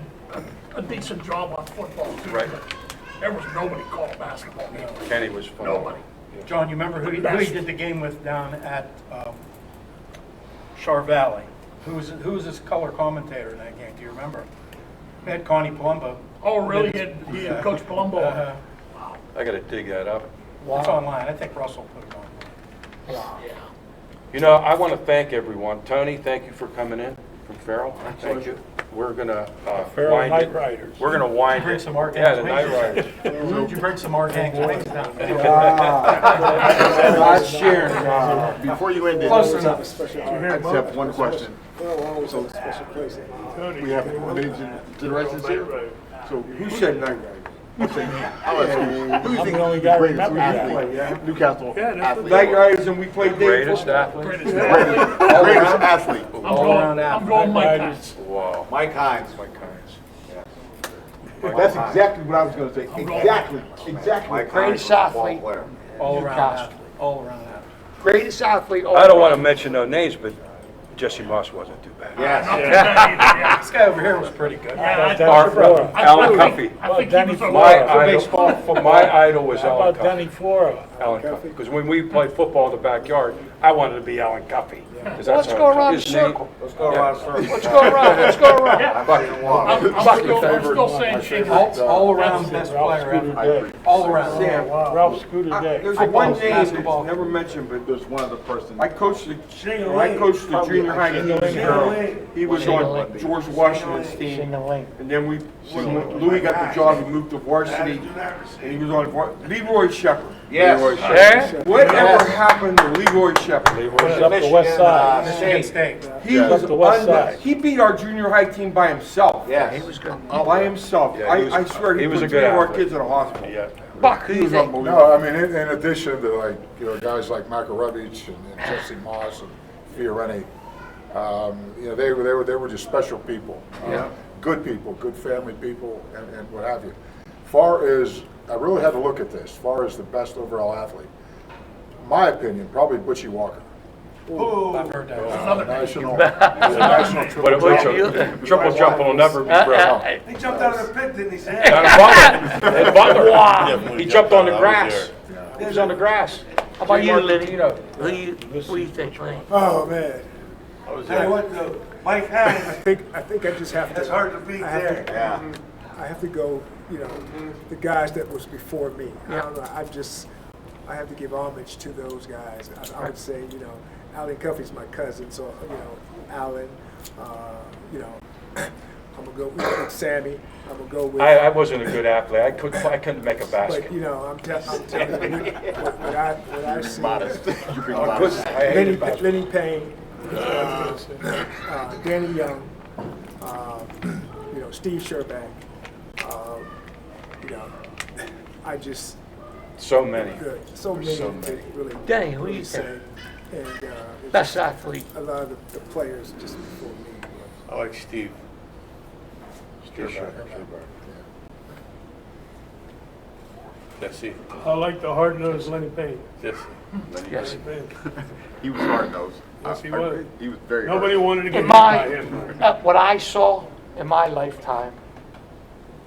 [SPEAKER 7] a decent job on football too.
[SPEAKER 1] Right.
[SPEAKER 7] But there was nobody called a basketball game.
[SPEAKER 1] Kenny was phenomenal.
[SPEAKER 7] Nobody.
[SPEAKER 11] John, you remember who
[SPEAKER 7] The
[SPEAKER 11] he
[SPEAKER 7] best.
[SPEAKER 11] did the game with down at Char Valley? Who was his color commentator in that game? Do you remember? We had Connie Palumbo.
[SPEAKER 7] Oh, really? He had Coach Palumbo.
[SPEAKER 11] Uh-huh.
[SPEAKER 1] I gotta dig that up.
[SPEAKER 11] It's online. I think Russell put it on.
[SPEAKER 7] Yeah.
[SPEAKER 1] You know, I want to thank everyone. Tony, thank you for coming in from Farrell. Thank you. We're gonna
[SPEAKER 3] Farrell
[SPEAKER 1] wind
[SPEAKER 3] Night
[SPEAKER 1] it.
[SPEAKER 3] Riders.
[SPEAKER 1] We're gonna wind
[SPEAKER 11] Bring
[SPEAKER 1] it.
[SPEAKER 11] some Arkansas
[SPEAKER 1] Yeah, the Night
[SPEAKER 11] Rangers.
[SPEAKER 1] Riders.
[SPEAKER 11] Did you bring some Arkansas wings down?
[SPEAKER 9] Not sharing.
[SPEAKER 5] Before you end it,
[SPEAKER 9] Close
[SPEAKER 5] I
[SPEAKER 9] enough.
[SPEAKER 5] just have one question.
[SPEAKER 8] So special place.
[SPEAKER 5] We have many generations here, so
[SPEAKER 9] Who said night riders?
[SPEAKER 5] who's
[SPEAKER 3] I'm the only guy who
[SPEAKER 5] greatest
[SPEAKER 3] remembers that.
[SPEAKER 5] athlete? Newcastle athlete.
[SPEAKER 9] Night riders and we played day
[SPEAKER 1] Greatest
[SPEAKER 9] football.
[SPEAKER 1] athlete.
[SPEAKER 7] Greatest athlete.
[SPEAKER 5] Greatest athlete.
[SPEAKER 7] I'm going Mike Hines.
[SPEAKER 1] Wow.
[SPEAKER 4] Mike Hines.
[SPEAKER 1] Mike Hines.
[SPEAKER 5] That's exactly what I was gonna say, exactly.
[SPEAKER 4] Mike
[SPEAKER 2] Greatest
[SPEAKER 4] Hines was a ball
[SPEAKER 2] athlete.
[SPEAKER 4] player.
[SPEAKER 11] All around
[SPEAKER 2] Newcastle.
[SPEAKER 11] athlete. All around athlete.
[SPEAKER 2] Greatest athlete. all
[SPEAKER 1] I don't want to
[SPEAKER 2] around.
[SPEAKER 1] mention no names, but Jesse Moss wasn't too bad.
[SPEAKER 4] Yes.
[SPEAKER 7] Not too bad either, yeah.
[SPEAKER 11] This guy over here was pretty good.
[SPEAKER 7] Yeah,
[SPEAKER 3] Denny
[SPEAKER 1] Our
[SPEAKER 3] Flora?
[SPEAKER 1] Alan Cuffey.
[SPEAKER 7] I think he
[SPEAKER 3] Danny
[SPEAKER 7] was a
[SPEAKER 1] My
[SPEAKER 3] Flora.
[SPEAKER 1] idol was
[SPEAKER 3] How
[SPEAKER 1] Alan
[SPEAKER 3] about Denny
[SPEAKER 1] Cuffey.
[SPEAKER 3] Flora?
[SPEAKER 1] Alan Cuffey. Because when we played football in the backyard, I wanted to be Alan Cuffey. 'Cause that's
[SPEAKER 2] Let's
[SPEAKER 1] how-
[SPEAKER 2] go around the
[SPEAKER 1] his name-
[SPEAKER 2] circle.
[SPEAKER 4] Let's go around the circle.
[SPEAKER 2] Let's go around. Let's go around.
[SPEAKER 7] Yeah.
[SPEAKER 4] Bucket and water.
[SPEAKER 7] I'm still saying Shane Holt.
[SPEAKER 11] All around best
[SPEAKER 3] Ralph
[SPEAKER 11] player
[SPEAKER 3] Scooter
[SPEAKER 11] ever.
[SPEAKER 3] Day.
[SPEAKER 11] All around.
[SPEAKER 9] Sam,
[SPEAKER 3] Ralph Scooter Day.
[SPEAKER 9] there's
[SPEAKER 11] I
[SPEAKER 9] one
[SPEAKER 11] coached
[SPEAKER 9] name
[SPEAKER 11] basketball.
[SPEAKER 9] that's never mentioned, but
[SPEAKER 5] There's one other person.
[SPEAKER 9] I coached the junior high team in Girl. He was on George Washington's team. And then when Louis got the job, he moved to varsity, and he was on Leroy Shepard.
[SPEAKER 4] Yes.
[SPEAKER 9] Whatever happened to Leroy Shepard?
[SPEAKER 3] It's up the west side.
[SPEAKER 11] Michigan State.
[SPEAKER 9] He was
[SPEAKER 3] Up the west side.
[SPEAKER 9] he beat our junior high team by himself.
[SPEAKER 4] Yes.
[SPEAKER 2] He was good.
[SPEAKER 9] By himself.
[SPEAKER 1] Yeah, he was-
[SPEAKER 9] I swear,
[SPEAKER 1] he
[SPEAKER 9] he
[SPEAKER 1] was
[SPEAKER 9] put
[SPEAKER 1] a good
[SPEAKER 9] three of our
[SPEAKER 1] athlete.
[SPEAKER 9] kids in a hospital.
[SPEAKER 1] Yeah.
[SPEAKER 2] Buck, who
[SPEAKER 9] He
[SPEAKER 2] you
[SPEAKER 9] was
[SPEAKER 2] think?
[SPEAKER 9] unbelievable.
[SPEAKER 10] No, I mean, in addition to like, you know, guys like Makarevich and Jesse Moss and Fioreni, you know, they were just special people. Good people, good family people, and what have you. Far as, I really had to look at this, far as the best overall athlete, my opinion, probably Butchie Walker.
[SPEAKER 11] I've heard that.
[SPEAKER 10] National triple
[SPEAKER 1] But it was
[SPEAKER 10] jump.
[SPEAKER 1] triple jumping will never be broken.
[SPEAKER 13] He jumped out of the pit, didn't he, Sam?
[SPEAKER 1] And Butler, he jumped on the grass. He was on the grass.
[SPEAKER 2] How about you, Lenny?
[SPEAKER 1] Martino.
[SPEAKER 2] Who you think, Lenny?
[SPEAKER 8] Oh, man.
[SPEAKER 13] Tell you what, though, Mike Hines,
[SPEAKER 8] I think I just have to.
[SPEAKER 13] that's hard to beat
[SPEAKER 8] I have to-
[SPEAKER 13] there.
[SPEAKER 4] Yeah.
[SPEAKER 8] I have to go, you know, the guys that was before me. I
[SPEAKER 2] Yeah.
[SPEAKER 8] don't know, I have to give homage to those guys. I would say, you know, Alan Cuffey's my cousin, so, you know, Alan, you know, I'm gonna go with Sammy, I'm gonna go with.
[SPEAKER 1] I wasn't a good athlete. I couldn't make a basket.
[SPEAKER 8] But, you know, I'm telling you, what I see.
[SPEAKER 5] You bring modest.
[SPEAKER 1] I hated basketball.
[SPEAKER 8] Lenny Payne, Danny Young, you know, Steve Sherback, you know, I just,
[SPEAKER 1] So many.
[SPEAKER 8] good, so many
[SPEAKER 1] So
[SPEAKER 8] to
[SPEAKER 1] many.
[SPEAKER 8] really.
[SPEAKER 2] Danny, who
[SPEAKER 8] really
[SPEAKER 2] you
[SPEAKER 8] say.
[SPEAKER 2] think?
[SPEAKER 8] And, it's
[SPEAKER 2] Best
[SPEAKER 8] just
[SPEAKER 2] athlete.
[SPEAKER 8] a lot of the players just before me.
[SPEAKER 3] I like Steve. Jesse. I like the hard-nosed Lenny Payne. Jesse.
[SPEAKER 2] Yes.
[SPEAKER 5] He was hard-nosed.
[SPEAKER 3] Yes, he was.
[SPEAKER 5] He was very
[SPEAKER 3] Nobody
[SPEAKER 5] hard.
[SPEAKER 3] wanted to get
[SPEAKER 2] In
[SPEAKER 3] hit by him.
[SPEAKER 2] what I saw in my lifetime,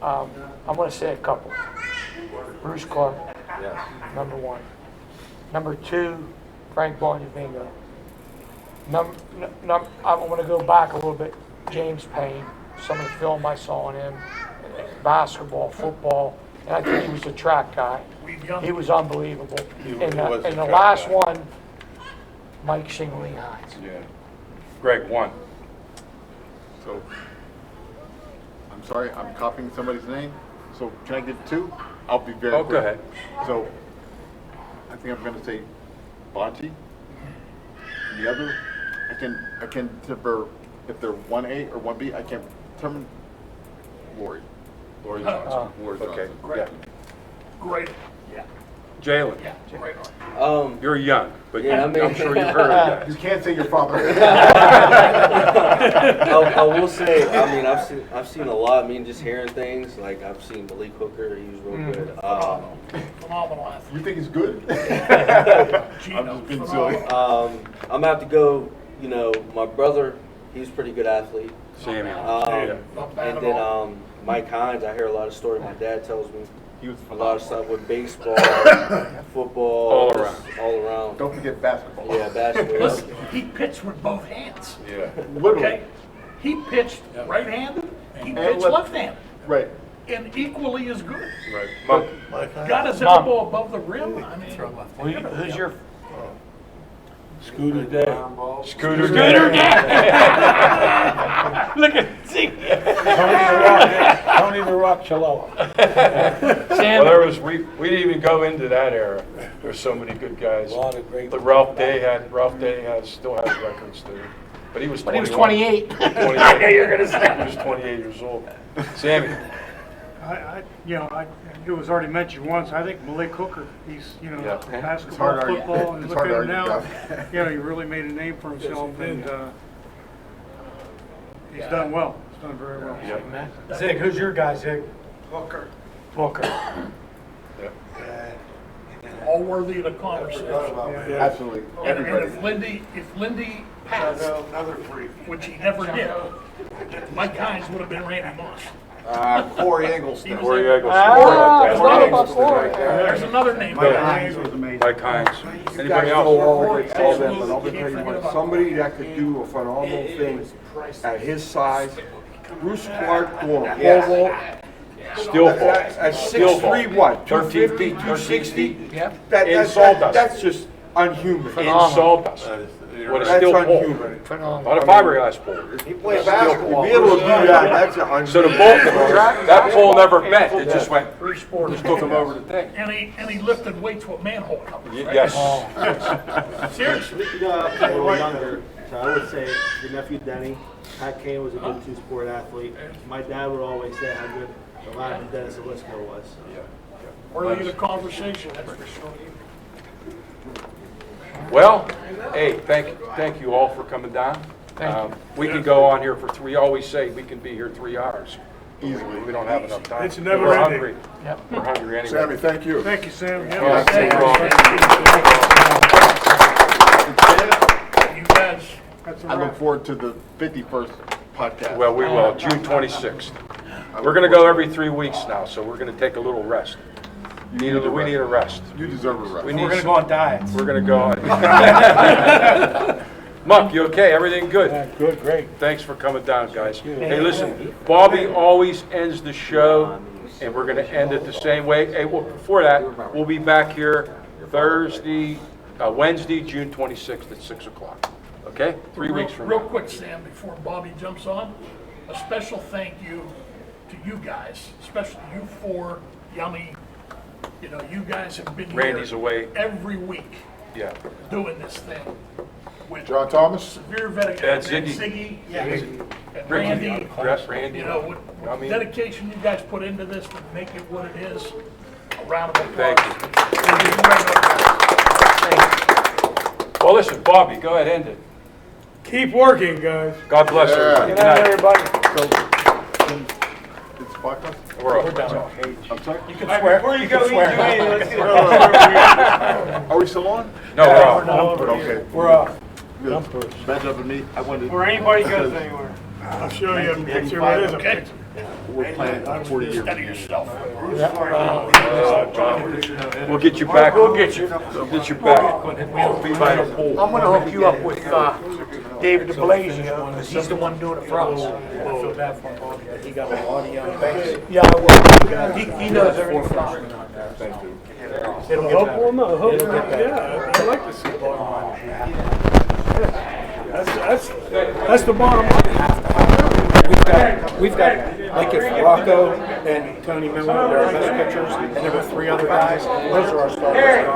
[SPEAKER 2] I'm gonna say a couple. Bruce Clark,
[SPEAKER 4] Yes.
[SPEAKER 2] number one. Number two, Frank Bonjavingo. I'm gonna go back a little bit. James Payne, some of the film I saw on him, basketball, football, and I think he was a track guy. He was unbelievable. And the last one, Mike Shingley Hines.
[SPEAKER 1] Yeah. Greg, one.
[SPEAKER 5] So, I'm sorry, I'm copying somebody's name, so can I give two? I'll be very quick.
[SPEAKER 1] Go ahead.
[SPEAKER 5] So, I think I'm gonna say Bonte. The other, I can defer, if they're 1A or 1B, I can determine Lori.
[SPEAKER 1] Lori Johnson.
[SPEAKER 5] Lori
[SPEAKER 1] Okay,
[SPEAKER 5] Johnson.
[SPEAKER 1] yeah.
[SPEAKER 7] Great.
[SPEAKER 1] Jalen,
[SPEAKER 7] Yeah, great.
[SPEAKER 1] you're young, but
[SPEAKER 6] Yeah, I
[SPEAKER 1] I'm
[SPEAKER 6] mean-
[SPEAKER 1] sure you've heard
[SPEAKER 5] You
[SPEAKER 1] that.
[SPEAKER 5] can't say your father.
[SPEAKER 6] I will say, I mean, I've seen a lot. I mean, just hearing things like I've seen Malik Hooker. He was real good.
[SPEAKER 7] Phenomenal athlete.
[SPEAKER 5] You think he's good?
[SPEAKER 7] Gino,
[SPEAKER 5] I'm just being silly.
[SPEAKER 7] phenomenal.
[SPEAKER 6] I'm gonna have to go. You know, my brother. He's a pretty good athlete.
[SPEAKER 1] Samuel.
[SPEAKER 7] Not bad
[SPEAKER 6] And
[SPEAKER 7] at
[SPEAKER 6] then
[SPEAKER 7] all.
[SPEAKER 6] Mike Hines. I hear a lot of stories. My dad tells me
[SPEAKER 5] He was
[SPEAKER 6] a lot of stuff with baseball, football,
[SPEAKER 1] All around.
[SPEAKER 6] all around.
[SPEAKER 5] Don't forget basketball.
[SPEAKER 6] Yeah, basketball.
[SPEAKER 7] Listen, he pitched with both hands.
[SPEAKER 1] Yeah.
[SPEAKER 5] Literally.
[SPEAKER 7] Okay? He pitched right-handed, he
[SPEAKER 5] And
[SPEAKER 7] pitched
[SPEAKER 5] left-
[SPEAKER 7] left-handed,
[SPEAKER 5] Right.
[SPEAKER 7] and equally as good.
[SPEAKER 1] Right. Monk.
[SPEAKER 7] Got his elbow above the rim, I mean.
[SPEAKER 2] Who's your
[SPEAKER 3] Scooter Day.
[SPEAKER 1] Scooter
[SPEAKER 2] Look at, see,
[SPEAKER 3] Tony the Rock Chihuahua.
[SPEAKER 1] Well, there was, we didn't even go into that era. There's so many good guys.
[SPEAKER 3] A lot of great.
[SPEAKER 1] But Ralph Day still has records too. But he was 21.
[SPEAKER 2] he was 28.
[SPEAKER 1] 28. You're gonna say. He was 28 years old. Sammy.
[SPEAKER 12] It was already mentioned once, I think Malik Hooker, he's,
[SPEAKER 1] Yeah.
[SPEAKER 12] basketball,
[SPEAKER 5] hard to argue.
[SPEAKER 12] football, and
[SPEAKER 5] It's
[SPEAKER 12] look
[SPEAKER 5] hard
[SPEAKER 12] at
[SPEAKER 5] to
[SPEAKER 12] him
[SPEAKER 5] argue,
[SPEAKER 12] now. He really made a name for himself, and he's done well. He's done very well.
[SPEAKER 1] Yep.
[SPEAKER 11] Zig, who's your guy, Zig?
[SPEAKER 7] Hooker,
[SPEAKER 2] Booker.
[SPEAKER 1] Yep.
[SPEAKER 7] all worthy of the conversation.
[SPEAKER 5] Absolutely.
[SPEAKER 7] And
[SPEAKER 5] Everybody.
[SPEAKER 7] if Lindy passed, which he never did, Mike Hines would have been Randy Moss.
[SPEAKER 5] Corey Eggleston.
[SPEAKER 1] Corey Eggleston.
[SPEAKER 2] Ah, it's not about
[SPEAKER 1] Eggleston
[SPEAKER 2] Corey.
[SPEAKER 1] right there.
[SPEAKER 7] There's another name.
[SPEAKER 5] Mike Hines was amazing.
[SPEAKER 1] Mike Hines. Anybody
[SPEAKER 9] Know
[SPEAKER 1] else?
[SPEAKER 9] all of it, all them, but I'm
[SPEAKER 7] Can't
[SPEAKER 9] gonna tell you
[SPEAKER 7] forget
[SPEAKER 9] what,
[SPEAKER 7] about
[SPEAKER 9] somebody that could do a phenomenal thing at his size, Bruce Clark going a pole vault.
[SPEAKER 1] Still vault.
[SPEAKER 9] At
[SPEAKER 1] Still
[SPEAKER 9] 6'3",
[SPEAKER 1] vault.
[SPEAKER 9] what,
[SPEAKER 1] 13
[SPEAKER 9] 250,
[SPEAKER 1] feet,
[SPEAKER 9] 260?
[SPEAKER 2] Yep.
[SPEAKER 1] In sawdust.
[SPEAKER 9] That's just unhuman.
[SPEAKER 1] In sawdust. What a
[SPEAKER 9] That's
[SPEAKER 1] steel pole.
[SPEAKER 9] unhuman.
[SPEAKER 1] Not a fiberglass pole.
[SPEAKER 5] He played basketball.
[SPEAKER 9] To be able to do that, that's an
[SPEAKER 1] So the bolt, that pole never bent. It just went, just took him over the thing.
[SPEAKER 7] And he lifted weights with manhole covers.
[SPEAKER 1] Yes.
[SPEAKER 7] Seriously.
[SPEAKER 14] A little younger, so I would say your nephew Denny. Pat Kane was a good two-sport athlete. My dad would always say how good the lineman Dennis Alisco was.
[SPEAKER 7] Worthy of the conversation, that's for sure.
[SPEAKER 1] Well, hey, thank you all for coming down. We can go on here for we always say we can be here 3 hours. Easily. We don't have enough time.
[SPEAKER 12] It's never
[SPEAKER 1] We're
[SPEAKER 12] ending.
[SPEAKER 1] hungry. We're hungry anyway.
[SPEAKER 10] Sammy, thank you.
[SPEAKER 12] Thank you, Sam.
[SPEAKER 1] Yeah,
[SPEAKER 7] Thank
[SPEAKER 1] no
[SPEAKER 7] You guys,
[SPEAKER 5] I look forward to the 51st podcast.
[SPEAKER 1] Well, we will, June 26th. We're going to go every 3 weeks now, so we're going to take a little rest. We need a rest.
[SPEAKER 5] You deserve a rest.
[SPEAKER 1] We
[SPEAKER 11] We're
[SPEAKER 1] need
[SPEAKER 11] gonna go on diets.
[SPEAKER 1] We're going to go on. Monk, you okay? Everything good?
[SPEAKER 3] Good, great.
[SPEAKER 1] Thanks for coming down, guys. Hey, listen, Bobby always ends the show, and we're going to end it the same way. Hey, well, before that, we'll be back here Wednesday, June 26th at 6 o'clock. Okay? 3 weeks from
[SPEAKER 7] real
[SPEAKER 1] now.
[SPEAKER 7] quick, Sam, before Bobby jumps on, a special thank you to you guys, especially you four, Yummy. You know, you guys have been
[SPEAKER 1] Randy's
[SPEAKER 7] here
[SPEAKER 1] away.
[SPEAKER 7] every week
[SPEAKER 1] Yeah.
[SPEAKER 7] doing this thing. With
[SPEAKER 10] John Thomas?
[SPEAKER 7] severe medical.
[SPEAKER 1] Ed Ziggy.
[SPEAKER 7] And Randy.
[SPEAKER 1] Randy.
[SPEAKER 7] You know,
[SPEAKER 1] I
[SPEAKER 7] with
[SPEAKER 1] mean-
[SPEAKER 7] dedication you guys put into this to make it what it is, a round of applause.
[SPEAKER 1] Thank you.
[SPEAKER 7] Thank you.
[SPEAKER 1] Well, listen, Bobby, go ahead, end it.
[SPEAKER 12] Keep working, guys.
[SPEAKER 1] God bless
[SPEAKER 10] Yeah.
[SPEAKER 1] everybody.
[SPEAKER 2] Good night, everybody.
[SPEAKER 5] It's podcast?
[SPEAKER 1] We're up.
[SPEAKER 5] I'm sorry?
[SPEAKER 11] You can swear. Before you go,
[SPEAKER 5] Are we still on?
[SPEAKER 1] No, we're off.
[SPEAKER 5] Okay.
[SPEAKER 11] We're off.
[SPEAKER 5] Good. Bad job of me. I wanted.
[SPEAKER 12] Where anybody goes anywhere. I'll show you a picture. What is a
[SPEAKER 7] Okay.
[SPEAKER 12] picture?
[SPEAKER 5] we're planning on 40-year.
[SPEAKER 7] Steady yourself.
[SPEAKER 1] We'll get you back.
[SPEAKER 2] We'll get you.
[SPEAKER 1] We'll get you back.
[SPEAKER 2] I'm gonna hook you up with, David DeBlasio, because he's the one doing it for us.
[SPEAKER 14] He got a lot of young guys.
[SPEAKER 2] Yeah, I will. He knows everything about it.
[SPEAKER 12] It'll get better. Well, no, hope, yeah, I like to see bottom line. That's the bottom line.
[SPEAKER 11] We've got, like if Rocco and Tony Miller are our best pitchers, and there were 3 other guys, those are our starters.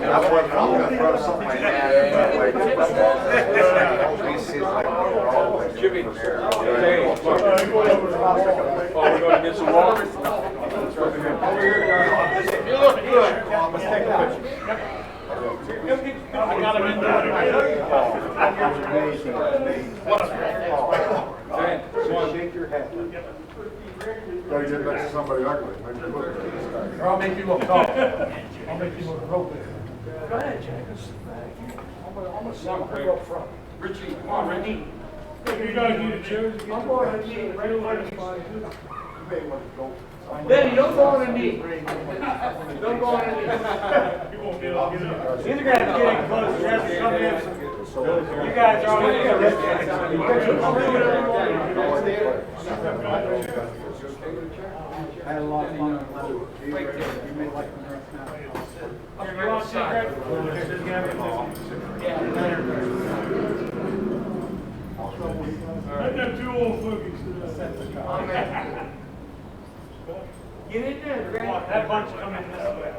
[SPEAKER 4] I wouldn't throw something like that, but like, we see like,
[SPEAKER 1] Jimmy, hey, look. Oh, we're going to get some water?
[SPEAKER 11] You look good. Let's take a picture.
[SPEAKER 7] I got him into it.
[SPEAKER 10] Shake your head. Gotta get next to somebody ugly. Make you look good this time.
[SPEAKER 7] Or I'll make you look tall. I'll make you look real big.
[SPEAKER 2] Go ahead, Jack.
[SPEAKER 7] I'm gonna sit up front.
[SPEAKER 1] Richie, come on, Richie.
[SPEAKER 7] You gotta get a chair.
[SPEAKER 2] I'm going to need right over the spot. Benny, don't go on a knee. Don't go on a knee.
[SPEAKER 7] You won't be able to get up.
[SPEAKER 11] These guys are getting close. You have to come in. You guys are I had a lot of fun. You may like them right now. You want to see Greg?
[SPEAKER 7] I've got 2 old foogies.
[SPEAKER 2] Get in there, Greg.
[SPEAKER 11] That bunch coming this way.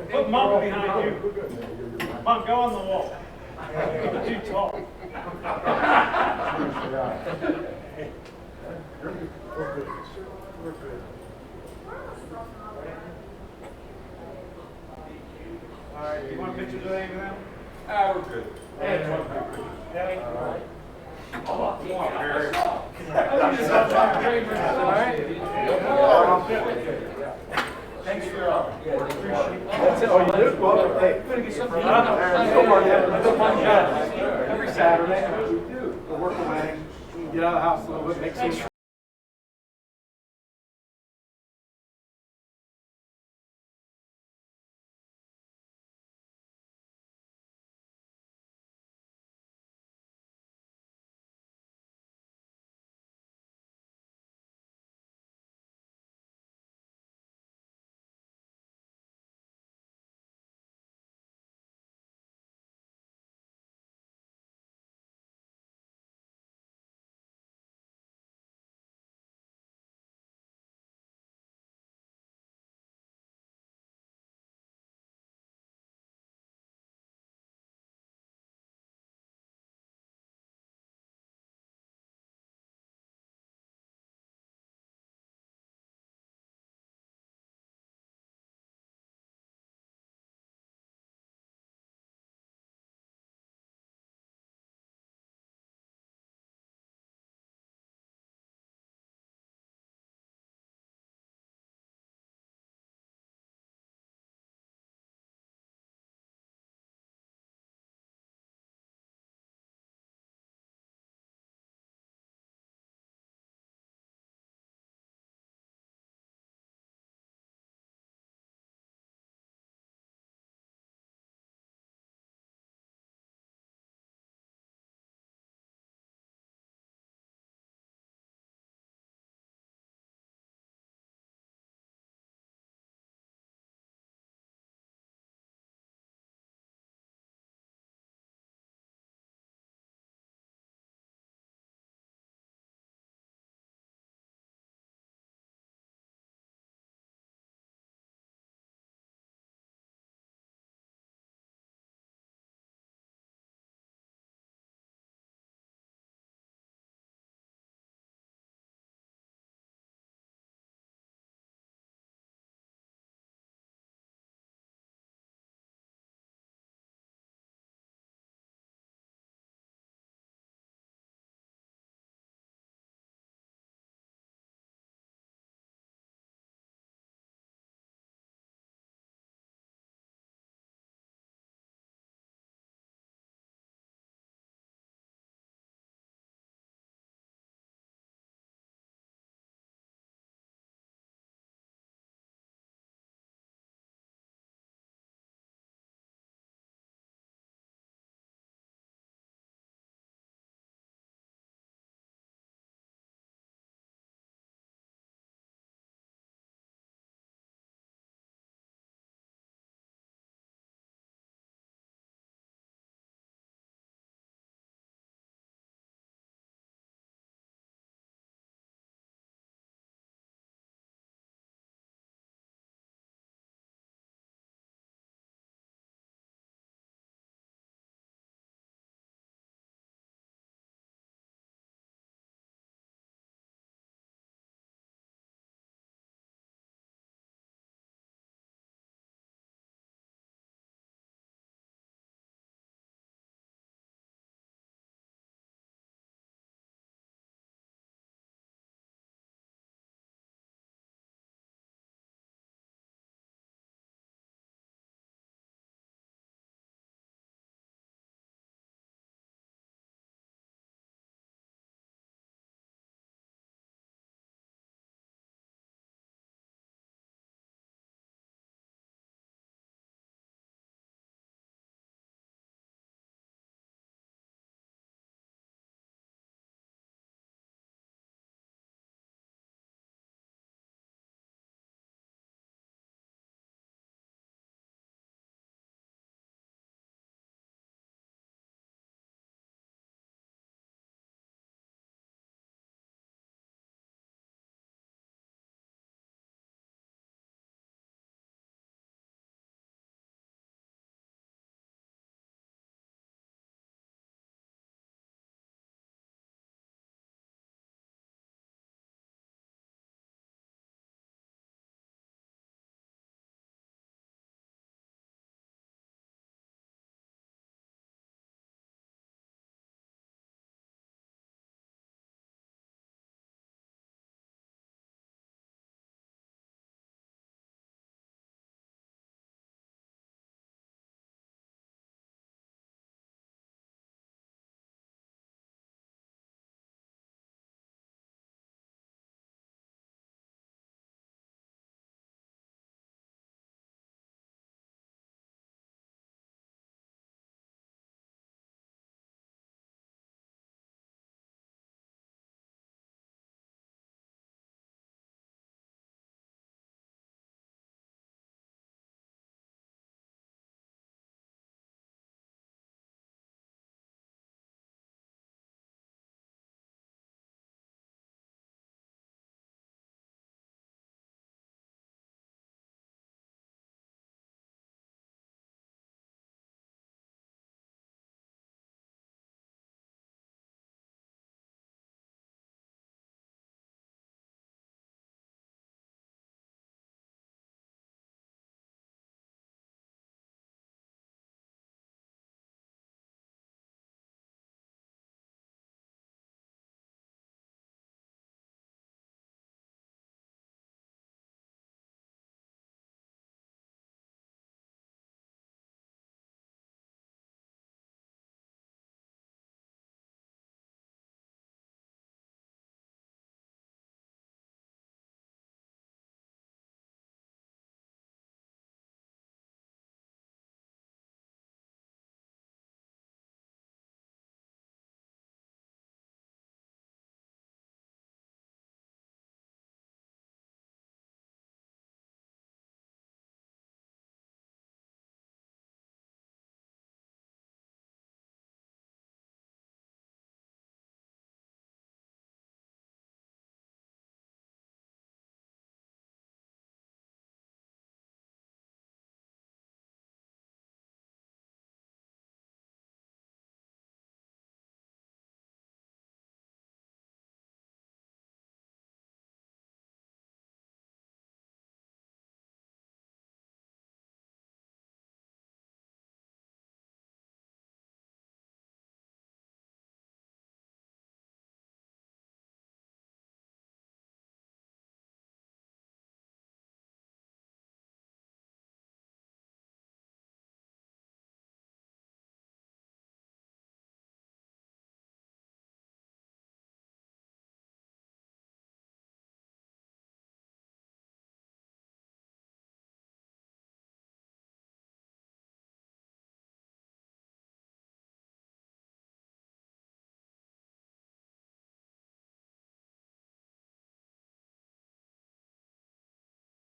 [SPEAKER 11] Put Monk behind you. Monk, go on the wall. You're too tall.
[SPEAKER 10] We're good.
[SPEAKER 11] All right, you want pictures of anything else?
[SPEAKER 1] We're good.
[SPEAKER 2] Thanks for
[SPEAKER 11] That's it. Oh, you do? Well, hey. Every Saturday, we do. We're working weddings. Get out of the house a little bit, make some